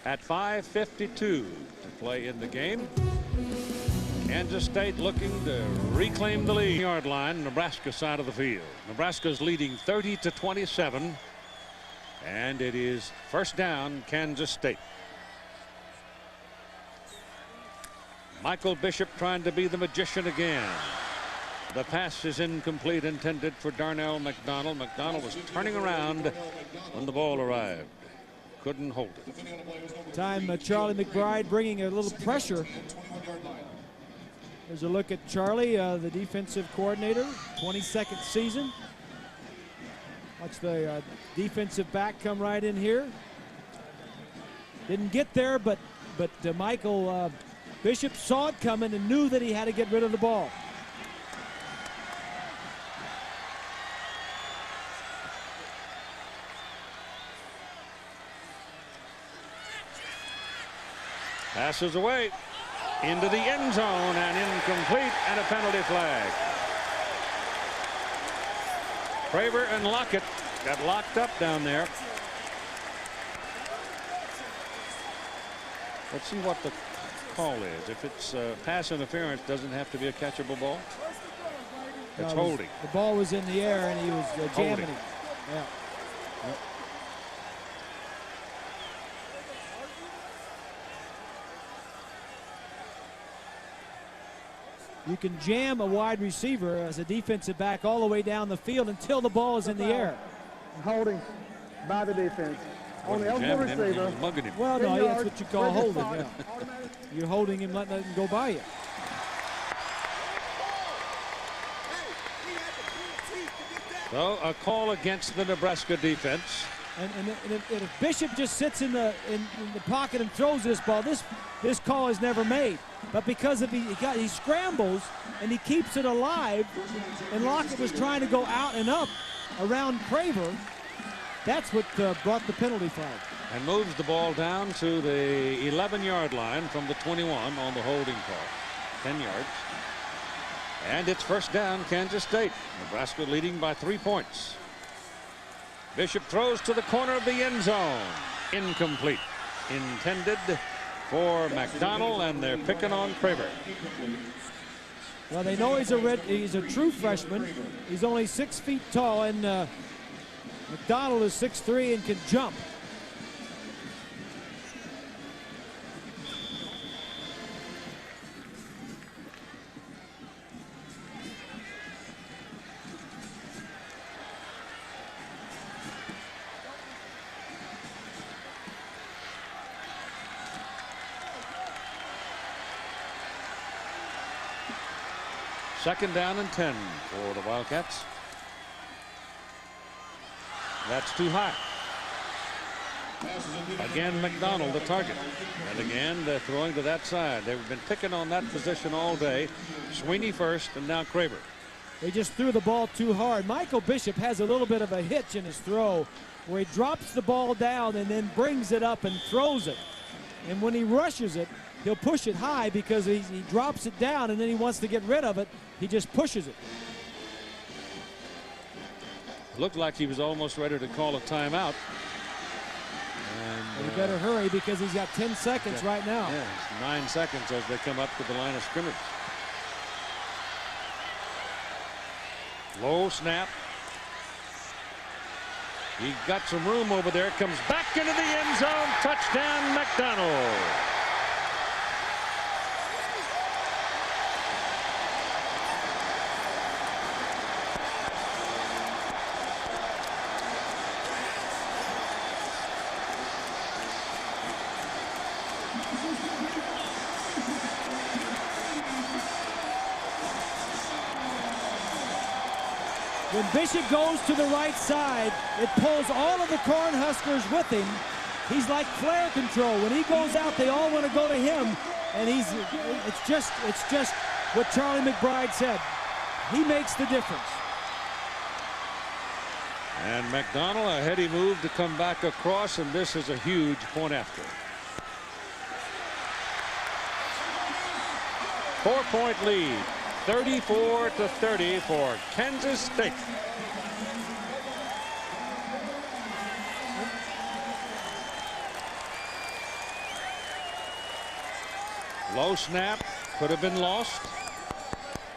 At 5:52 to play in the game. Kansas State looking to reclaim the lead. Yard line, Nebraska side of the field. Nebraska's leading 30-27, and it is first down, Kansas State. Michael Bishop trying to be the magician again. The pass is incomplete, intended for Darnell McDonald. McDonald was turning around when the ball arrived. Couldn't hold it. Time Charlie McBride bringing a little pressure. There's a look at Charlie, the defensive coordinator, 22nd season. Watch the defensive back come right in here. Didn't get there, but Michael Bishop saw it coming and knew that he had to get rid of the ball. Passes away into the end zone and incomplete, and a penalty flag. Craver and Lockett got locked up down there. Let's see what the call is. If it's pass interference, doesn't have to be a catchable ball. It's holding. The ball was in the air and he was jamming it. Yeah. Yep. You can jam a wide receiver as a defensive back all the way down the field until the ball is in the air. Holding by the defense. On the eligible receiver. Well, no, that's what you call holding. Yeah. You're holding him, letting him go by you. So a call against the Nebraska defense. And if Bishop just sits in the pocket and throws this ball, this call is never made. But because of he scrambles and he keeps it alive, and Lockett was trying to go out and up around Craver, that's what brought the penalty flag. And moves the ball down to the 11-yard line from the 21 on the holding call. 10 yards. And it's first down, Kansas State. Nebraska leading by 3 points. Bishop throws to the corner of the end zone. Incomplete. Intended for McDonald, and they're picking on Craver. Well, they know he's a true freshman. He's only 6 feet tall, and McDonald is 6'3" and can jump. Second down and 10 for the Wildcats. That's too high. Again, McDonald the target. And again, they're throwing to that side. They've been picking on that position all day. Sweeney first, and now Craver. They just threw the ball too hard. Michael Bishop has a little bit of a hitch in his throw where he drops the ball down and then brings it up and throws it. And when he rushes it, he'll push it high because he drops it down, and then he wants to get rid of it. He just pushes it. Looked like he was almost ready to call a timeout. And he better hurry because he's got 10 seconds right now. Yeah, it's 9 seconds as they come up to the line of scrimmage. Low snap. He got some room over there. Comes back into the end zone. Touchdown, McDonald. When Bishop goes to the right side, it pulls all of the Cornhuskers with him. He's like flare control. When he goes out, they all want to go to him, and it's just what Charlie McBride said. He makes the difference. And McDonald, a heady move to come back across, and this is a huge point after. 4-point lead. 34-30 for Kansas State. Low snap, could have been lost.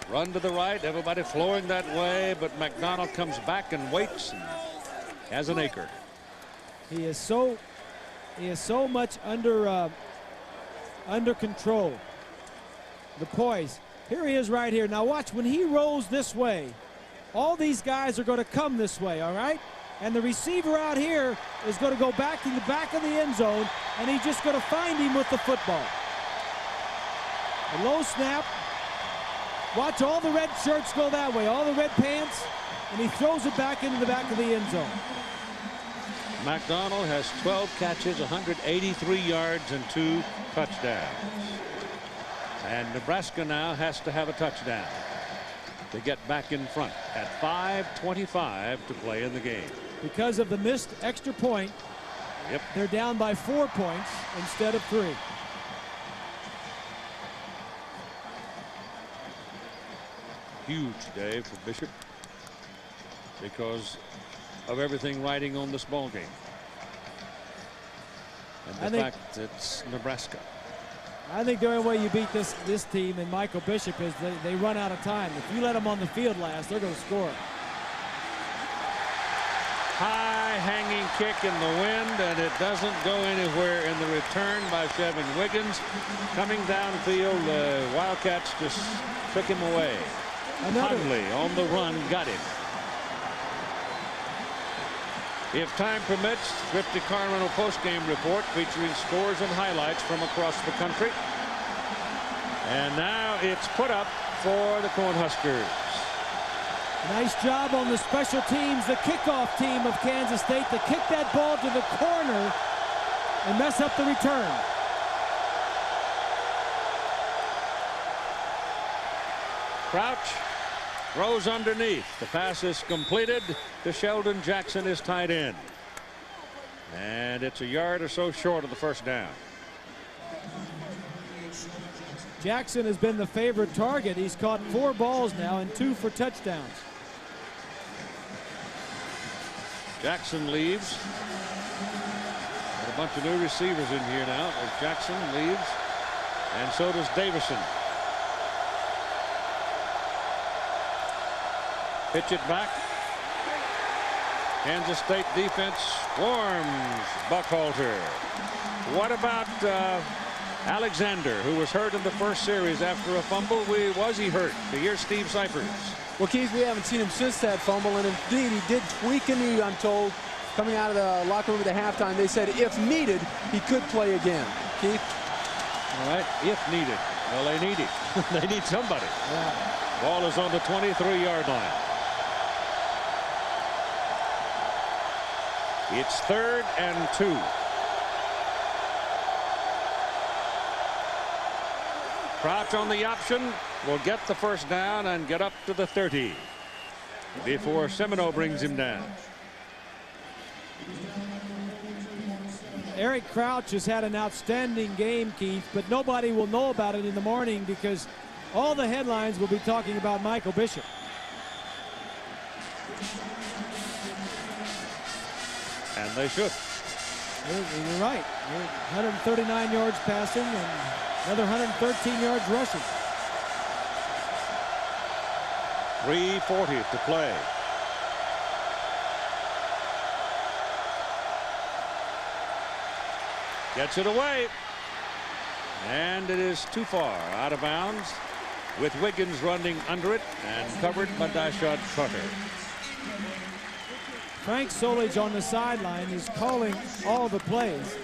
Run to the right, everybody flowing that way, but McDonald comes back and waits and has an acre. He is so much under control. The poise. Here he is right here. Now watch, when he rolls this way, all these guys are going to come this way, all right? And the receiver out here is going to go back to the back of the end zone, and he's just going to find him with the football. A low snap. Watch all the red shirts go that way, all the red pants, and he throws it back into the back of the end zone. McDonald has 12 catches, 183 yards, and 2 touchdowns. And Nebraska now has to have a touchdown to get back in front at 5:25 to play in the game. Because of the missed extra point, yep, they're down by 4 points instead of 3. Huge day for Bishop because of everything riding on this ball game. And the fact it's Nebraska. I think the only way you beat this team and Michael Bishop is they run out of time. If you let them on the field last, they're going to score. High high hanging kick in the wind, and it doesn't go anywhere in the return by Chevin Wiggins. Coming downfield, the Wildcats just took him away. Conley on the run got him. If time permits, Thrifty Carmino postgame report featuring scores and highlights from across the country. And now it's put up for the Cornhuskers. Nice job on the special teams, the kickoff team of Kansas State, to kick that ball to the corner and mess up the return. Crouch throws underneath. The pass is completed to Sheldon Jackson, his tight end. And it's a yard or so short of the first down. Jackson has been the favorite target. He's caught 4 balls now and 2 for touchdowns. Jackson leaves. Got a bunch of new receivers in here now as Jackson leaves. And so does Davison. Pitch it back. Kansas State defense swarms Buckhalter. What about Alexander, who was hurt in the first series after a fumble? Was he hurt? Here's Steve Cyphers. Well, Keith, we haven't seen him since that fumble, and indeed he did tweak a knee, I'm told, coming out of the locker room at the halftime. They said if needed, he could play again. Keith? All right, if needed. Well, they need it. They need somebody. Yeah. Ball is on the 23-yard line. It's 3rd and 2. Crouch on the option will get the first down and get up to the 30 before Semino brings him down. Eric Crouch has had an outstanding game, Keith, but nobody will know about it in the morning because all the headlines will be talking about Michael Bishop. And they should. You're right. 139 yards passing and another 113 yards rushing. 3:40 to play. Gets it away. And it is too far out of bounds with Wiggins running under it and covered by Dashad Carter. Frank Solich on the sideline is calling all the plays.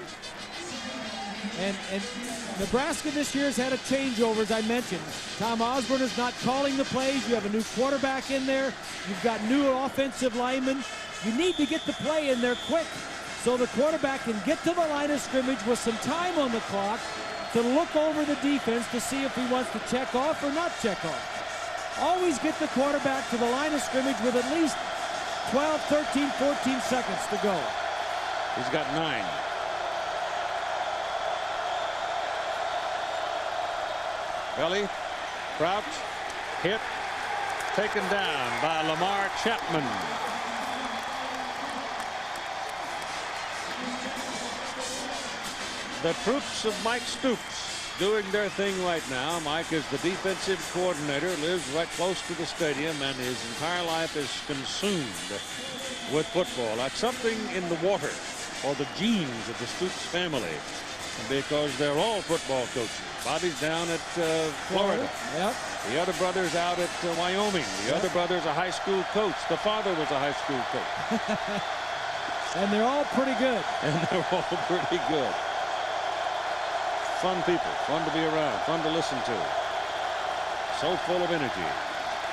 And Nebraska this year has had a changeover, as I mentioned. Tom Osborne is not calling the plays. You have a new quarterback in there. You've got new offensive linemen. You need to get the play in there quick so the quarterback can get to the line of scrimmage with some time on the clock to look over the defense to see if he wants to check off or not check off. Always get the quarterback to the line of scrimmage with at least 12, 13, 14 seconds to go. He's got 9. Belly, Crouch, hit, taken down by Lamar Chapman. The troops of Mike Stoops doing their thing right now. Mike is the defensive coordinator, lives right close to the stadium, and his entire life is consumed with football. That's something in the water, or the genes of the Stoops family, because they're all football coaches. Bobby's down at Florida. Yep. The other brother's out at Wyoming. The other brother's a high school coach. The father was a high school coach. And they're all pretty good. And they're all pretty good. Fun people, fun to be around, fun to listen to. So full of energy.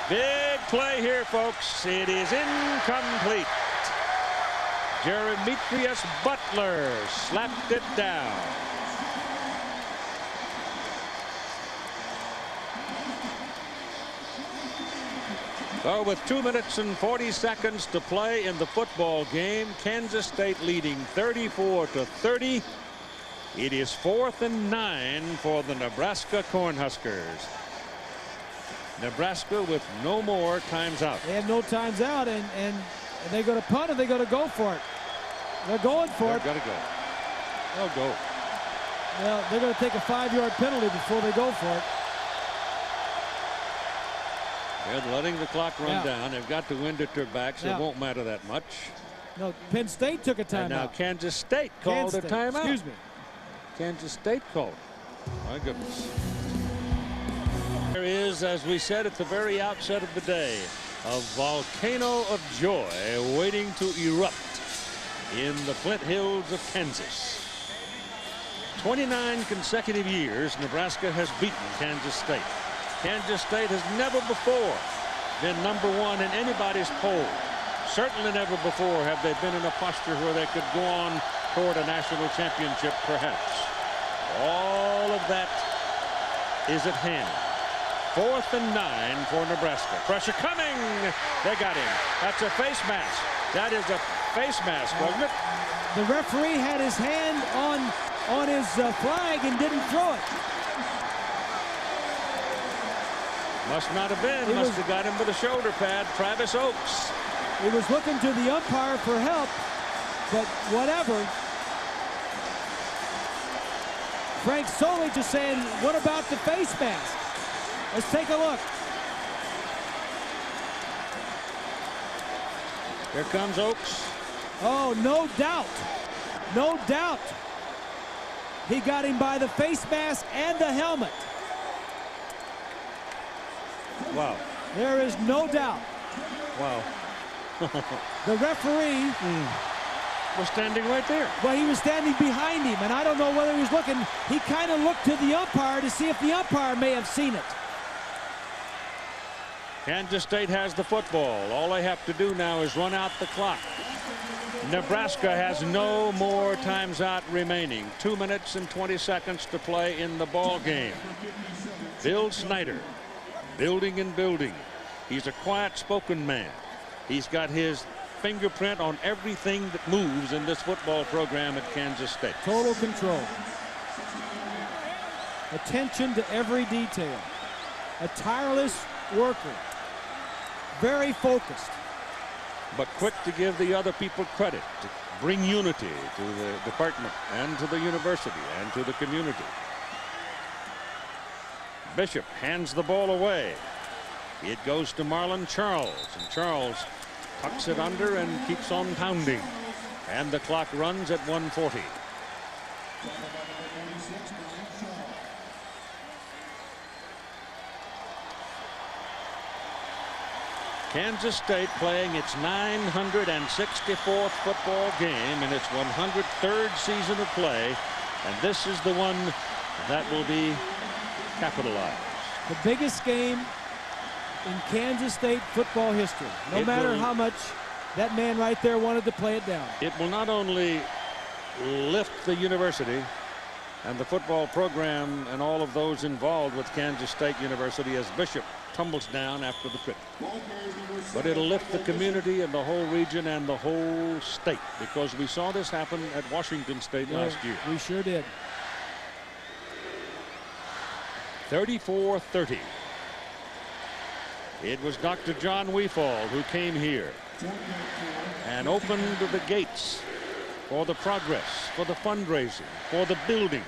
Big play here, folks. It is incomplete. Jeremetrius Butler slapped it down. So with 2 minutes and 40 seconds to play in the football game, Kansas State leading 34-30. It is 4th and 9 for the Nebraska Cornhuskers. Nebraska with no more times out. They have no times out, and they go to punt and they go to go for it. They're going for it. They've got to go. They'll go. Well, they're going to take a 5-yard penalty before they go for it. They're letting the clock run down. They've got the wind at their back, so it won't matter that much. No, Penn State took a timeout. And now Kansas State called a timeout. Excuse me. Kansas State called. My goodness. There is, as we said at the very outset of the day, a volcano of joy waiting to erupt in the Flint Hills of Kansas. 29 consecutive years, Nebraska has beaten Kansas State. Kansas State has never before been #1 in anybody's poll. Certainly never before have they been in a posture where they could go on toward a national championship, perhaps. All of that is at hand. 4th and 9 for Nebraska. Pressure coming. They got him. That's a face mask. That is a face mask, wasn't it? The referee had his hand on his flag and didn't throw it. Must not have been. Must have got him with a shoulder pad. Travis Oaks. He was looking to the umpire for help, but whatever. Frank Soley just saying, what about the face mask? Let's take a look. Here comes Oaks. Oh, no doubt. No doubt. He got him by the face mask and the helmet. Wow. There is no doubt. Wow. The referee was standing right there. Well, he was standing behind him, and I don't know whether he was looking. He kind of looked to the umpire to see if the umpire may have seen it. Kansas State has the football. All they have to do now is run out the clock. Nebraska has no more times out remaining. 2 minutes and 20 seconds to play in the ball game. Bill Snyder, building and building. He's a quiet-spoken man. He's got his fingerprint on everything that moves in this football program at Kansas State. Total control. Attention to every detail. A tireless worker. Very focused. But quick to give the other people credit, to bring unity to the department and to the university and to the community. Bishop hands the ball away. It goes to Marlon Charles, and Charles tucks it under and keeps on pounding. And the clock runs at 1:40. Kansas State playing its 964th football game in its 103rd season of play, and this is the one that will be capitalized. The biggest game in Kansas State football history. No matter how much that man right there wanted to play it down. It will not only lift the university and the football program and all of those involved with Kansas State University as Bishop tumbles down after the trip, but it'll lift the community and the whole region and the whole state, because we saw this happen at Washington State last year. We sure did. 34-30. It was Dr. John Weefald who came here and opened the gates for the progress, for the fundraising, for the building,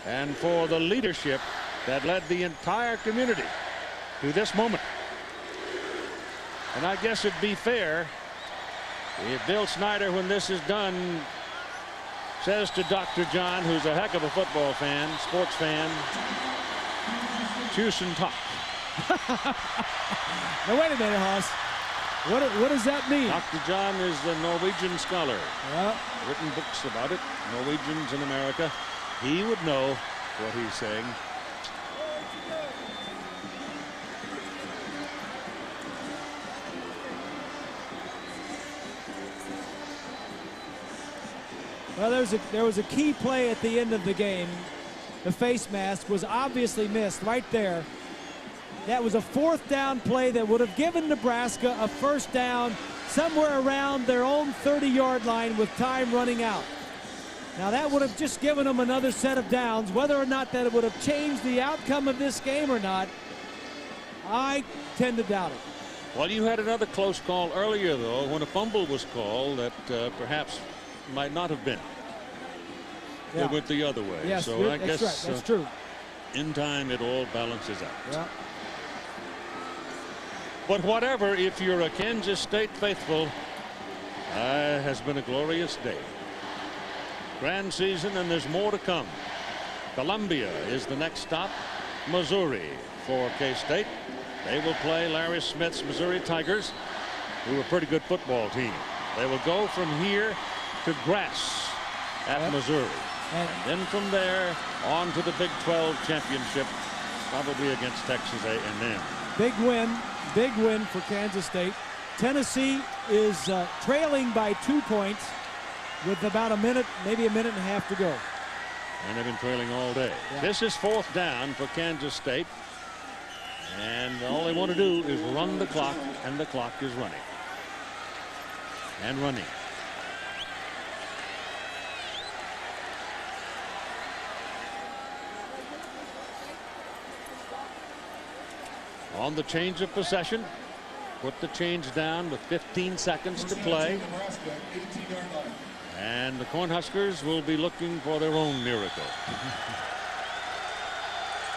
and for the leadership that led the entire community to this moment. And I guess it'd be fair if Bill Snyder, when this is done, says to Dr. John, who's a heck of a football fan, sports fan, "Tusen takk." Now wait a minute, Hoss. What does that mean? Dr. John is a Norwegian scholar. Yeah. Written books about it. Norwegians in America. He would know what he's saying. Well, there was a key play at the end of the game. The face mask was obviously missed right there. That was a 4th down play that would have given Nebraska a 1st down somewhere around their own 30-yard line with time running out. Now that would have just given them another set of downs. Whether or not that it would have changed the outcome of this game or not, I tend to doubt it. Well, you had another close call earlier, though, when a fumble was called that perhaps might not have been. Yeah. It went the other way. Yes, so I that's guess right. That's true. In time, it all balances out. Yeah. But whatever, if you're a Kansas State faithful Has been a glorious day. Grand season, and there's more to come. Columbia is the next stop. Missouri for K-State. They will play Larry Smith's Missouri Tigers, who are a pretty good football team. They will go from here to Grass at Missouri. And then from there on to the Big 12 championship, probably against Texas A&M. Big win for Kansas State. Tennessee is trailing by 2 points with about a minute, maybe a minute and a half to go. And they've been trailing all day. Yeah. This is 4th down for Kansas State. And all they want to do is run the clock, and the clock is running. And running. On the change of possession, put the change down with 15 seconds to play. And the Cornhuskers will be looking for their own miracle.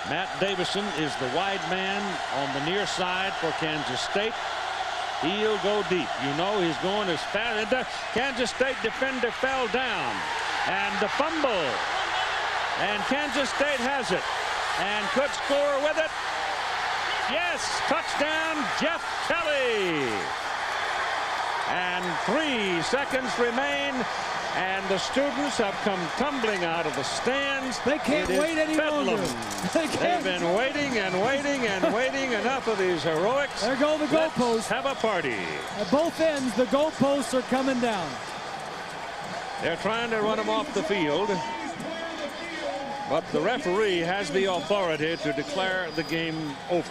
Matt Davison is the wide man on the near side for Kansas State. He'll go deep. You know he's going as fast. And the Kansas State defender fell down. And the fumble. And Kansas State has it. And could score with it. Yes, touchdown, Jeff Kelly. And 3 seconds remain, and the students have come tumbling out of the stands. They can't wait any longer. They've been waiting and waiting and waiting. Enough of these heroics. There go the goalposts. Have a party. At both ends, the goalposts are coming down. They're trying to run them off the field. But the referee has the authority to declare the game over.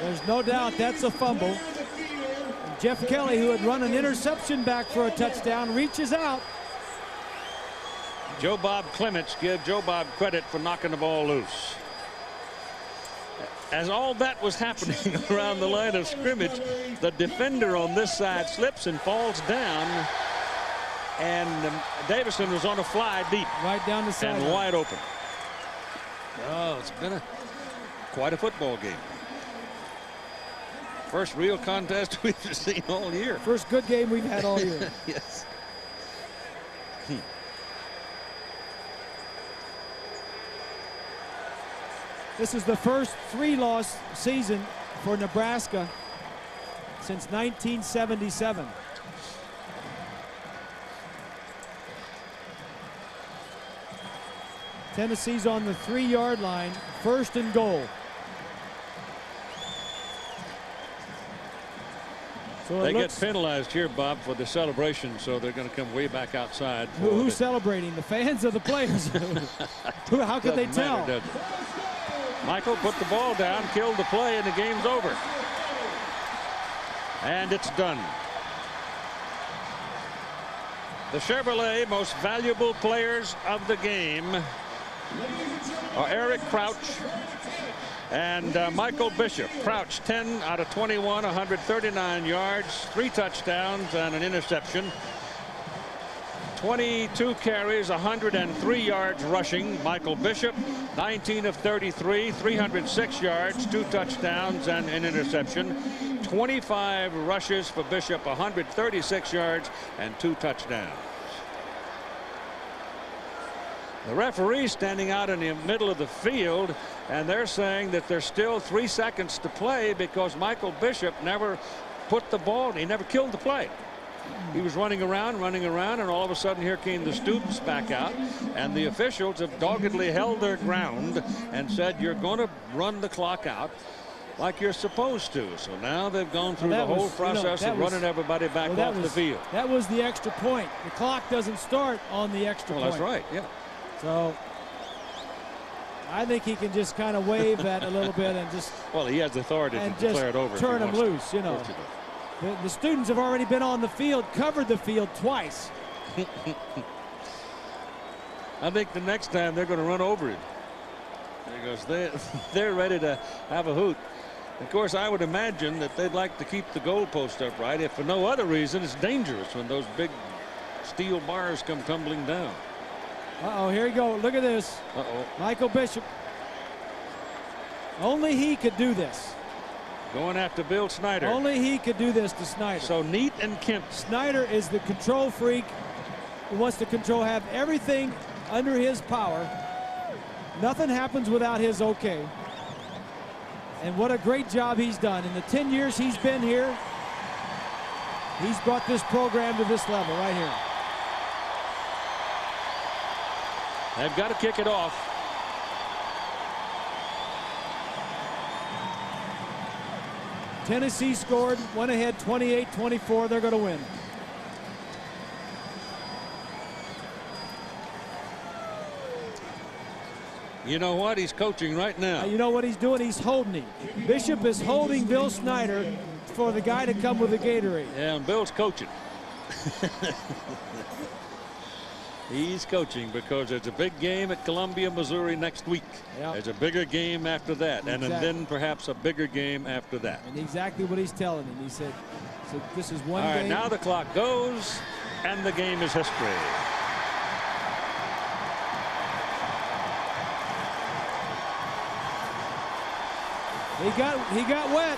There's no doubt that's a fumble. And Jeff Kelly, who had run an interception back for a touchdown, reaches out. Joe Bob Clements, give Joe Bob credit for knocking the ball loose. As all that was happening around the line of scrimmage, the defender on this side slips and falls down. And Davison was on a fly deep. Right down the side. And wide open. Oh, it's been quite a football game. First real contest we've seen all year. First good game we've had all year. Yes. This is the first 3-loss season for Nebraska since 1977. Tennessee's on the 3-yard line, 1st and goal. So they get penalized here, Bob, for the celebration, so they're going to come way back outside. Who's celebrating? The fans or the players? How could they tell? Matter, Michael put the ball down, killed the play, and the game's over. And it's done. The Chevrolet most valuable players of the game are Eric Crouch and Michael Bishop. Crouch 10 out of 21, 139 yards, 3 touchdowns and an interception. 22 carries, 103 yards rushing. Michael Bishop 19 of 33, 306 yards, 2 touchdowns and an interception. 25 rushes for Bishop, 136 yards and 2 touchdowns. The referee standing out in the middle of the field, and they're saying that there's still 3 seconds to play because Michael Bishop never put the ball, he never killed the play. He was running around, and all of a sudden here came the students back out, and the officials have doggedly held their ground and said you're going to run the clock out like you're supposed to. So now they've gone through the whole process of running everybody back off the field. That was the extra point. The clock doesn't start on the extra point. That's right, yeah. So I think he can just kind of wave that a little bit and just. Well, he has authority to declare it over. Turn him loose, you know. The students have already been on the field, covered the field twice. I think the next time they're going to run over him because they're ready to have a hoot. Of course, I would imagine that they'd like to keep the goalpost upright. If for no other reason, it's dangerous when those big steel bars come tumbling down. Uh-oh, here we go. Look at this. Uh-oh. Michael Bishop. Only he could do this. Going after Bill Snyder. Only he could do this to Snyder. So Neat and Kemp. Snyder is the control freak who wants to have everything under his power. Nothing happens without his okay. And what a great job he's done. In the 10 years he's been here, he's brought this program to this level right here. They've got to kick it off. Tennessee scored, went ahead 28-24. They're going to win. You know what? He's coaching right now. You know what he's doing? He's holding him. Bishop is holding Bill Snyder for the guy to come with the Gatorade. Yeah, and Bill's coaching. He's coaching because there's a big game at Columbia, Missouri next week. Yep. There's a bigger game after that, Exactly. and then perhaps a bigger game after that. And exactly what he's telling him. He said, this is one All right, game. now the clock goes, and the game is history. He got wet.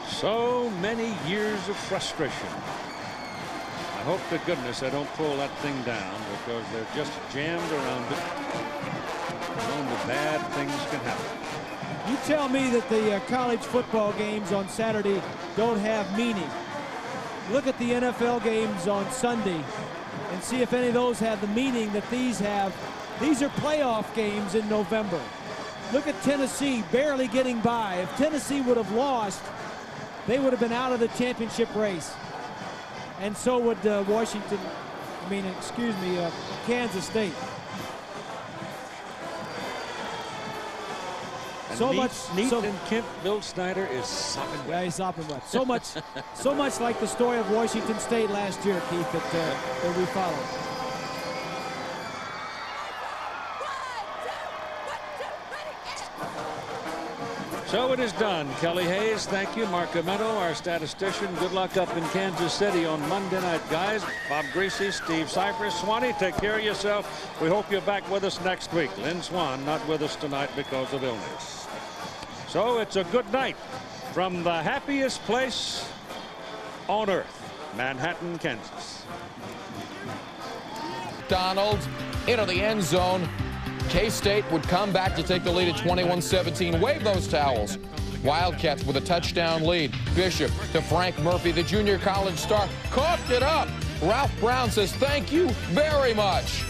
So many years of frustration. I hope to goodness I don't pull that thing down because they're just jammed around it. Only bad things can happen. You tell me that the college football games on Saturday don't have meaning. Look at the NFL games on Sunday and see if any of those have the meaning that these have. These are playoff games in November. Look at Tennessee barely getting by. If Tennessee would have lost, they would have been out of the championship race. And so would Kansas State. And Neat and Kemp, Bill Snyder is sopping wet. Yeah, he's sopping wet. So much like the story of Washington State last year, Keith, that we followed. So it is done. Kelly Hayes, thank you. Mark Amento, our statistician. Good luck up in Kansas City on Monday night, guys. Bob Greasy, Steve Cypress. Swanee, take care of yourself. We hope you're back with us next week. Lynn Swan not with us tonight because of illness. So it's a good night from the happiest place on earth, Manhattan, Kansas. Donald into the end zone. K-State would come back to take the lead at 21-17. Wave those towels. Wildcats with a touchdown lead. Bishop to Frank Murphy, the junior college star. Coughed it up. Ralph Brown says thank you very much.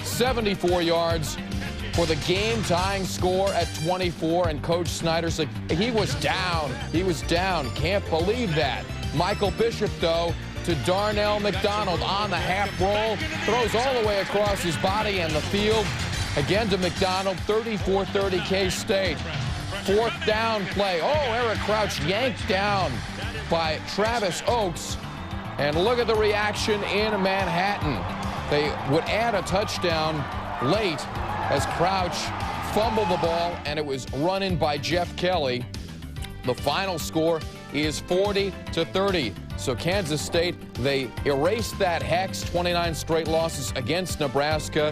74 yards for the game-tying score at 24. And Coach Snyder said he was down. He was down. Can't believe that. Michael Bishop, though, to Darnell McDonald on the half roll. Throws all the way across his body and the field. Again to McDonald, 34-30 K-State. Fourth down play. Oh, Eric Crouch yanked down by Travis Oakes. And look at the reaction in Manhattan. They would add a touchdown late as Crouch fumbled the ball, and it was run in by Jeff Kelly. The final score is 40-30. So Kansas State, they erased that hex, 29 straight losses against Nebraska.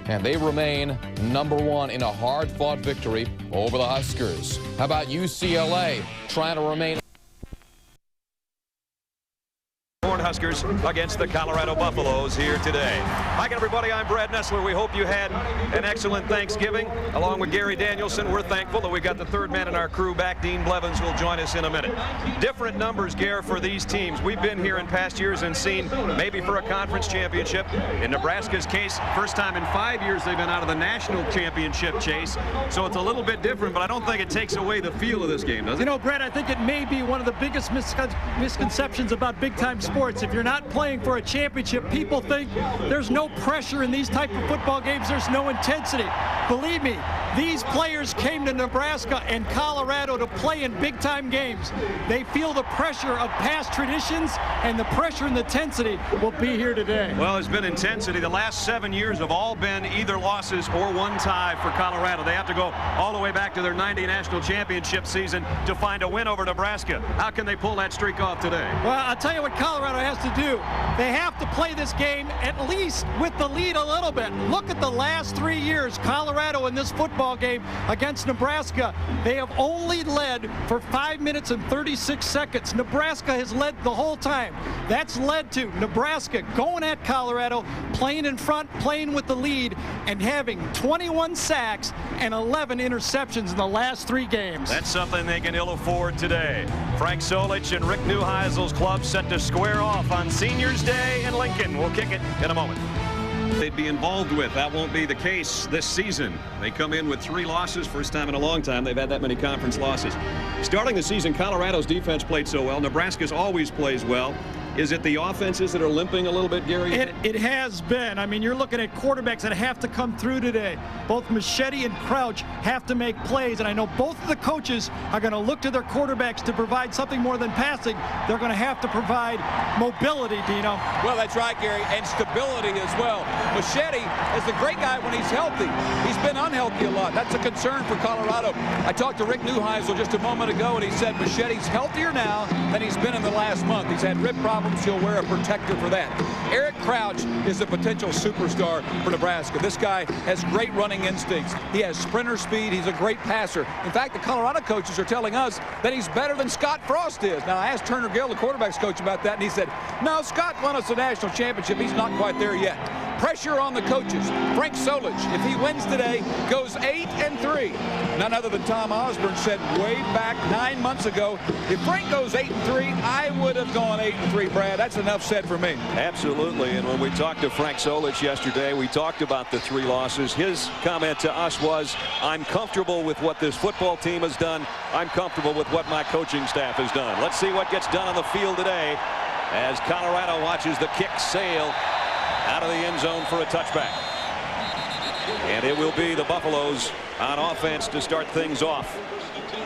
And they remain #1 in a hard-fought victory over the Huskers. How about UCLA trying to remain Huskers against the Colorado Buffaloes here today. Hi again, everybody. I'm Brad Nessler. We hope you had an excellent Thanksgiving. Along with Gary Danielson, we're thankful that we got the third man in our crew back. Dean Blevins will join us in a minute. Different numbers, Gare, for these teams. We've been here in past years and seen maybe for a conference championship. In Nebraska's case, first time in 5 years they've been out of the national championship chase. So it's a little bit different, but I don't think it takes away the feel of this game, does it? You know, Brad, I think it may be one of the biggest misconceptions about big-time sports. If if you're not playing for a championship, people think there's no pressure in these type of football games. There's no intensity. Believe me, these players came to Nebraska and Colorado to play in big-time games. They feel the pressure of past traditions, and the pressure and the intensity will be here today. Well, there's been intensity. The last 7 years have all been either losses or one tie for Colorado. They have to go all the way back to their 90 national championship season to find a win over Nebraska. How can they pull that streak off today? Well, I'll tell you what Colorado has to do. They have to play this game at least with the lead a little bit. Look at the last 3 years, Colorado in this football game against Nebraska. They have only led for 5 minutes and 36 seconds. Nebraska has led the whole time. That's led to Nebraska going at Colorado, playing in front, playing with the lead, and having 21 sacks and 11 interceptions in the last 3 games. That's something they can ill afford today. Frank Solich and Rick Neuheisel's club set to square off on Seniors Day in Lincoln. We'll kick it in a moment. They'd be involved with. That won't be the case this season. They come in with 3 losses, first time in a long time they've had that many conference losses. Starting the season, Colorado's defense played so well. Nebraska's always plays well. Is it the offenses that are limping a little bit, Gary? It has been. I mean, you're looking at quarterbacks that have to come through today. Both Machete and Crouch have to make plays, and I know both of the coaches are going to look to their quarterbacks to provide something more than passing. They're going to have to provide mobility, Dino. Well, that's right, Gary, and stability as well. Machete is a great guy when he's healthy. He's been unhealthy a lot. That's a concern for Colorado. I talked to Rick Neuheisel just a moment ago, and he said Machete's healthier now than he's been in the last month. He's had rib problems. He'll wear a protector for that. Eric Crouch is a potential superstar for Nebraska. This guy has great running instincts. He has sprinter speed. He's a great passer. In fact, the Colorado coaches are telling us that he's better than Scott Frost is. Now, I asked Turner Gill, the quarterback's coach, about that, and he said, no, Scott won us a national championship. He's not quite there yet. Pressure on the coaches. Frank Solich, if he wins today, goes 8-3. None other than Tom Osborne said way back 9 months ago, if Frank goes 8-3, I would have gone 8-3, Brad. That's enough said for me. Absolutely. And when we talked to Frank Solich yesterday, we talked about the 3 losses. His comment to us was, I'm comfortable with what this football team has done. I'm comfortable with what my coaching staff has done. Let's see what gets done on the field today as Colorado watches the kick sail out of the end zone for a touchback. And it will be the Buffaloes on offense to start things off.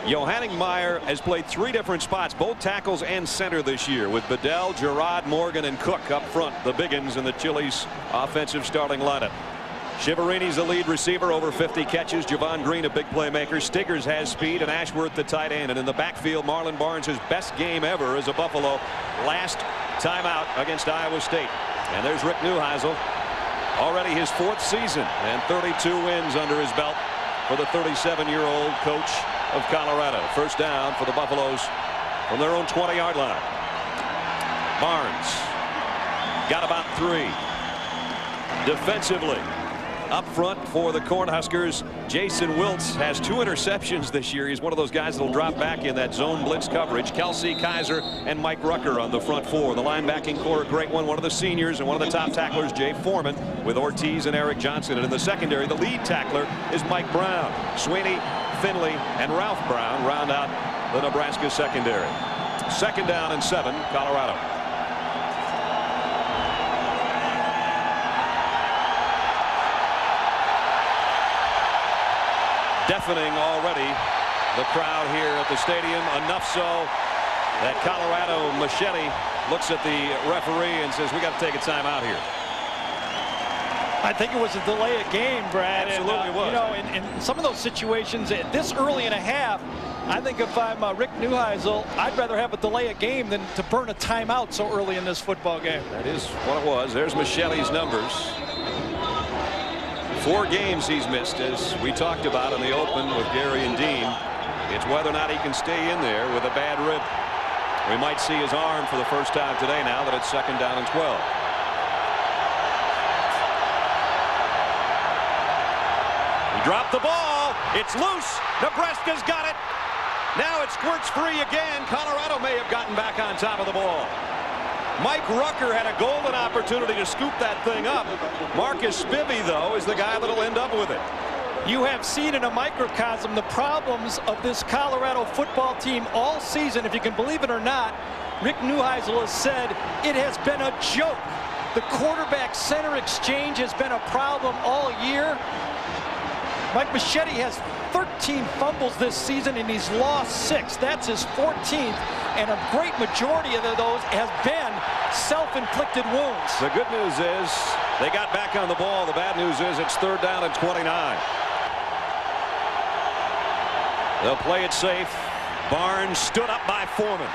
Johanning Meyer has played 3 different spots, both tackles and center this year, with Bedell, Gerard, Morgan, and Cook up front, the biggins in the Chili's offensive starting lineup. Shiverini's the lead receiver, over 50 catches. Javon Green, a big playmaker. Stiggers has speed, and Ashworth the tight end. And in the backfield, Marlon Barnes, his best game ever as a Buffalo, last time out against Iowa State. And there's Rick Neuheisel, already his 4th season and 32 wins under his belt for the 37-year-old coach of Colorado. First down for the Buffaloes from their own 20-yard line. Barnes got about 3. Defensively, up front for the Cornhuskers, Jason Wiltz has 2 interceptions this year. He's one of those guys that'll drop back in that zone blitz coverage. Kelsey, Kaiser, and Mike Rucker on the front 4. The linebacking core, a great one of the seniors, and one of the top tacklers, Jay Foreman, with Ortiz and Eric Johnson. And in the secondary, the lead tackler is Mike Brown. Sweeney, Finley, and Ralph Brown round out the Nebraska secondary. Second down and 7, Colorado. Deafening already the crowd here at the stadium, enough so that Colorado Machete looks at the referee and says, we got to take a timeout here. I think it was a delay of game, Brad. Absolutely was. You know, in some of those situations, this early in a half, I think if I'm Rick Neuheisel, I'd rather have a delay of game than to burn a timeout so early in this football game. That is what it was. There's Machete's numbers. 4 games he's missed, as we talked about in the open with Gary and Dean. It's whether or not he can stay in there with a bad rib. We might see his arm for the first time today now that it's second down and 12. He dropped the ball. It's loose. Nebraska's got it. Now it squirts free again. Colorado may have gotten back on top of the ball. Mike Rucker had a golden opportunity to scoop that thing up. Marcus Spivey, though, is the guy that'll end up with it. You have seen in a microcosm the problems of this Colorado football team all season. If you can believe it or not, Rick Neuheisel has said it has been a joke. The quarterback-center exchange has been a problem all year. Mike Machete has 13 fumbles this season, and he's lost 6. That's his 14th, and a great majority of those has been self-inflicted wounds. The good news is they got back on the ball. The bad news is it's 3rd down and 29. They'll play it safe. Barnes stood up by Foreman.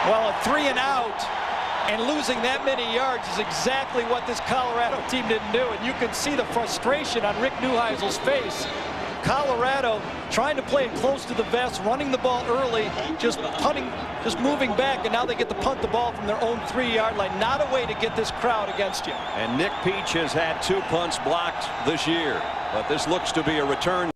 Well, a 3 and out and losing that many yards is exactly what this Colorado team didn't do. And you can see the frustration on Rick Neuheisel's face. Colorado trying to play it close to the vest, running the ball early, just punting, just moving back, and now they get to punt the ball from their own 3-yard line. Not a way to get this crowd against you. And Nick Peach has had 2 punts blocked this year, but this looks to be a return.